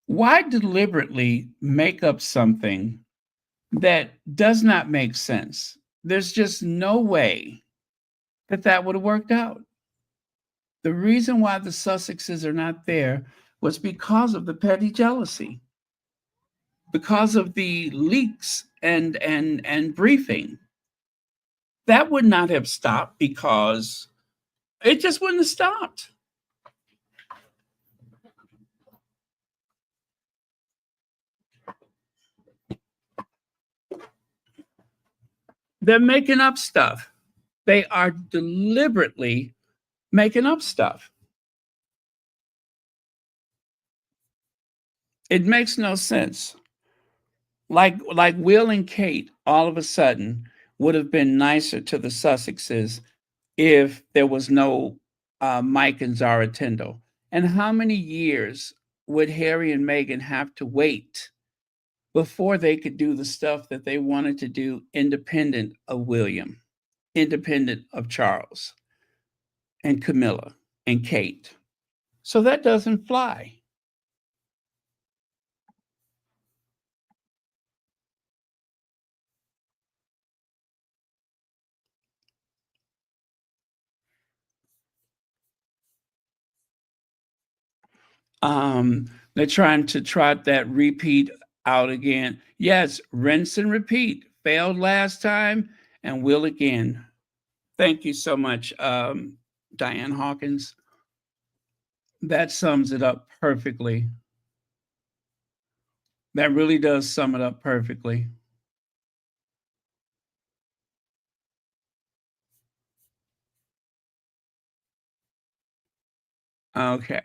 Why deliberately make up something that does not make sense? There's just no way that that would have worked out. The reason why the Sussexes are not there was because of the petty jealousy, because of the leaks and briefing. That would not have stopped because it just wouldn't have stopped. They're making up stuff. They are deliberately making up stuff. It makes no sense. Like Will and Kate all of a sudden would have been nicer to the Sussexes if there was no Mike and Zara Tindall. And how many years would Harry and Meghan have to wait before they could do the stuff that they wanted to do independent of William, independent of Charles and Camilla and Kate? So that doesn't fly. They're trying to trot that repeat out again. Yes, rinse and repeat. Failed last time and will again. Thank you so much, Diane Hawkins. That sums it up perfectly. That really does sum it up perfectly. Okay.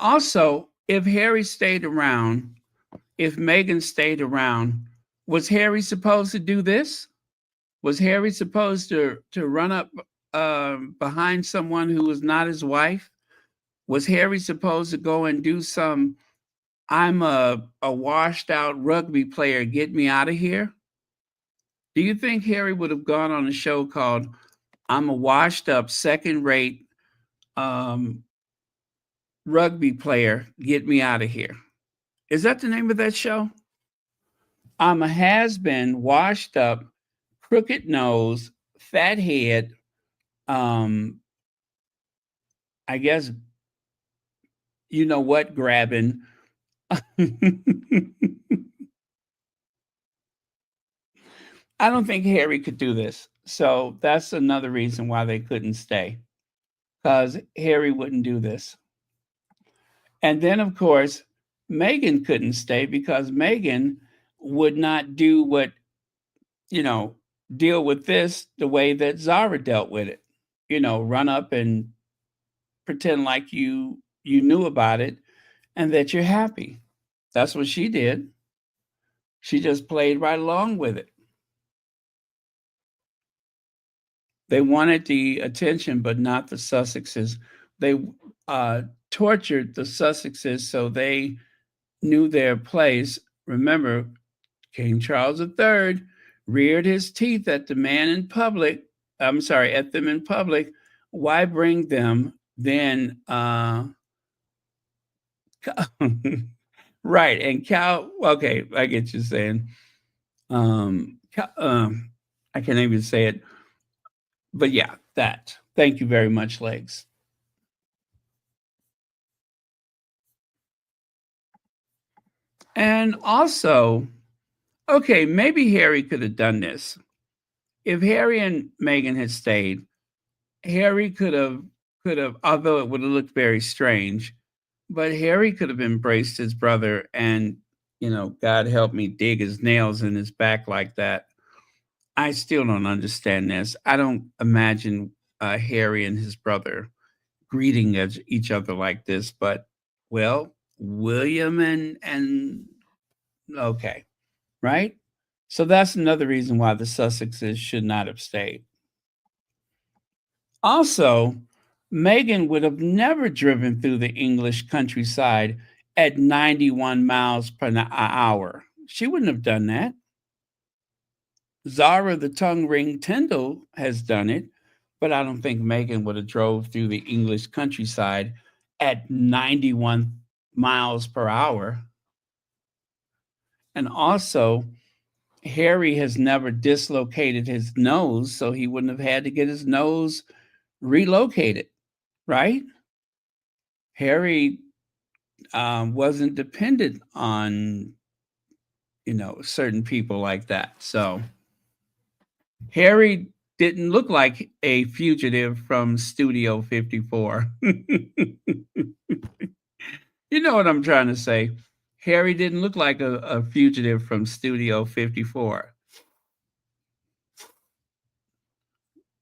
Also, if Harry stayed around, if Meghan stayed around, was Harry supposed to do this? Was Harry supposed to run up behind someone who was not his wife? Was Harry supposed to go and do some, I'm a washed out rugby player, get me out of here? Do you think Harry would have gone on a show called I'm a washed up second rate rugby player, get me out of here? Is that the name of that show? I'm a has been, washed up, crooked nose, fat head, I guess, you know what, grabbing. I don't think Harry could do this. So that's another reason why they couldn't stay, because Harry wouldn't do this. And then, of course, Meghan couldn't stay because Meghan would not do what, you know, deal with this the way that Zara dealt with it. You know, run up and pretend like you knew about it and that you're happy. That's what she did. She just played right along with it. They wanted the attention, but not the Sussexes. They tortured the Sussexes so they knew their place. Remember, King Charles III reared his teeth at the man in public. I'm sorry, at them in public. Why bring them then? Right, and Cal. Okay, I get you saying. I can't even say it, but yeah, that. Thank you very much, Legs. And also, okay, maybe Harry could have done this. If Harry and Meghan had stayed, Harry could have, although it would have looked very strange, but Harry could have embraced his brother and, you know, God help me, dig his nails in his back like that. I still don't understand this. I don't imagine Harry and his brother greeting each other like this, but well, William and Okay, right? So that's another reason why the Sussexes should not have stayed. Also, Meghan would have never driven through the English countryside at 91 miles per hour. She wouldn't have done that. Zara the tongue ring Tyndall has done it, but I don't think Meghan would have drove through the English countryside at 91 miles per hour. And also, Harry has never dislocated his nose, so he wouldn't have had to get his nose relocated, right? Harry wasn't dependent on, certain people like that. So Harry didn't look like a fugitive from Studio 54. You know what I'm trying to say. Harry didn't look like a fugitive from Studio 54.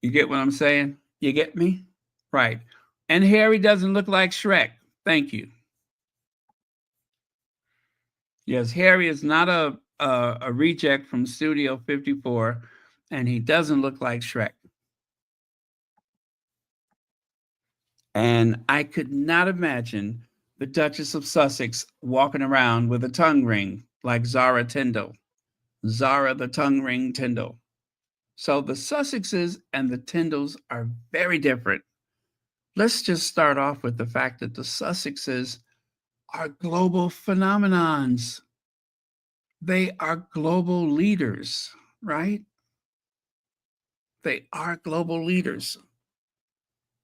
You get what I'm saying? You get me? Right. And Harry doesn't look like Shrek. Thank you. Yes, Harry is not a reject from Studio 54, and he doesn't look like Shrek. And I could not imagine the Duchess of Sussex walking around with a tongue ring like Zara Tyndall. Zara the tongue ring Tyndall. So the Sussexes and the Tyndalls are very different. Let's just start off with the fact that the Sussexes are global phenomenons. They are global leaders, right? They are global leaders.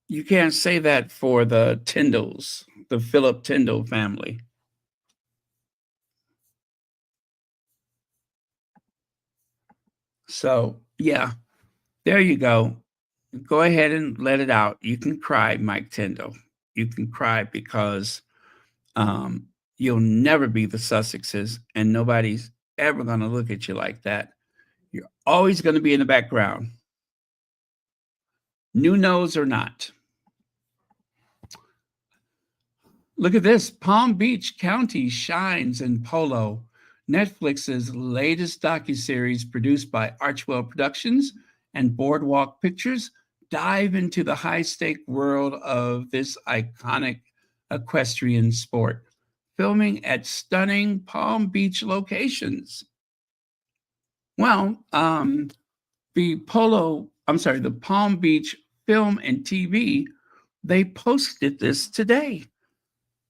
You can't say that for the Tyndalls, the Philip Tyndall family. So, yeah, there you go. Go ahead and let it out. You can cry, Mike Tyndall. You can cry because you'll never be the Sussexes, and nobody's ever going to look at you like that. You're always going to be in the background, new nose or not. Look at this. Palm Beach County shines in polo. Netflix's latest docuseries produced by Archwell Productions and Boardwalk Pictures dive into the high-stake world of this iconic equestrian sport, filming at stunning Palm Beach locations. Well, the Palm Beach Film and TV, they posted this today.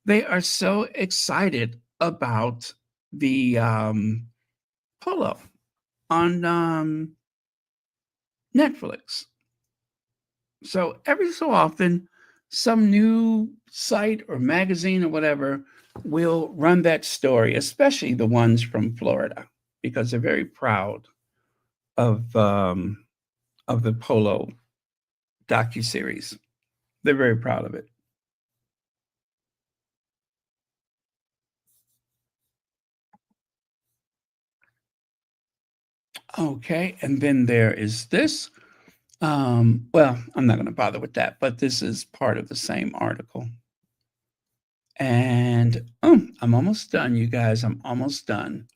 They are so excited about the polo on Netflix. So every so often, some new site or magazine or whatever will run that story, especially the ones from Florida, because they're very proud of the polo docuseries. They're very proud of it. Okay, and then there is this. Well, I'm not going to bother with that, but this is part of the same article. And I'm almost done, you guys. I'm almost done.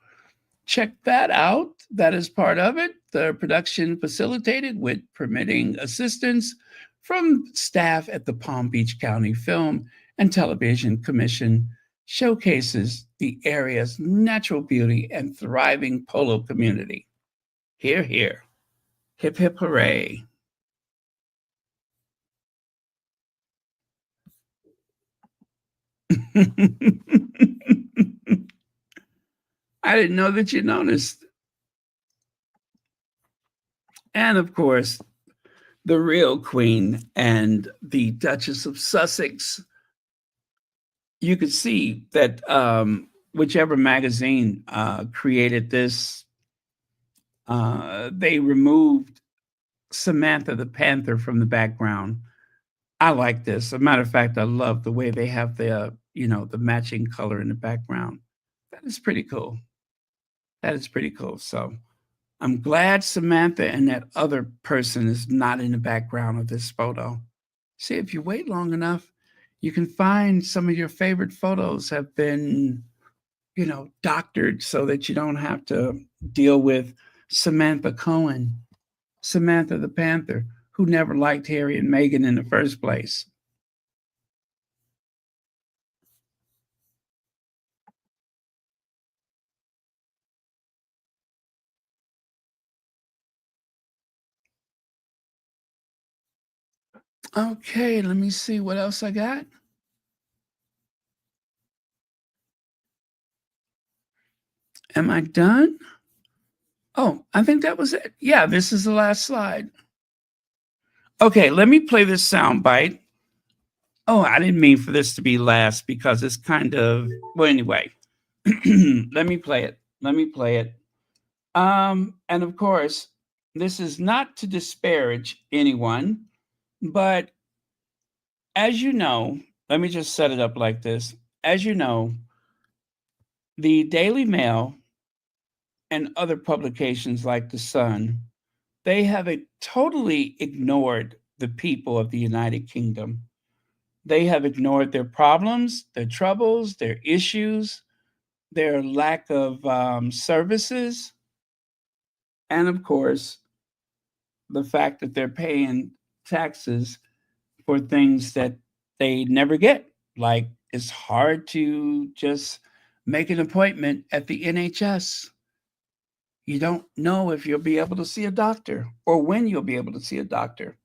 Check that out. That is part of it. The production facilitated with permitting assistance from staff at the Palm Beach County Film and Television Commission showcases the area's natural beauty and thriving polo community. Hear, hear. Hip, hip, hooray. I didn't know that you noticed. And of course, the real queen and the Duchess of Sussex. You could see that whichever magazine created this, they removed Samantha the Panther from the background. I like this. As a matter of fact, I love the way they have the matching color in the background. That is pretty cool. That is pretty cool. So I'm glad Samantha and that other person is not in the background of this photo. See, if you wait long enough, you can find some of your favorite photos have been, doctored so that you don't have to deal with Samantha Cohen, Samantha the Panther, who never liked Harry and Meghan in the first place. Okay, let me see what else I got. Am I done? Oh, I think that was it. Yeah, this is the last slide. Okay, let me play this sound bite. Oh, I didn't mean for this to be last because it's kind of, well, anyway, let me play it. Let me play it. And of course, this is not to disparage anyone, but as you know, let me just set it up like this. As you know, the Daily Mail and other publications like The Sun, they have totally ignored the people of the United Kingdom. They have ignored their problems, their troubles, their issues, their lack of services, and of course, the fact that they're paying taxes for things that they never get. Like it's hard to just make an appointment at the NHS. You don't know if you'll be able to see a doctor or when you'll be able to see a doctor.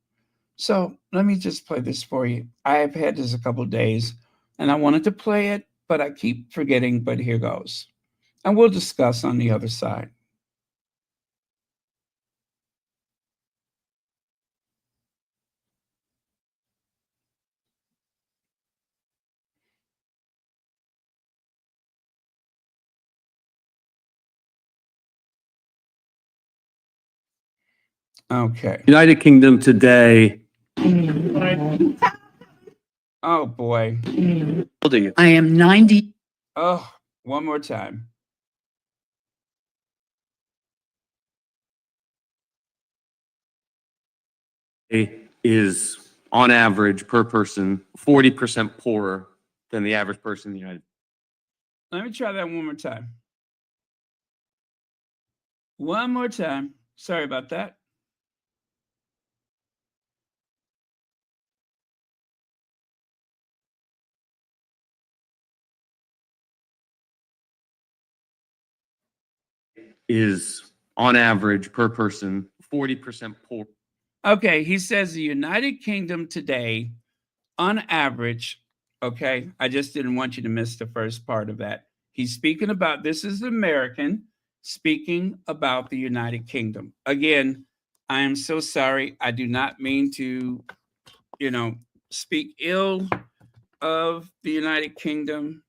So let me just play this for you. I have had this a couple of days and I wanted to play it, but I keep forgetting, but here goes. And we'll discuss on the other side. Okay. United Kingdom today. Oh boy. How old are you? I am 90. Oh, one more time. Is on average per person 40% poorer than the average person in the United States. Let me try that one more time. One more time. Sorry about that. Is on average per person 40% poor. Okay, he says the United Kingdom today, on average, okay, I just didn't want you to miss the first part of that. He's speaking about, this is American, speaking about the United Kingdom. Again, I am so sorry. I do not mean to, speak ill of the United Kingdom.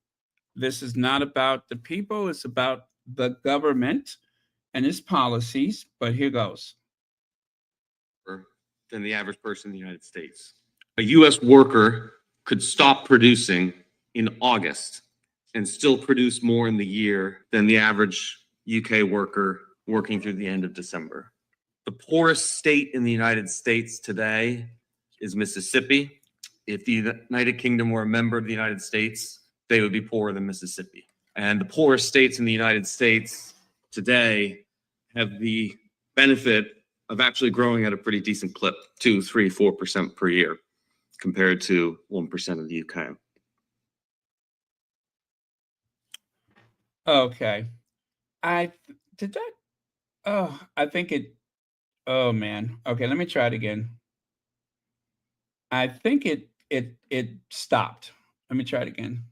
This is not about the people, it's about the government and its policies, but here goes. Than the average person in the United States. A U.S. worker could stop producing in August and still produce more in the year than the average UK worker working through the end of December. The poorest state in the United States today is Mississippi. If the United Kingdom were a member of the United States, they would be poorer than Mississippi. And the poorest states in the United States today have the benefit of actually growing at a pretty decent clip, 2, 3, 4% per year, compared to 1% of the UK. Okay. I think it, oh man. Okay, let me try it again. I think it stopped. Let me try it again.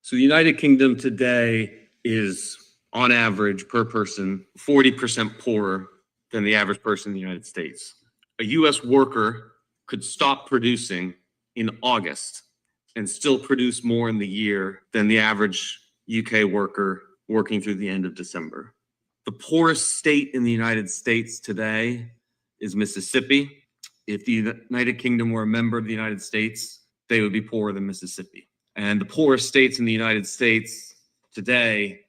So the United Kingdom today is, on average, per person, 40% poorer than the average person in the United States. A U.S. worker could stop producing in August and still produce more in the year than the average UK worker working through the end of December. The poorest state in the United States today is Mississippi. If the United Kingdom were a member of the United States, they would be poorer than Mississippi. And the poorest states in the United States today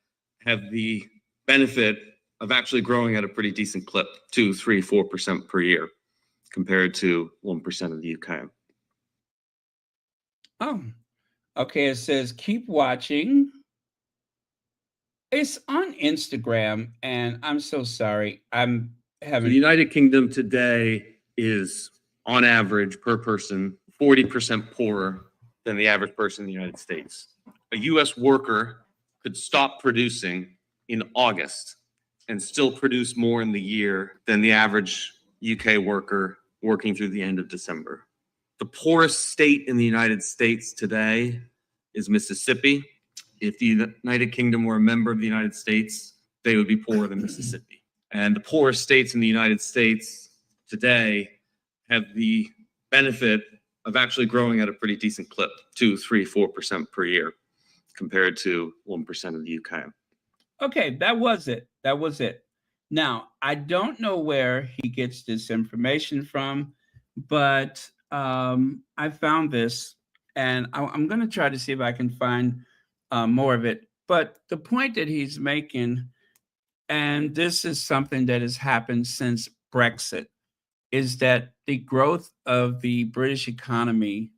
have the benefit of actually growing at a pretty decent clip, 2, 3, 4% per year, compared to 1% of the UK. Oh, Okay, it says keep watching. It's on Instagram, and I'm so sorry. I'm So having the United Kingdom today is, on average, per person, 40% poorer than the average person in the United States. A US worker could stop producing in August and still produce more in the year than the average UK worker working through the end of December. The poorest state in the United States today is Mississippi. If the United Kingdom were a member of the United States, they would be poorer than Mississippi. And the poorest states in the United States today have the benefit of actually growing at a pretty decent clip, 2, 3, 4% per year, compared to 1% of the UK. Okay, that was it. That was it. Now, I don't know where he gets this information from, but I found this, and I'm going to try to see if I can find more of it. But the point that he's making, and this is something that has happened since Brexit, is that the growth of the British economy,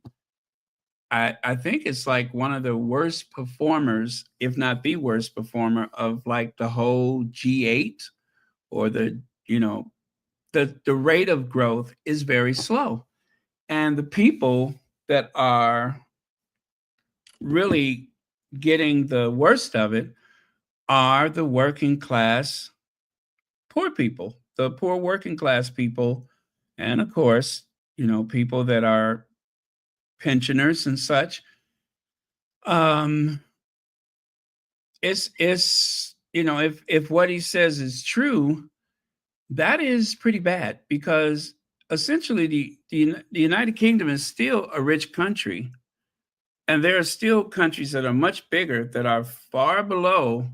I think it's like one of the worst performers, if not the worst performer of like the whole G8 or the rate of growth is very slow. And the people that are really getting the worst of it are the working class poor people, the poor working class people, and of course, people that are pensioners and such. Um, it's if what he says is true, that is pretty bad because essentially the United Kingdom is still a rich country, and there are still countries that are much bigger that are far below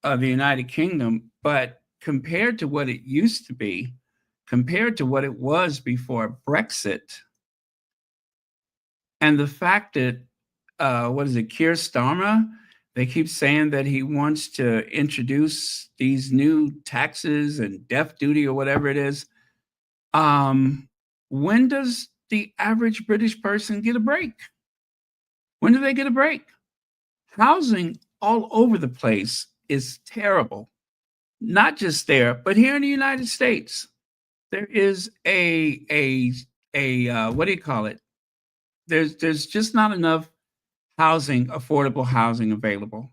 the United Kingdom, but compared to what it used to be, compared to what it was before Brexit, and the fact that what is it, Keir Starmer? They keep saying that he wants to introduce these new taxes and death duty or whatever it is. When does the average British person get a break? When do they get a break? Housing all over the place is terrible. Not just there, but here in the United States, there is a what do you call it? There's just not enough housing, affordable housing available.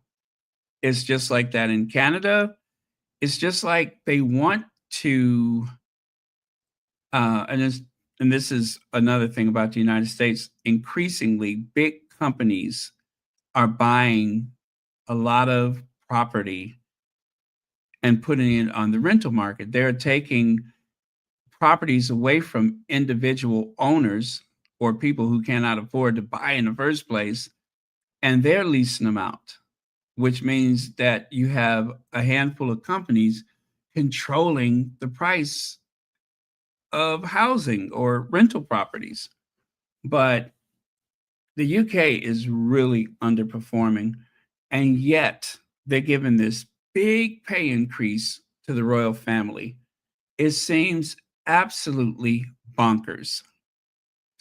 It's just like that in Canada. It's just like they want to, uh, and this and this is another thing about the United States. Increasingly, big companies are buying a lot of property and putting it on the rental market. They're taking properties away from individual owners or people who cannot afford to buy in the first place, and they're leasing them out, which means that you have a handful of companies controlling the price of housing or rental properties. But the UK is really underperforming, and yet they're giving this big pay increase to the royal family. It seems absolutely bonkers.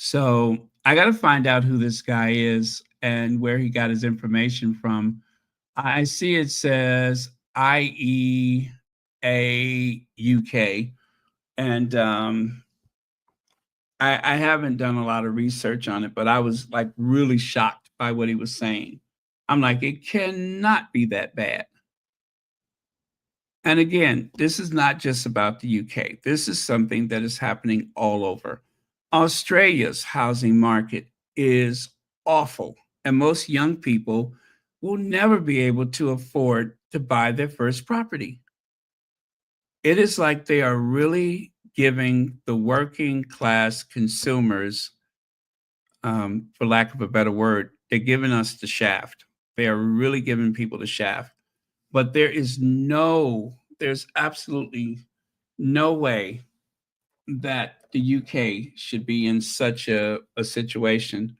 So I got to find out who this guy is and where he got his information from. I see it says IEA UK, and I haven't done a lot of research on it, but I was like really shocked by what he was saying. I'm like, it cannot be that bad. And again, this is not just about the UK. This is something that is happening all over. Australia's housing market is awful, and most young people will never be able to afford to buy their first property. It is like they are really giving the working class consumers, for lack of a better word, they're giving us the shaft. They are really giving people the shaft. But there's absolutely no way that the UK should be in such a situation,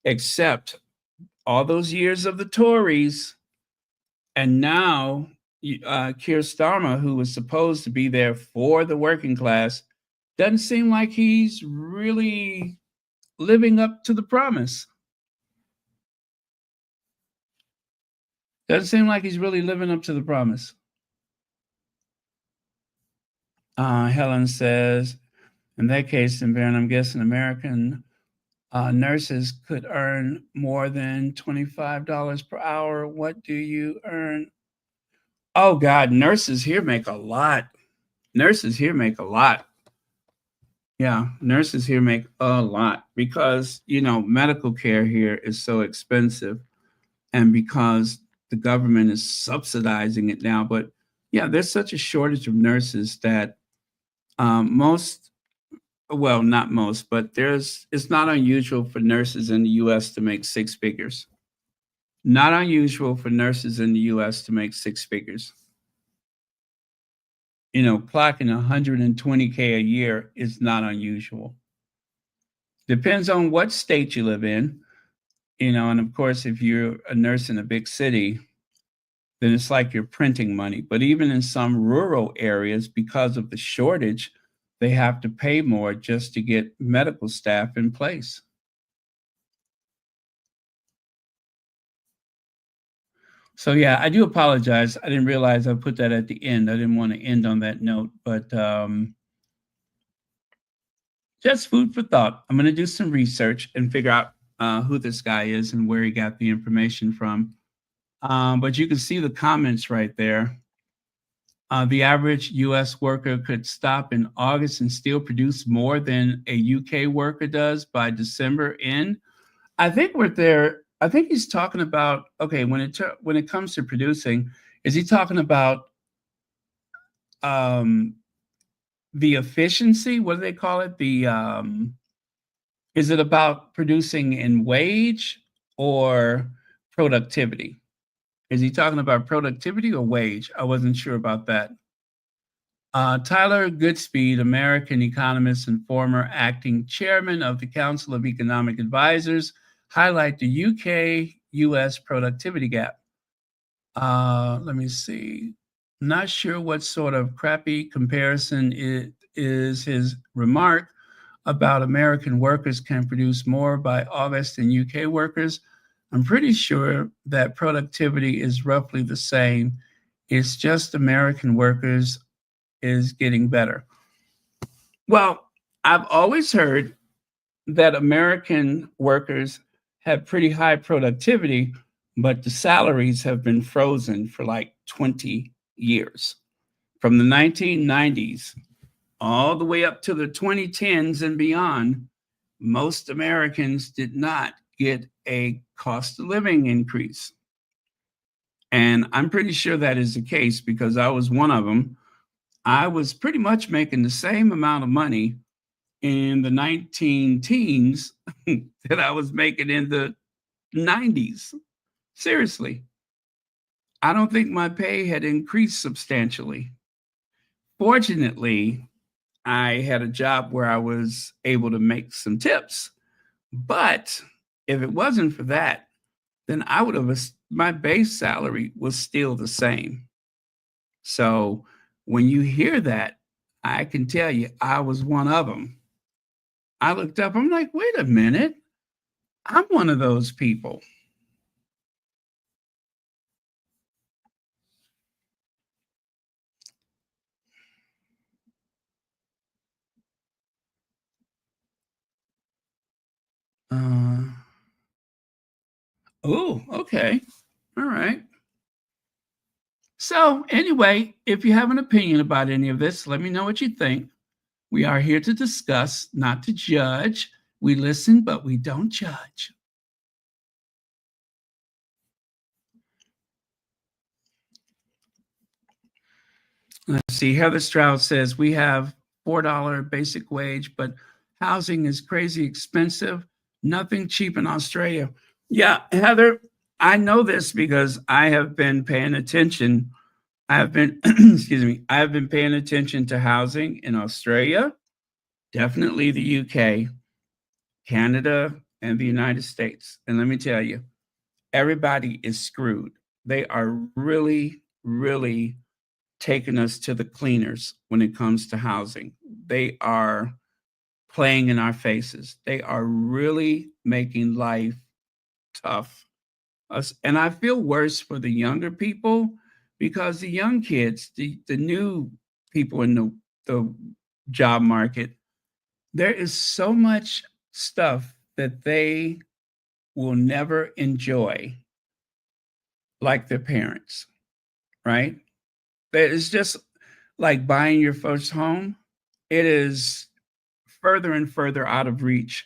except all those years of the Tories. And now Keir Starmer, who was supposed to be there for the working class, doesn't seem like he's really living up to the promise. Doesn't seem like he's really living up to the promise. Helen says, in that case, then Baron, I'm guessing American nurses could earn more than $25 per hour. What do you earn? Oh God, nurses here make a lot. Nurses here make a lot. Yeah, nurses here make a lot because, medical care here is so expensive and because the government is subsidizing it now. But yeah, there's such a shortage of nurses that not most, but it's not unusual for nurses in the US to make six figures. Not unusual for nurses in the US to make six figures. Clocking 120K a year is not unusual. Depends on what state you live in, and of course, if you're a nurse in a big city, then it's like you're printing money. But even in some rural areas, because of the shortage, they have to pay more just to get medical staff in place. So yeah, I do apologize. I didn't realize I put that at the end. I didn't want to end on that note, but just food for thought. I'm going to do some research and figure out who this guy is and where he got the information from. But you can see the comments right there. The average U.S. worker could stop in August and still produce more than a UK worker does by December end. I think we're there. I think he's talking about, okay, when it comes to producing, is he talking about the efficiency? What do they call it? Is it about producing in wage or productivity? Is he talking about productivity or wage? I wasn't sure about that. Tyler Goodspeed, American economist and former acting chairman of the Council of Economic Advisors, highlight the UK-US productivity gap. Let me see. Not sure what sort of crappy comparison it is his remark about American workers can produce more by August than UK workers. I'm pretty sure that productivity is roughly the same. It's just American workers is getting better. Well, I've always heard that American workers have pretty high productivity, but the salaries have been frozen for like 20 years. From the 1990s all the way up to the 2010s and beyond, most Americans did not get a cost of living increase. And I'm pretty sure that is the case because I was one of them. I was pretty much making the same amount of money in the 19 teens that I was making in the 90s. Seriously. I don't think my pay had increased substantially. Fortunately, I had a job where I was able to make some tips. But if it wasn't for that, then my base salary was still the same. So when you hear that, I can tell you I was one of them. I looked up, I'm like, wait a minute, I'm one of those people. Oh, okay. All right. So anyway, if you have an opinion about any of this, let me know what you think. We are here to discuss, not to judge. We listen, but we don't judge. Let's see. Heather Stroud says we have $4 basic wage, but housing is crazy expensive. Nothing cheap in Australia. Yeah, Heather, I know this because I have been paying attention. I have been, excuse me, I have been paying attention to housing in Australia, definitely the UK, Canada, and the United States. And let me tell you, everybody is screwed. They are really, really taking us to the cleaners when it comes to housing. They are playing in our faces. They are really making life tough And I feel worse for the younger people because the young kids, the new people in the job market, there is so much stuff that they will never enjoy like their parents, right? It's just like buying your first home. It is further and further out of reach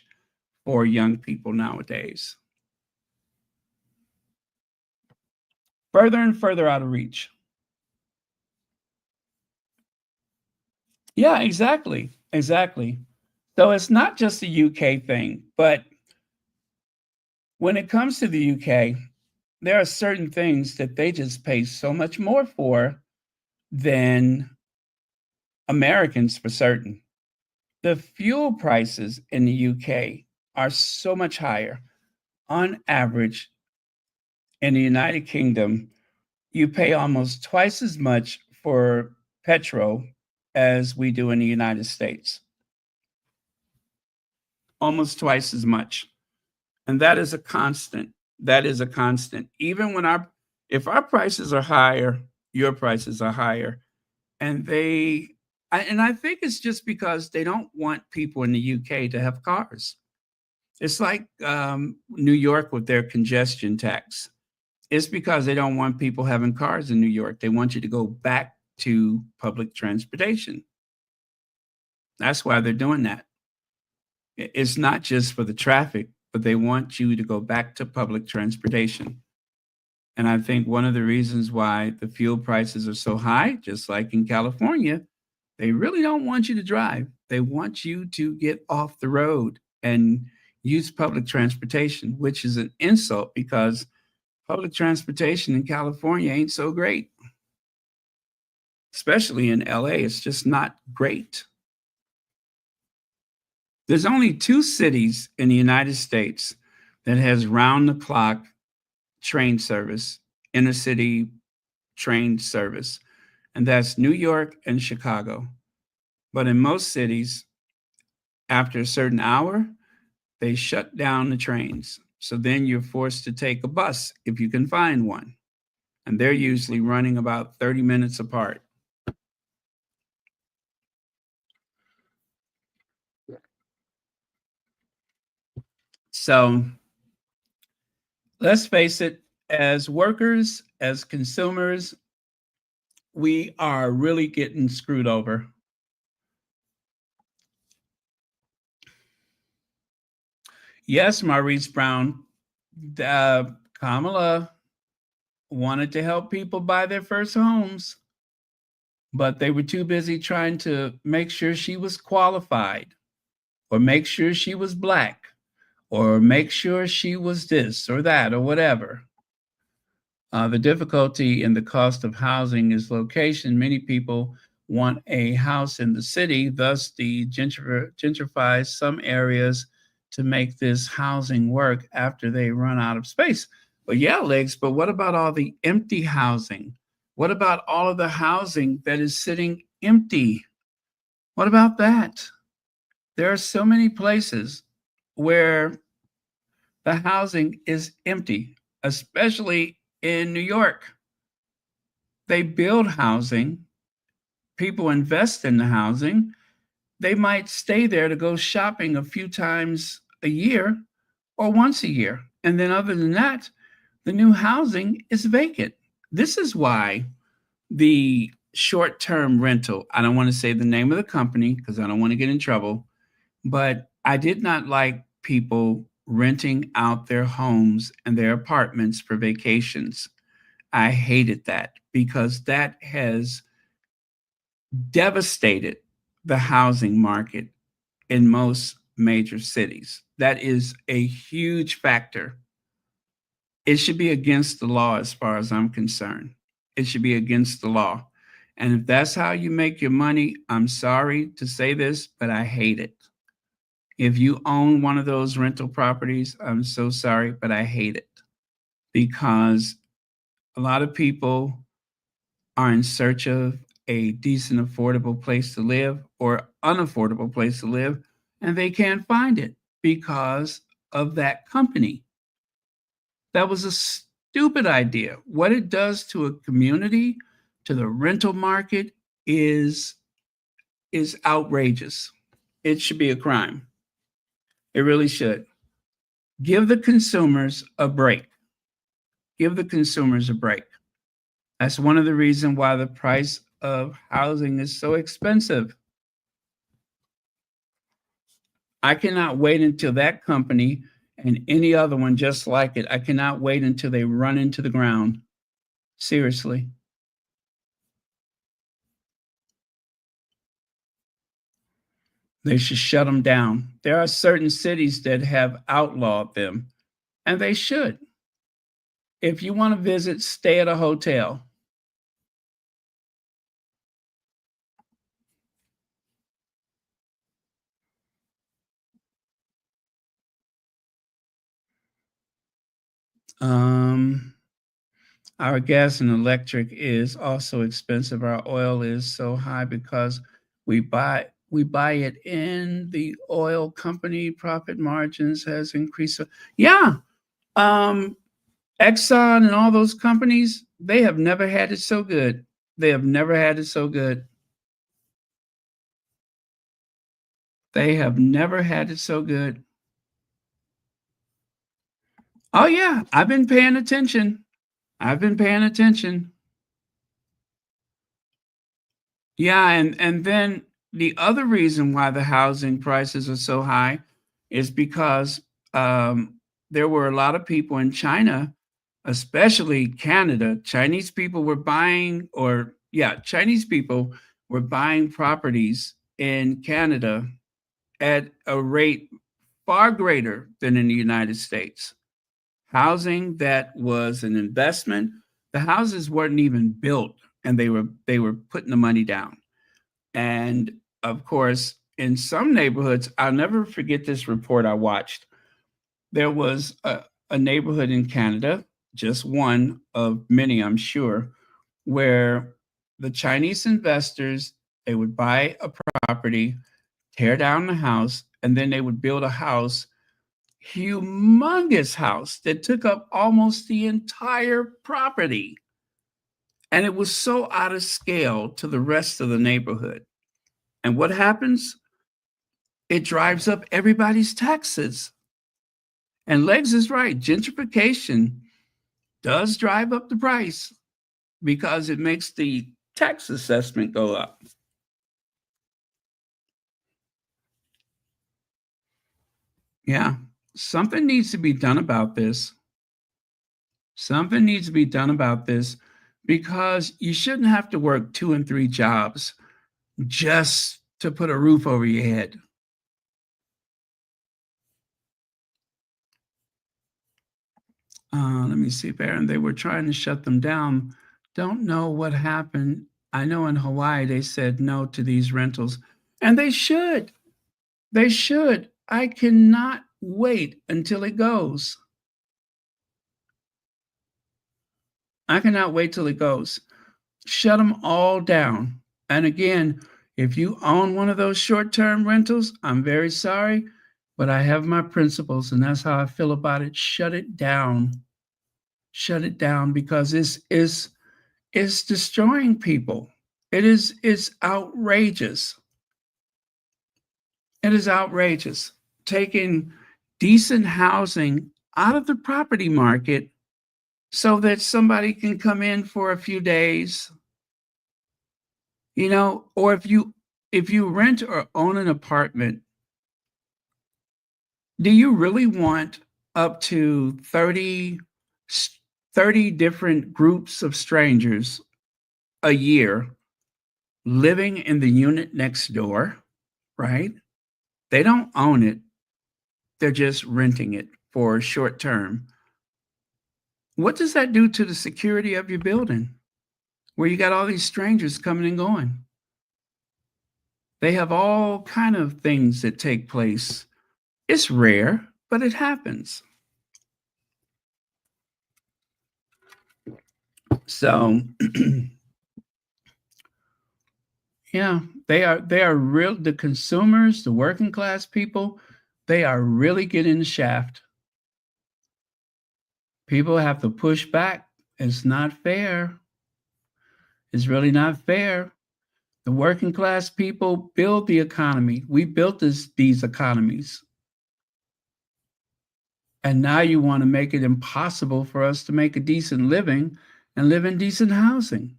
for young people nowadays. Further and further out of reach. Yeah, exactly. Exactly. So it's not just a UK thing, but when it comes to the UK, there are certain things that they just pay so much more for than Americans for certain. The fuel prices in the UK are so much higher. On average, in the United Kingdom, you pay almost twice as much for petrol as we do in the United States. Almost twice as much. And that is a constant. That is a constant. Even when if our prices are higher, your prices are higher. And I think it's just because they don't want people in the UK to have cars. It's like New York with their congestion tax. It's because they don't want people having cars in New York. They want you to go back to public transportation. That's why they're doing that. It's not just for the traffic, but they want you to go back to public transportation. And I think one of the reasons why the fuel prices are so high, just like in California, they really don't want you to drive. They want you to get off the road and use public transportation, which is an insult because public transportation in California ain't so great. Especially in LA, it's just not great. There's only 2 cities in the United States that has round the clock train service, inner city train service, and that's New York and Chicago. But in most cities, after a certain hour, they shut down the trains. So then you're forced to take a bus if you can find one. And they're usually running about 30 minutes apart. So let's face it, as workers, as consumers, we are really getting screwed over. Yes, Maurice Brown, Kamala wanted to help people buy their first homes, but they were too busy trying to make sure she was qualified or make sure she was Black or make sure she was this or that or whatever. The difficulty in the cost of housing is location. Many people want a house in the city, thus the gentrifies some areas to make this housing work after they run out of space. But yeah, Legs, but what about all the empty housing? What about all of the housing that is sitting empty? What about that? There are so many places where the housing is empty, especially in New York. They build housing, people invest in the housing. They might stay there to go shopping a few times a year or once a year. And then, other than that, the new housing is vacant. This is why the short term rental, I don't want to say the name of the company because I don't want to get in trouble, but I did not like people renting out their homes and their apartments for vacations. I hated that because that has devastated the housing market in most major cities. That is a huge factor. It should be against the law as far as I'm concerned. It should be against the law. And if that's how you make your money, I'm sorry to say this, but I hate it. If you own one of those rental properties, I'm so sorry, but I hate it because a lot of people are in search of a decent, affordable place to live or unaffordable place to live, and they can't find it because of that company. That was stupid idea. What it does to a community, to the rental market, is outrageous. It should be a crime. It really should. Give the consumers a break. Give the consumers a break. That's one of the reasons why the price of housing is so expensive. I cannot wait until that company and any other one just like it, I cannot wait until they run into the ground. Seriously. They should shut them down. There are certain cities that have outlawed them, and they should. If you want to visit, stay at a hotel. Our gas and electric is also expensive. Our oil is so high because we buy it in the oil company. Profit margins has increased. Yeah, Exxon and all those companies, they have never had it so good. They have never had it so good. They have never had it so good. Oh yeah, I've been paying attention. I've been paying attention. Yeah, and then the other reason why the housing prices are so high is because there were a lot of people in China, especially Canada. Chinese people were buying, Chinese people were buying properties in Canada at a rate far greater than in the United States. Housing that was an investment, the houses weren't even built, and they were putting the money down. And of course, in some neighborhoods, I'll never forget this report I watched. There was a neighborhood in Canada, just one of many, I'm sure, where the Chinese investors, they would buy a property, tear down the house, and then they would build a house, humongous house that took up almost the entire property. And it was so out of scale to the rest of the neighborhood. And what happens? It drives up everybody's taxes. And Legs is right. Gentrification does drive up the price because it makes the tax assessment go up. Yeah, something needs to be done about this. Something needs to be done about this because you shouldn't have to work 2 and 3 jobs just to put a roof over your head. Let me see, Baron. They were trying to shut them down. Don't know what happened. I know in Hawaii they said no to these rentals, and they should. They should. I cannot wait until it goes. I cannot wait till it goes. Shut them all down. And again, if you own one of those short-term rentals, I'm very sorry, but I have my principles, and that's how I feel about it. Shut it down. Shut it down because it's destroying people. It's outrageous. It is outrageous. Taking decent housing out of the property market so that somebody can come in for a few days, or if you rent or own an apartment, do you really want up to 30 different groups of strangers a year living in the unit next door, right? They don't own it. They're just renting it for short term. What does that do to the security of your building where you got all these strangers coming and going? They have all kind of things that take place. It's rare, but it happens. So yeah, they are real, the consumers, the working class people, they are really getting the shaft. People have to push back. It's not fair. It's really not fair. The working class people build the economy. We built these economies. And now you want to make it impossible for us to make a decent living and live in decent housing.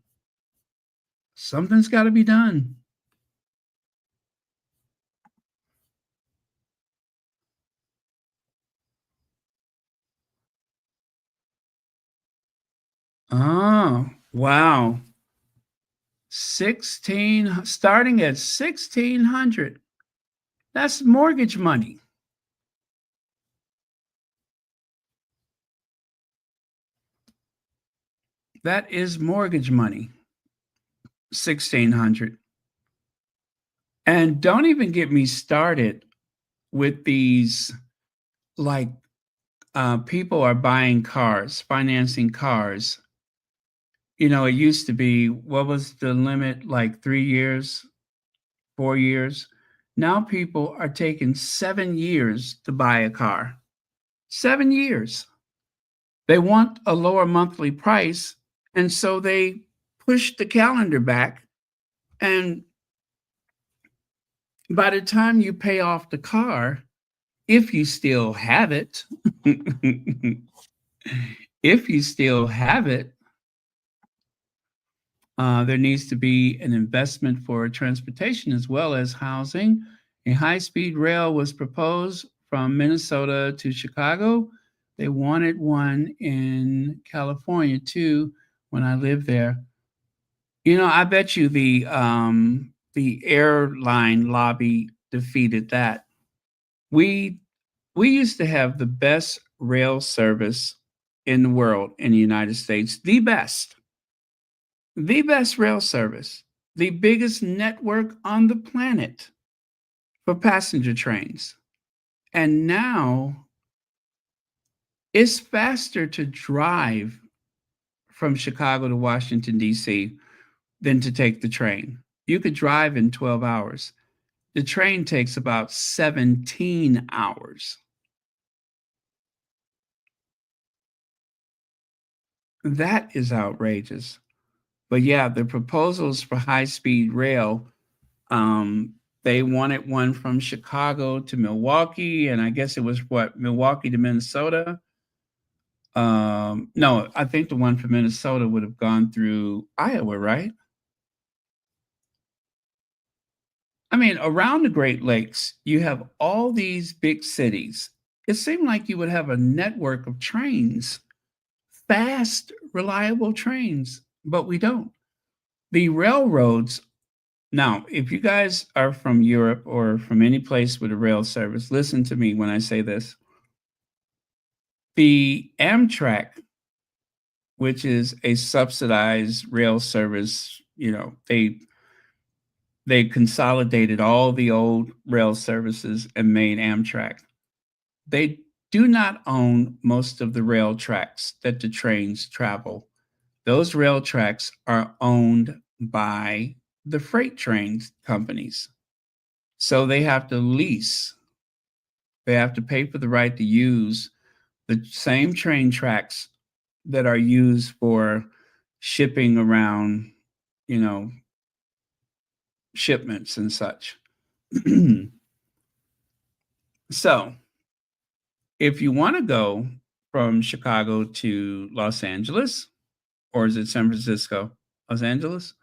Something's got to be done. Oh, wow. Starting at 1600. That's mortgage money. That is mortgage money. 1600. And don't even get me started with these, like, people are buying cars, financing cars. You know, it used to be, what was the limit? Like 3 years, 4 years. Now people are taking 7 years to buy a car. 7 years. They want a lower monthly price, and so they push the calendar back. And by the time you pay off the car, if you still have it, if you still have it, there needs to be an investment for transportation as well as housing. A high-speed rail was proposed from Minnesota to Chicago. They wanted one in California too when I lived there. You know, I bet you the airline lobby defeated that. We we used to have the best rail service in the world in the United States, the best rail service, the biggest network on the planet for passenger trains. And now it's faster to drive from Chicago to Washington, D.C. than to take the train. You could drive in 12 hours. The train takes about 17 hours. That is outrageous. But yeah, the proposals for high-speed rail, they wanted one from Chicago to Milwaukee, and I guess it was what, Milwaukee to Minnesota? No, I think the one from Minnesota would have gone through Iowa, right? I mean, around the Great Lakes, you have all these big cities. It seemed like you would have a network of trains, fast, reliable trains, but we don't. The railroads, now, if you guys are from Europe or from any place with a rail service, listen to me when I say this. The Amtrak, which is a subsidized rail service, you know, they consolidated all the old rail services and made Amtrak. They do not own most of the rail tracks that the trains travel. Those rail tracks are owned by the freight train companies. So they have to lease, they have to pay for the right to use the same train tracks that are used for shipping around, you know, shipments and such. So if you want to go from Chicago to Los Angeles, or is it San Francisco? Los Angeles?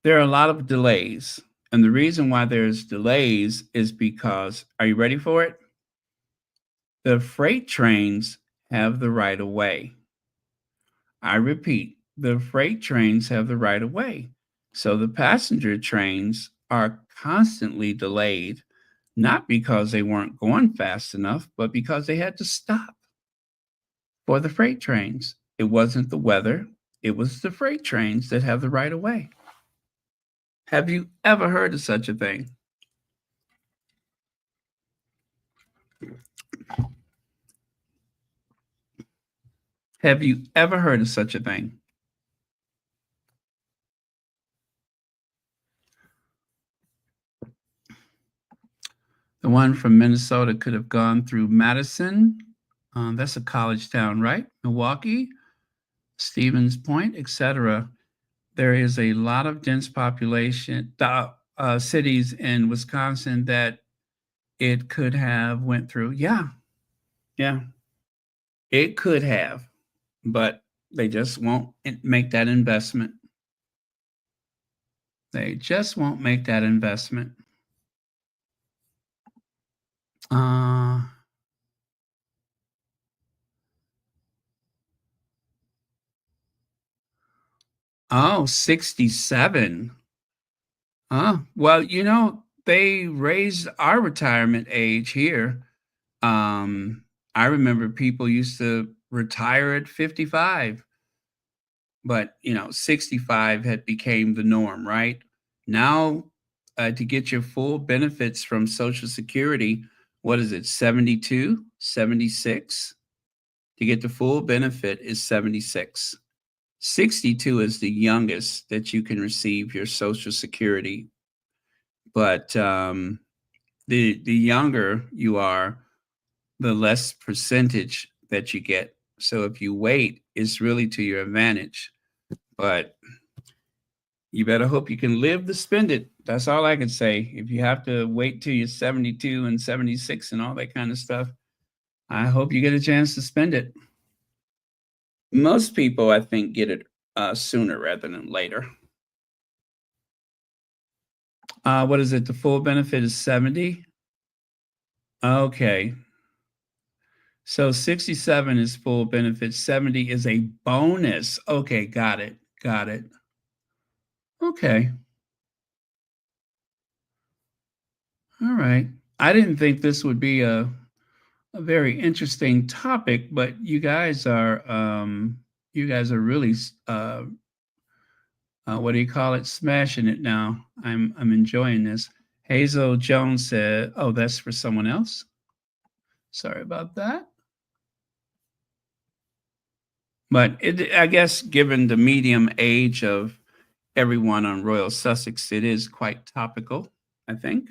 There are a lot of delays. And the reason why there's delays is because, are you ready for it? The freight trains have the right of way. I repeat, the freight trains have the right of way. So the passenger trains are constantly delayed, not because they weren't going fast enough, but because they had to stop for the freight trains. It wasn't the weather, it was the freight trains that have the right of way. Have you ever heard of such a thing? Have you ever heard of such a thing? The one from Minnesota could have gone through Madison, That's a college town, right? Milwaukee, Stevens Point, etc. There is a lot of dense population cities in Wisconsin that it could have went through. Yeah, yeah, it could have, but they just won't make that investment. They just won't make that investment. Uh, oh, 67. Well, they raised our retirement age here. I remember people used to retire at 55, but 65 had became the norm, right? Now, to get your full benefits from Social Security, what is it, 72, 76? To get the full benefit is 76. 62 is the youngest that you can receive your Social Security. But the younger you are, the less percentage that you get. So if you wait, it's really to your advantage. But you better hope you can live to spend it. That's all I can say. If you have to wait till you're 72 and 76 and all that kind of stuff, I hope you get a chance to spend it. Most people, I think, get it sooner rather than later. What is it? The full benefit is 70? Okay. So 67 is full benefit, 70 is a bonus. Okay, got it. Got it. Okay. All right. I didn't think this would be a very interesting topic, but you guys are really what do you call it? Smashing it now. I'm enjoying this. Hazel Jones said, "Oh, that's for someone else." Sorry about that. But I guess given the medium age of everyone on Royal Sussex, it is quite topical, I think.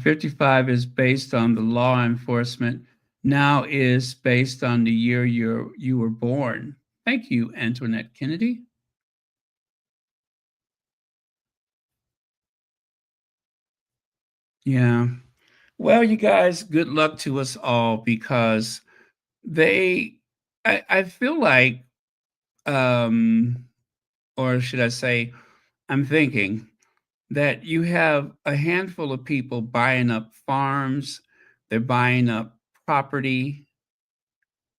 55 is based on the law enforcement. Now is based on the year you were born. Thank you, Antoinette Kennedy. Yeah. Well, you guys, good luck to us all because they, I feel like, um, or should I say, I'm thinking that you have a handful of people buying up farms, they're buying up property.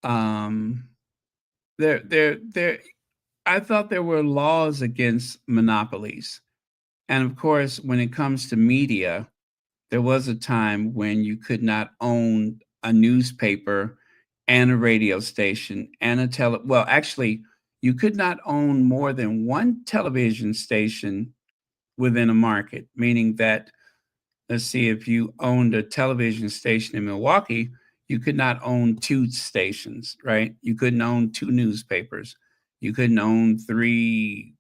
Um, they're I thought there were laws against monopolies. And of course, when it comes to media, there was a time when you could not own a newspaper and a radio station and well, actually, you could not own more than one television station within a market, meaning that, let's see, if you owned a television station in Milwaukee, you could not own two stations, right? You couldn't own two newspapers. You couldn't own three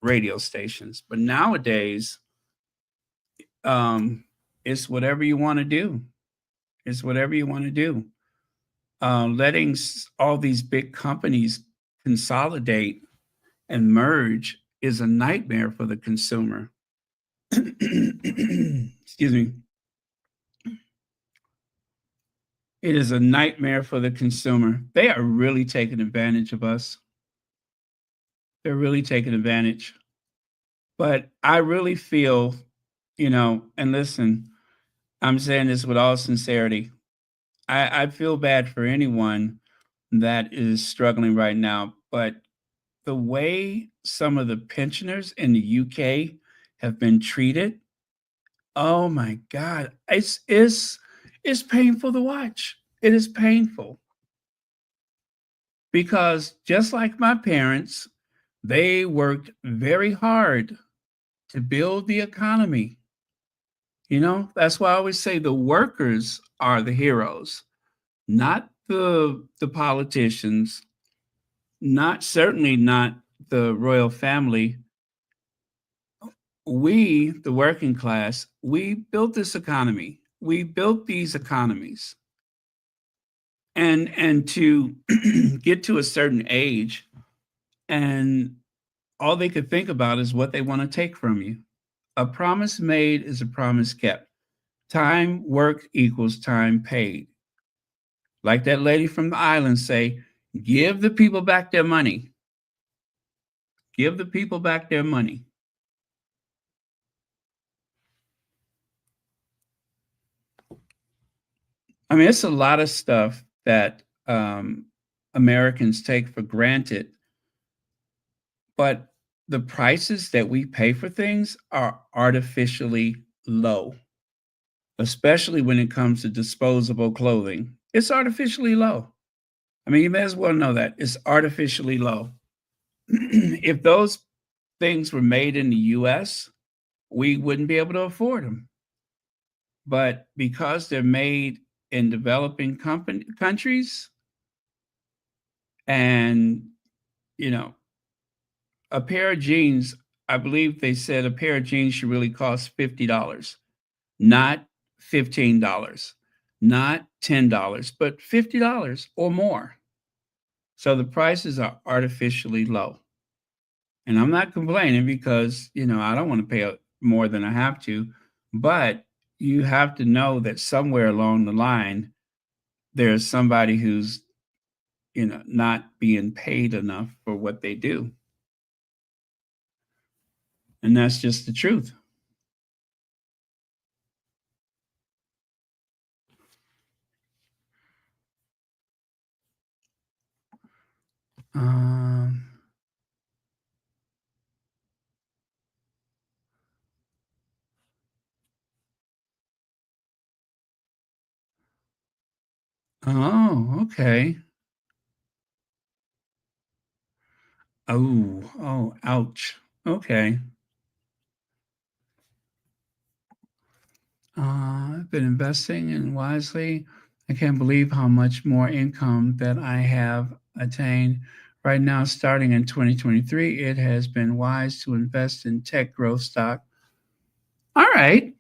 radio stations. But nowadays, it's whatever you want to do. It's whatever you want to do. Letting all these big companies consolidate and merge is a nightmare for the consumer. Excuse me. It is a nightmare for the consumer. They are really taking advantage of us. They're really taking advantage. But I really feel, and listen, I'm saying this with all sincerity. I feel bad for anyone that is struggling right now, but the way some of the pensioners in the UK have been treated, oh my God, it's painful to watch. It is painful because just like my parents, they worked very hard to build the economy. That's why I always say the workers are the heroes, not the politicians, certainly not the royal family. we, the working class, we built this economy. We built these economies. And to get to a certain age, and all they could think about is what they want to take from you. A promise made is a promise kept. Time worked equals time paid. Like that lady from the island say, give the people back their money. Give the people back their money. I mean, it's a lot of stuff that Americans take for granted, but the prices that we pay for things are artificially low, especially when it comes to disposable clothing. It's artificially low. I mean, you may as well know that it's artificially low. If those things were made in the US, we wouldn't be able to afford them. But because they're made in developing countries, and you know, a pair of jeans, I believe they said a pair of jeans should really cost $50, not $15, not $10, but $50 or more. So the prices are artificially low. And I'm not complaining because, I don't want to pay more than I have to, but you have to know that somewhere along the line, there's somebody who's, not being paid enough for what they do. And that's just the truth. Um, oh, okay. Oh, ouch. Okay. I've been investing in wisely. I can't believe how much more income that I have attained. Right now, starting in 2023, it has been wise to invest in tech growth stock. All right.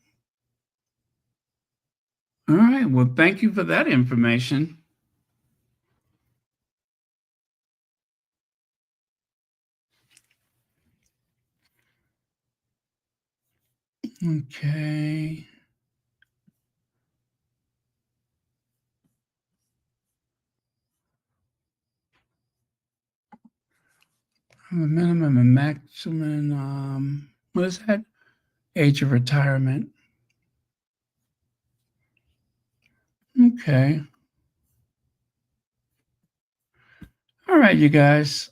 All right. Well, thank you for that information. Okay. A minimum and maximum, what is that? Age of retirement. Okay. All right, you guys.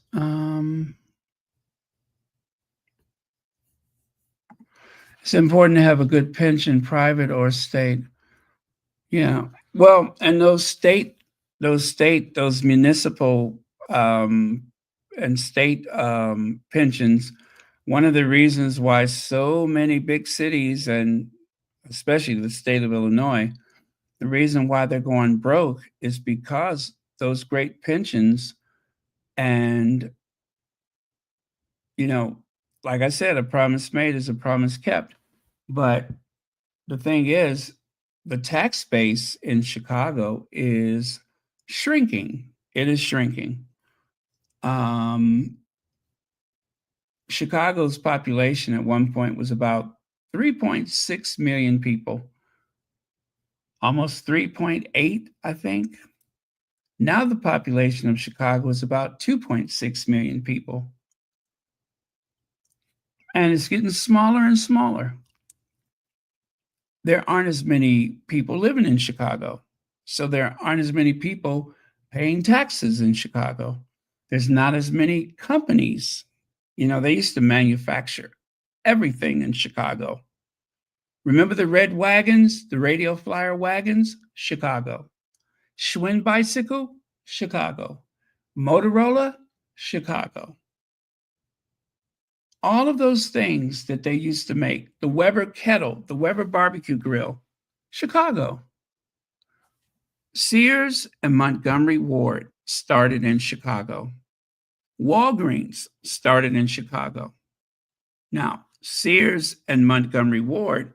It's important to have a good pension, private or state. Yeah. Well, and those municipal and state pensions, one of the reasons why so many big cities, and especially the state of Illinois, the reason why they're going broke is because those great pensions, and like I said, a promise made is a promise kept. But the thing is, the tax base in Chicago is shrinking. It is shrinking. Chicago's population at one point was about 3.6 million people, almost 3.8, I think. Now the population of Chicago is about 2.6 million people. And it's getting smaller and smaller. There aren't as many people living in Chicago. So there aren't as many people paying taxes in Chicago. There's not as many companies. They used to manufacture everything in Chicago. Remember the red wagons, the radio flyer wagons? Chicago. Schwinn bicycle? Chicago. Motorola? Chicago. All of those things that they used to make, the Weber kettle, the Weber barbecue grill, Chicago. Sears and Montgomery Ward started in Chicago. Walgreens started in Chicago. Now, Sears and Montgomery Ward,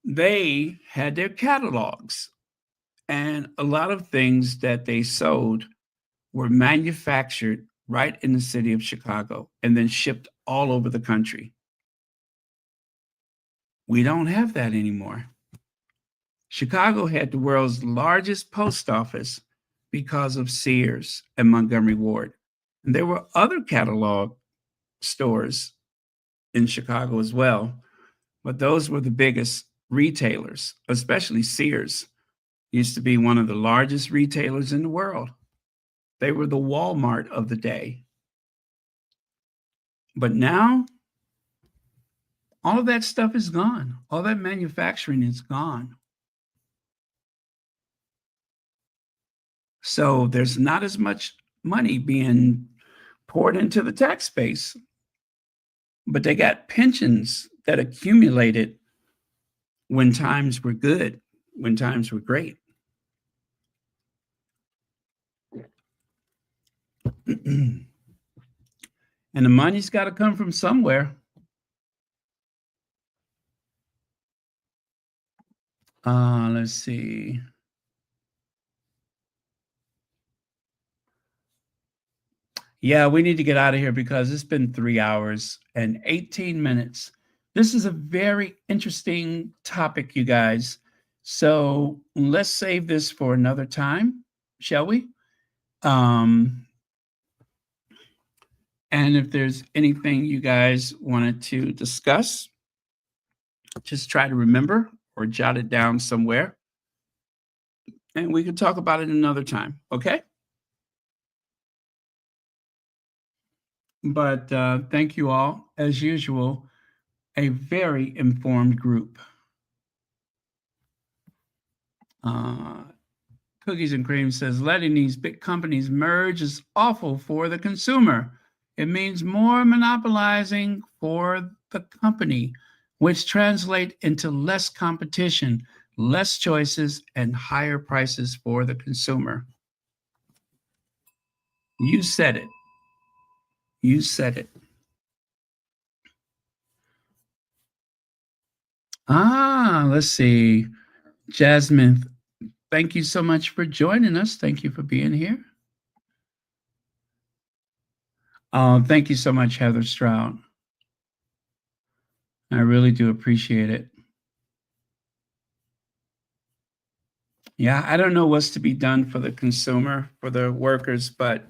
they had their catalogs, and a lot of things that they sold were manufactured right in the city of Chicago and then shipped all over the country. We don't have that anymore. Chicago had the world's largest post office because of Sears and Montgomery Ward. And there were other catalog stores in Chicago as well, but those were the biggest retailers, especially Sears. Used to be one of the largest retailers in the world. They were the Walmart of the day. But now, all of that stuff is gone. All that manufacturing is gone. So there's not as much money being poured into the tax base. But they got pensions that accumulated when times were good, when times were great. And the money's got to come from somewhere. Let's see. Yeah, we need to get out of here because it's been 3 hours and 18 minutes. This is a very interesting topic, you guys. So let's save this for another time, shall we? And if there's anything you guys wanted to discuss, just try to remember or jot it down somewhere. And we can talk about it another time, okay? But thank you all. As usual, a very informed group. Cookies and Cream says, letting these big companies merge is awful for the consumer. It means more monopolizing for the company, which translate into less competition, less choices, and higher prices for the consumer. You said it. You said it. Let's see. Jasmine, thank you so much for joining us. Thank you for being here. Thank you so much, Heather Stroud. I really do appreciate it. Yeah, I don't know what's to be done for the consumer, for the workers, but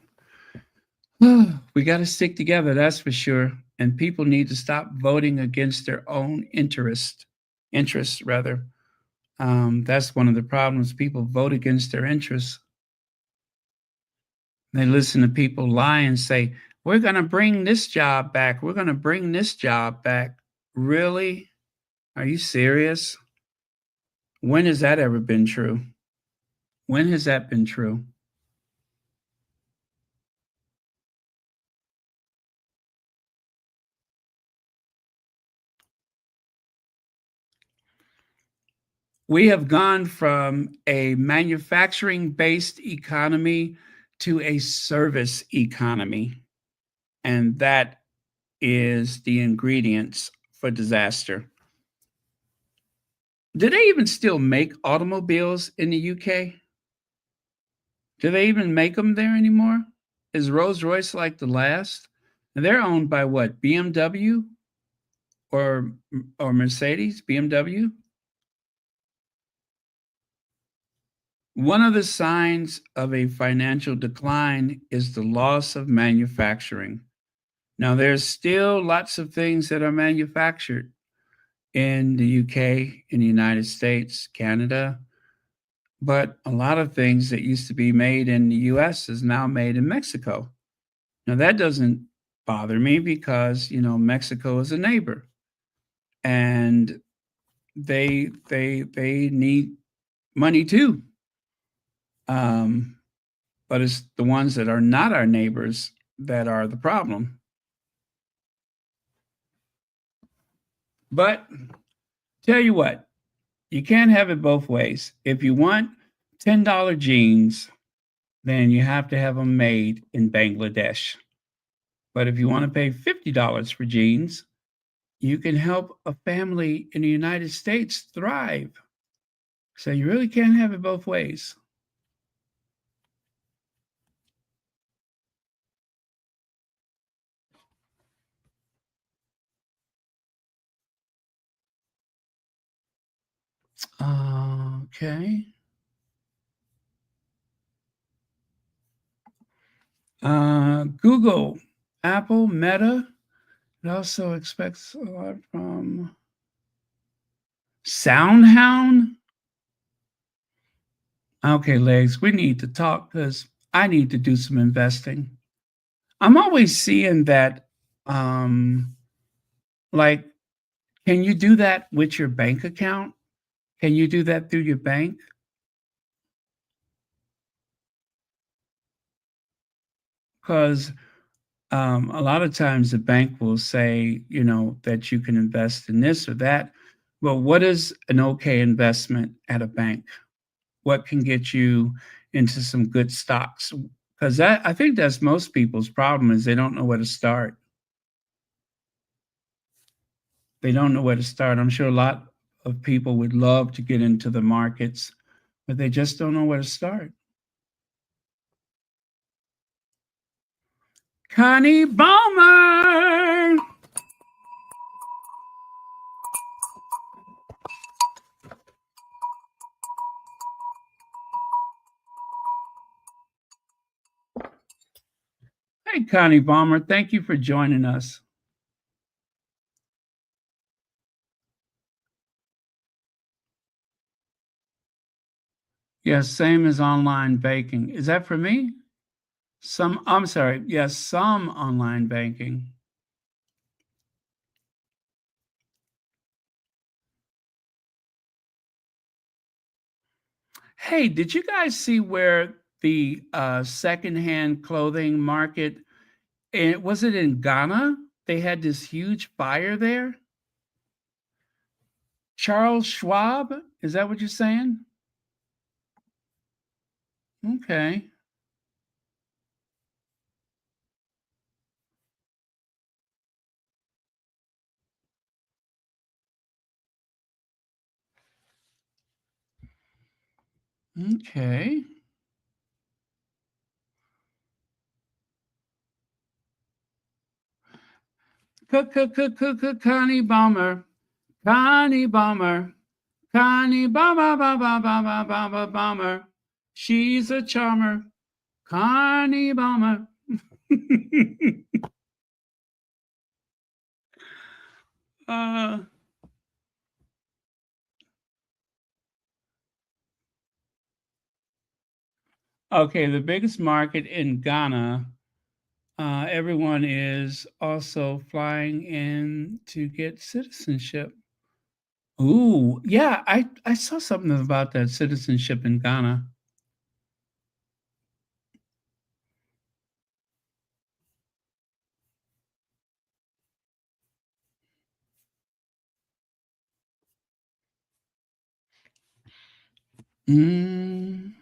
we got to stick together, that's for sure. And people need to stop voting against their own interests. That's one of the problems. People vote against their interests. They listen to people lie and say, we're going to bring this job back. We're going to bring this job back. Really? Are you serious? When has that ever been true? When has that been true? We have gone from a manufacturing-based economy to a service economy, and that is the ingredients for disaster. Do they even still make automobiles in the UK? Do they even make them there anymore? Is Rolls-Royce like the last? And they're owned by what, BMW or Mercedes, BMW? One of the signs of a financial decline is the loss of manufacturing. Now, there's still lots of things that are manufactured in the UK, in the United States, Canada, but a lot of things that used to be made in the US is now made in Mexico. Now, that doesn't bother me because, Mexico is a neighbor and they need money too. But it's the ones that are not our neighbors that are the problem. But tell you what, you can't have it both ways. If you want $10 jeans, then you have to have them made in Bangladesh. But if you want to pay $50 for jeans, you can help a family in the United States thrive. So you really can't have it both ways. Okay. Google, Apple, Meta. It also expects a lot from SoundHound. Okay, Legs, we need to talk because I need to do some investing. I'm always seeing that, like, can you do that with your bank account? Can you do that through your bank? Because a lot of times the bank will say, that you can invest in this or that. Well, what is an okay investment at a bank? What can get you into some good stocks? Because I think that's most people's problem is they don't know where to start. They don't know where to start. I'm sure a lot of people would love to get into the markets, but they just don't know where to start. Connie Ballmer. Hey, Connie Ballmer, thank you for joining us. Yes, same as online banking. Is that for me? I'm sorry. Yes, some online banking. Hey, did you guys see where the secondhand clothing market, was it in Ghana? They had this huge fire there. Charles Schwab, is that what you're saying? Okay. Okay. Connie Bomber. Connie Bomber. Connie Bomber. She's a charmer. Connie Bomber. uh, okay, the biggest market in Ghana. Everyone is also flying in to get citizenship. Ooh, yeah, I saw something about that citizenship in Ghana. Mm.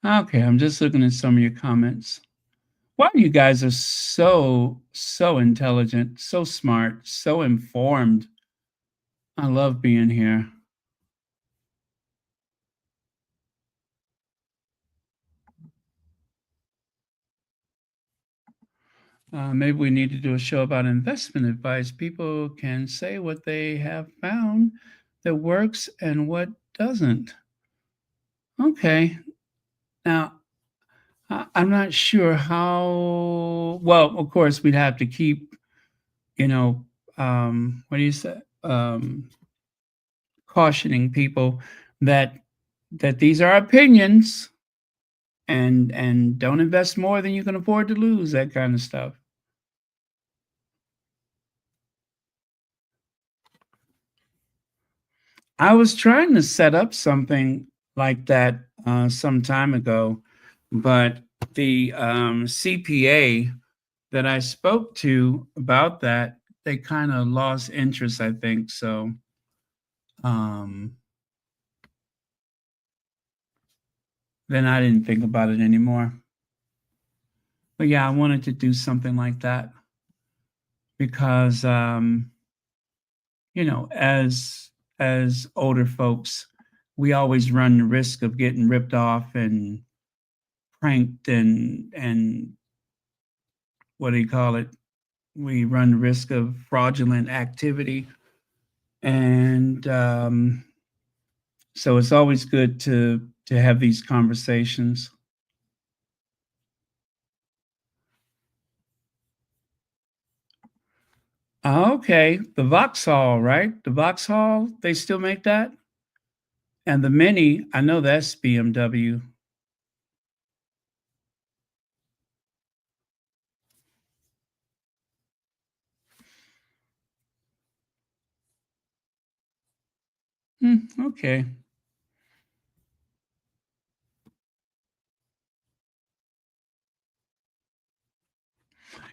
Okay, I'm just looking at some of your comments. Wow, you guys are so intelligent, so smart, so informed. I love being here. Maybe we need to do a show about investment advice. People can say what they have found that works and what doesn't. Okay. Now, I'm not sure how well, of course, we'd have to keep, you know, what do you say? Cautioning people that these are opinions and don't invest more than you can afford to lose, that kind of stuff. I was trying to set up something like that some time ago, but the CPA that I spoke to about that, they kind of lost interest, I think. So then I didn't think about it anymore. But yeah, I wanted to do something like that because, you know, as older folks, we always run the risk of getting ripped off and pranked and what do you call it? We run the risk of fraudulent activity, and so it's always good to have these conversations. Okay, the Vauxhall, right? The Vauxhall, they still make that? And the Mini, I know that's BMW. Okay.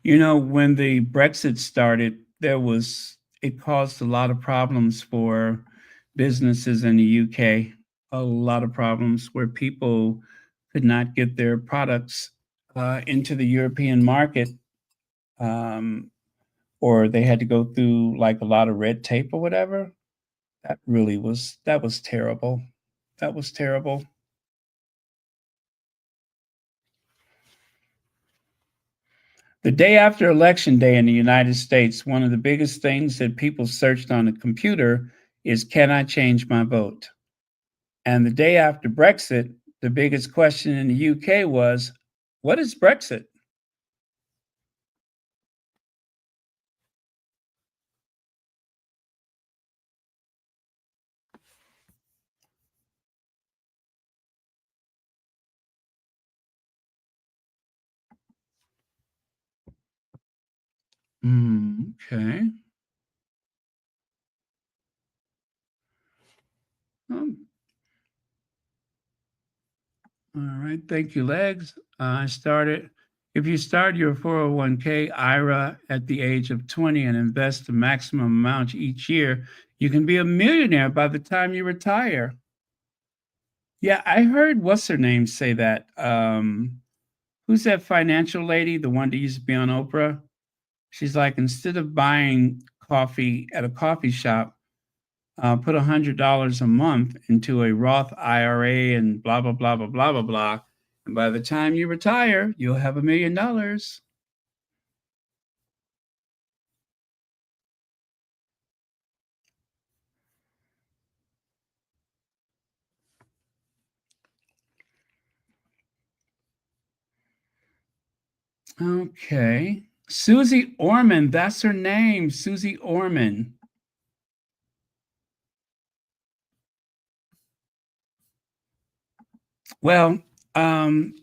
You know, when the Brexit started, it caused a lot of problems for businesses in the UK. A lot of problems where people could not get their products into the European market, um, or they had to go through like a lot of red tape or whatever. That was terrible. That was terrible. The day after Election Day in the United States, one of the biggest things that people searched on a computer is, can I change my vote? And the day after Brexit, the biggest question in the UK was, what is Brexit? Okay. Um, all right. Thank you, Legs. I started. If you start your 401k IRA at the age of 20 and invest the maximum amount each year, you can be a millionaire by the time you retire. Yeah, I heard what's her name say that. Who's that financial lady? The one that used to be on Oprah? She's like, instead of buying coffee at a coffee shop, put $100 a month into a Roth IRA and blah, blah, blah, blah, blah, blah, blah. And by the time you retire, you'll have $1 million. Okay. Susie Orman, that's her name, Susie Orman. Well, um,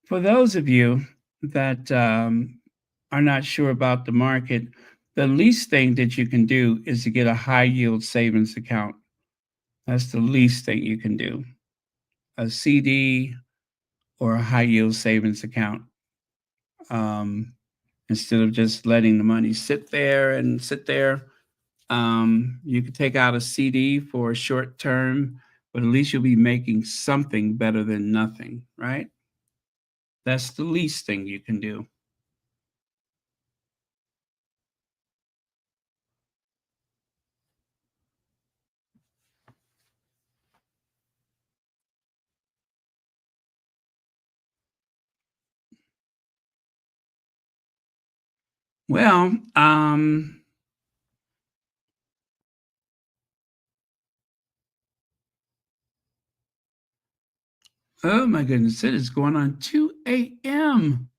for those of you that are not sure about the market, the least thing that you can do is to get a high yield savings account. That's the least thing you can do. A CD or a high yield savings account, um, instead of just letting the money sit there and sit there. You could take out a CD for a short term, but at least you'll be making something better than nothing, right? That's the least thing you can do. Well, oh my goodness, it is going on 2 a.m.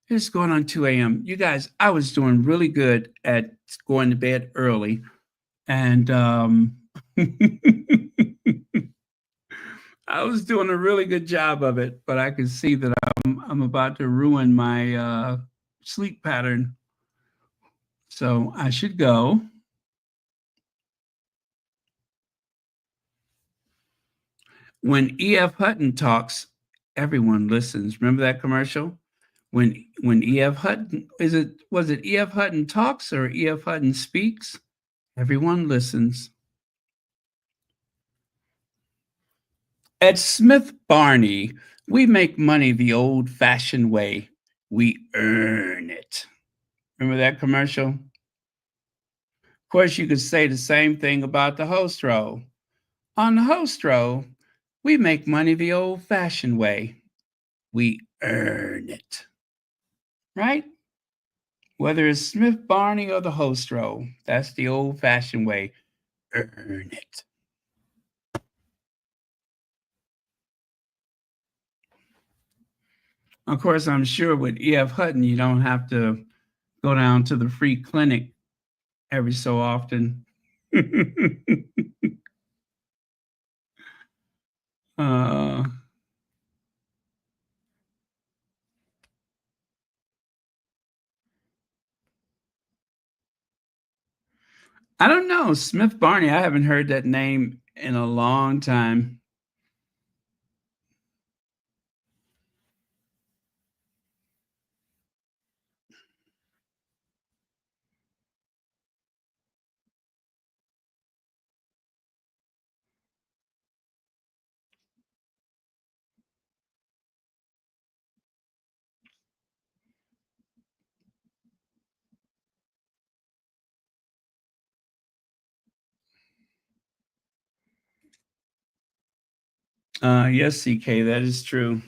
It's going on 2 a.m. You guys, I was doing really good at going to bed early. And I was doing a really good job of it, but I can see that I'm about to ruin my sleep pattern. So I should go. When E.F. Hutton talks, everyone listens. Remember that commercial? When E.F. Hutton was it E.F. Hutton talks or E.F. Hutton speaks? Everyone listens. At Smith Barney, we make money the old-fashioned way. we earn it. Remember that commercial? Of course, you could say the same thing about the host roll. On the host roll, we make money the old-fashioned way. We earn it. Right? Whether it's Smith Barney or the host roll, that's the old-fashioned way. Earn it. Of course, I'm sure with E.F. Hutton, you don't have to go down to the free clinic every so often. uh, I don't know. Smith Barney, I haven't heard that name in a long time. Yes, CK, that is true.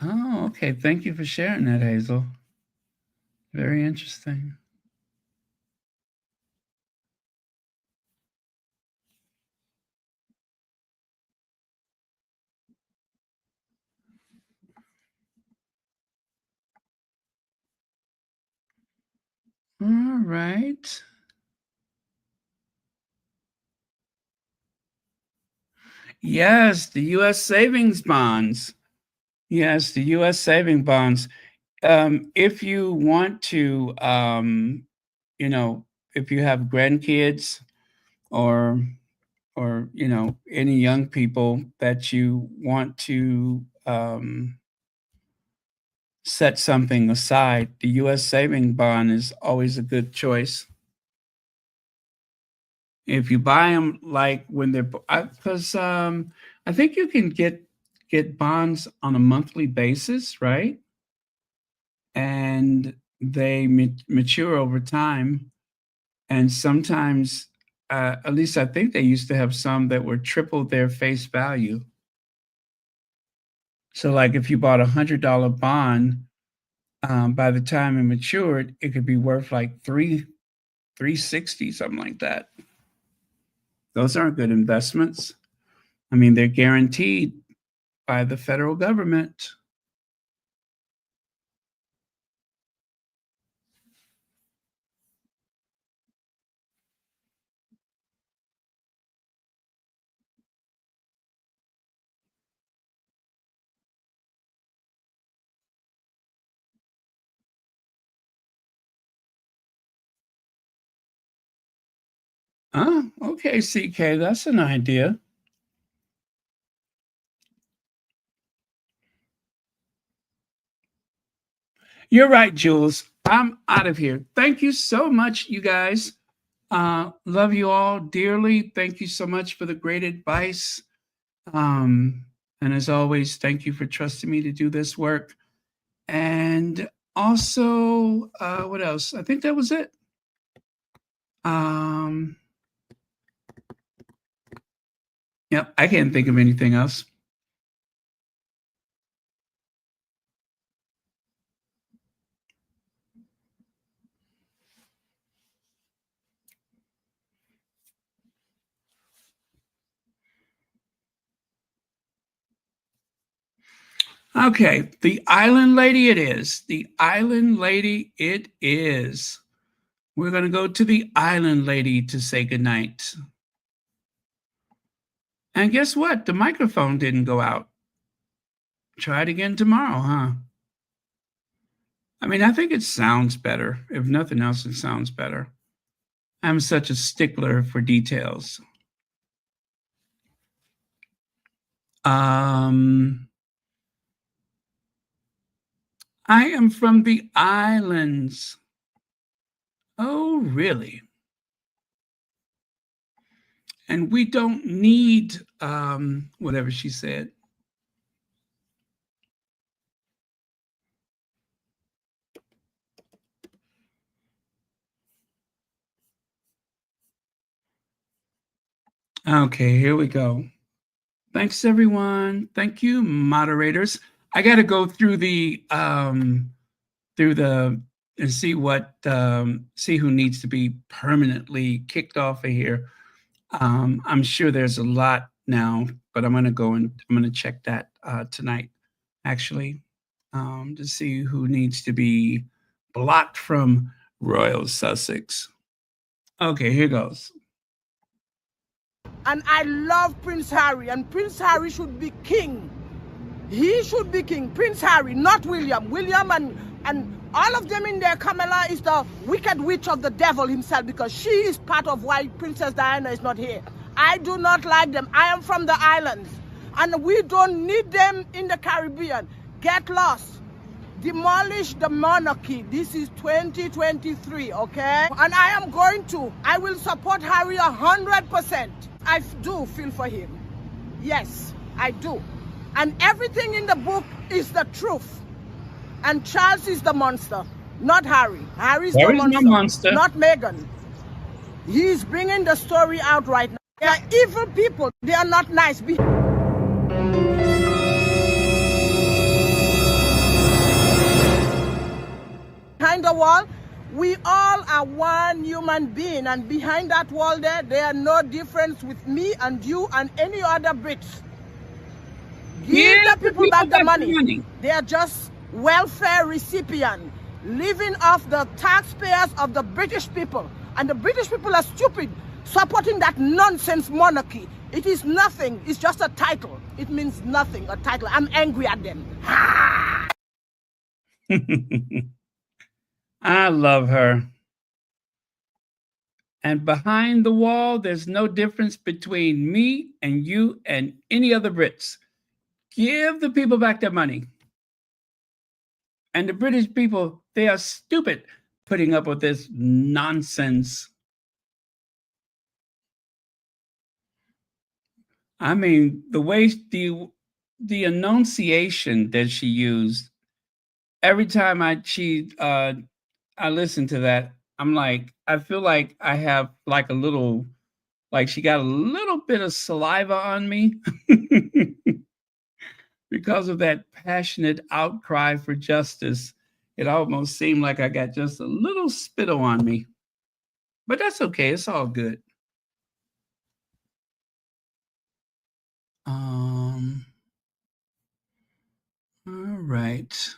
Oh, okay. Thank you for sharing that, Hazel. Very interesting. All right. Yes, the U.S. savings bonds. Yes, the U.S. saving bonds. If you want to, if you have grandkids or any young people that you want to set something aside, the U.S. saving bond is always a good choice. If you buy them like when they're, because I think you can get bonds on a monthly basis, right? And they mature over time, and sometimes, at least I think they used to have some that were triple their face value. So, like if you bought $100 bond, by the time it matured, it could be worth like 360, something like that. Those aren't good investments. I mean, they're guaranteed by the federal government. Oh, okay, CK, that's an idea. You're right, Jules. I'm out of here. Thank you so much, you guys. Love you all dearly. Thank you so much for the great advice. Um, and as always, thank you for trusting me to do this work. And also, what else? I think that was it. Yep, I can't think of anything else. Okay, the island lady it is. The island lady it is. We're going to go to the island lady to say goodnight. And guess what? The microphone didn't go out. Try it again tomorrow, huh? I mean, I think it sounds better. If nothing else, it sounds better. I'm such a stickler for details. I am from the islands. Oh, really? And we don't need whatever she said. Okay, here we go. Thanks, everyone. Thank you, moderators. I got to go through the and see what see who needs to be permanently kicked off of here. I'm sure there's a lot now, but I'm gonna go and I'm gonna check that tonight, actually, to see who needs to be blocked from Royal Sussex. Okay, here goes. And I love Prince Harry, and Prince Harry should be king. He should be king, Prince Harry, not William. William and all of them in there, Camilla is the wicked witch of the devil himself, because she is part of why Princess Diana is not here. I do not like them. I am from the islands, and we don't need them in the Caribbean. Get lost. Demolish the monarchy. This is 2023, okay? And I will support Harry 100%. I do feel for him. Yes, I do. And everything in the book is the truth. And Charles is the monster, not Harry. Harry's the monster, not Meghan. He's bringing the story out right now. They are evil people. They are not nice. Behind the wall, we all are one human being, and behind that wall there are no difference with me and you and any other Brits. Give the people back the money. They are just welfare recipients, living off the taxpayers of the British people. And the British people are stupid, supporting that nonsense monarchy. It is nothing. It's just a title. It means nothing, a title. I'm angry at them. I love her. And behind the wall, there's no difference between me and you and any other Brits. Give the people back their money. And the British people, they are stupid putting up with this nonsense. I mean, the way the enunciation that she used, every time I listen to that, I'm like, I feel like I have like a little, like she got a little bit of saliva on me because of that passionate outcry for justice. It almost seemed like I got just a little spittle on me, but that's okay. It's all good. All right.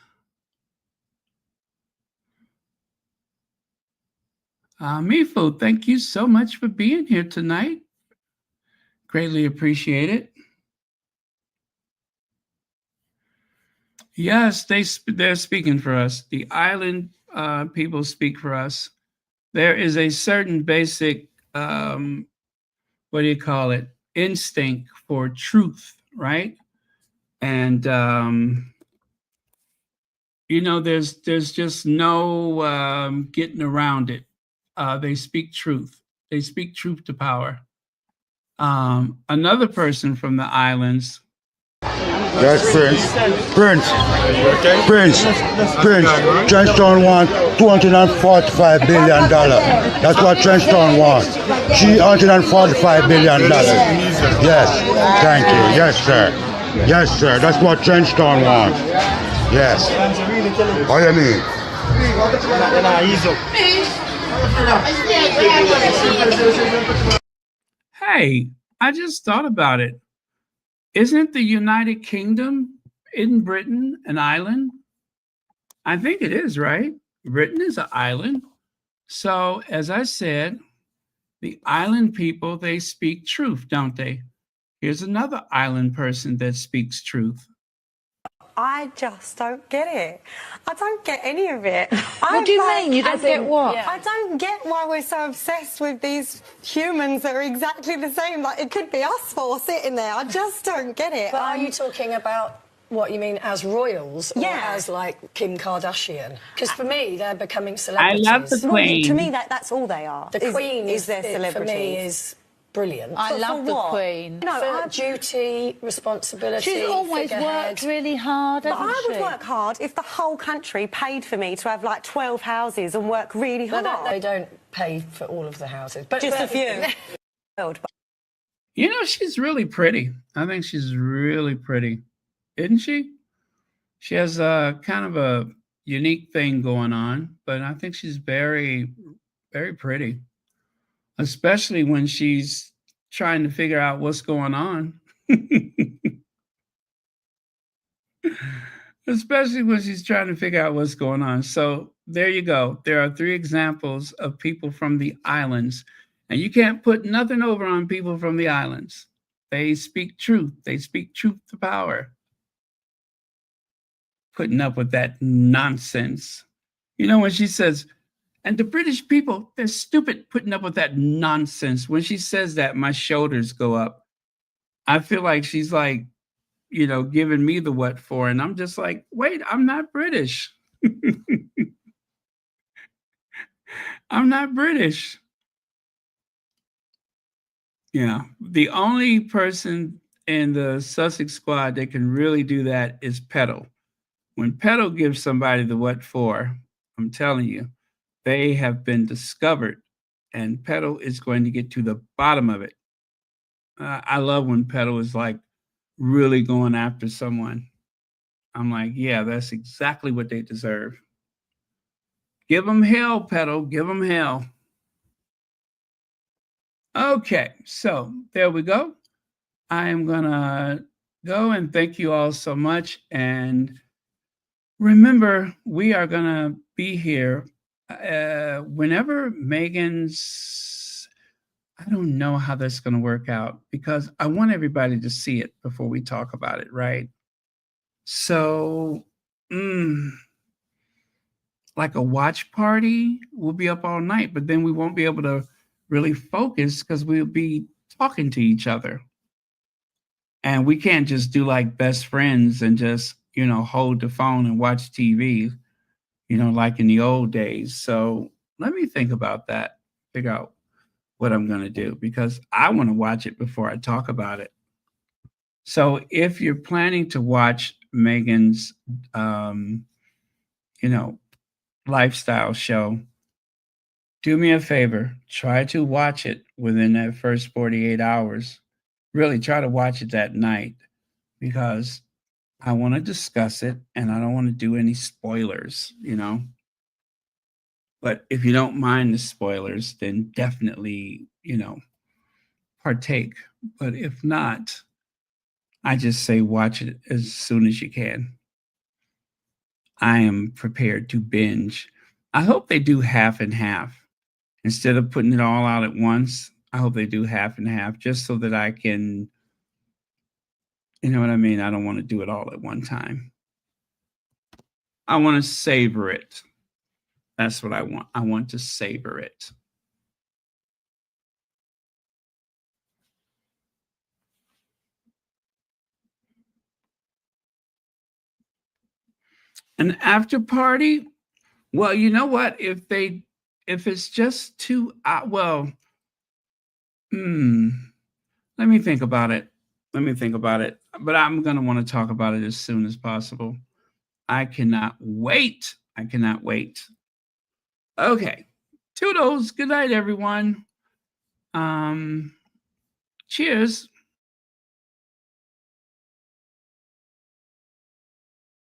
Mifo, thank you so much for being here tonight. Greatly appreciate it. Yes, they're speaking for us. The island people speak for us. There is a certain basic, instinct for truth, right? And there's just no getting around it. They speak truth. They speak truth to power. Another person from the islands. Yes, Prince. Trenchtown wants $245 billion. That's what Trenchtown wants. $345 billion. Yes, thank you. Yes, sir. Yes, sir. That's what Trenchtown wants. Yes. What do you mean? Hey, I just thought about it. Isn't the United Kingdom in Britain an island? I think it is, right? Britain is an island. So, as I said, the island people, they speak truth, don't they? Here's another island person that speaks truth. I just don't get it. I don't get any of it. What do you mean? You don't get what? I don't get why we're so obsessed with these humans that are exactly the same. Like, it could be us four sitting there. I just don't get it. But are you talking about What, you mean as royals or Yeah. as like Kim Kardashian? Because for me, they're becoming I celebrities. love the Well, Queen. to me, that's all they are. The Queen is their celebrity. for me, is brilliant. I For love the what? Queen. No, For duty, responsibility, She's always figurehead. worked really hard, But hasn't I would she? work hard if the whole country paid for me to have like 12 houses and work really hard. They don't pay for all of the houses, but Just a few. You know, she's really pretty. I think she's really pretty, isn't she? She has a kind of a unique thing going on, but I think she's very, very pretty, especially when she's trying to figure out what's going on. Especially when she's trying to figure out what's going on. So there you go. There are 3 examples of people from the islands. And you can't put nothing over on people from the islands. They speak truth. They speak truth to power. Putting up with that nonsense. You know, when she says, and the British people, they're stupid putting up with that nonsense. When she says that, my shoulders go up. I feel like she's like, you know, giving me the what for. And I'm just like, wait, I'm not British. I'm not British. Yeah. The only person in the Sussex squad that can really do that is Petal. When Petal gives somebody the what for, I'm telling you, they have been discovered, and Petal is going to get to the bottom of it. I love when Petal is like really going after someone. I'm like, yeah, that's exactly what they deserve. Give them hell, Petal. Give them hell. Okay, so there we go. I am going to go and thank you all so much. And remember, we are going to be here whenever Meghan's, I don't know how that's going to work out because I want everybody to see it before we talk about it, right? So, like a watch party, we'll be up all night, but then we won't be able to really focus because we'll be talking to each other. And we can't just do like best friends and just, you know, hold the phone and watch TV, you know, like in the old days. So let me think about that, figure out what I'm going to do because I want to watch it before I talk about it. So if you're planning to watch Meghan's, you know, lifestyle show, do me a favor, try to watch it within that first 48 hours. Really try to watch it that night because I want to discuss it and I don't want to do any spoilers, you know. But if you don't mind the spoilers, then definitely, you know, partake. But if not, I just say watch it as soon as you can. I am prepared to binge. I hope they do half and half. Instead of putting it all out at once, I hope they do half and half just so that I can, you know what I mean? I don't want to do it all at one time. I want to savor it. That's what I want. I want to savor it. An after party? Well, you know what? If it's just 2 well, let me think about it. But I'm going to want to talk about it as soon as possible. I cannot wait. Okay. Toodles. Good night, everyone. Cheers.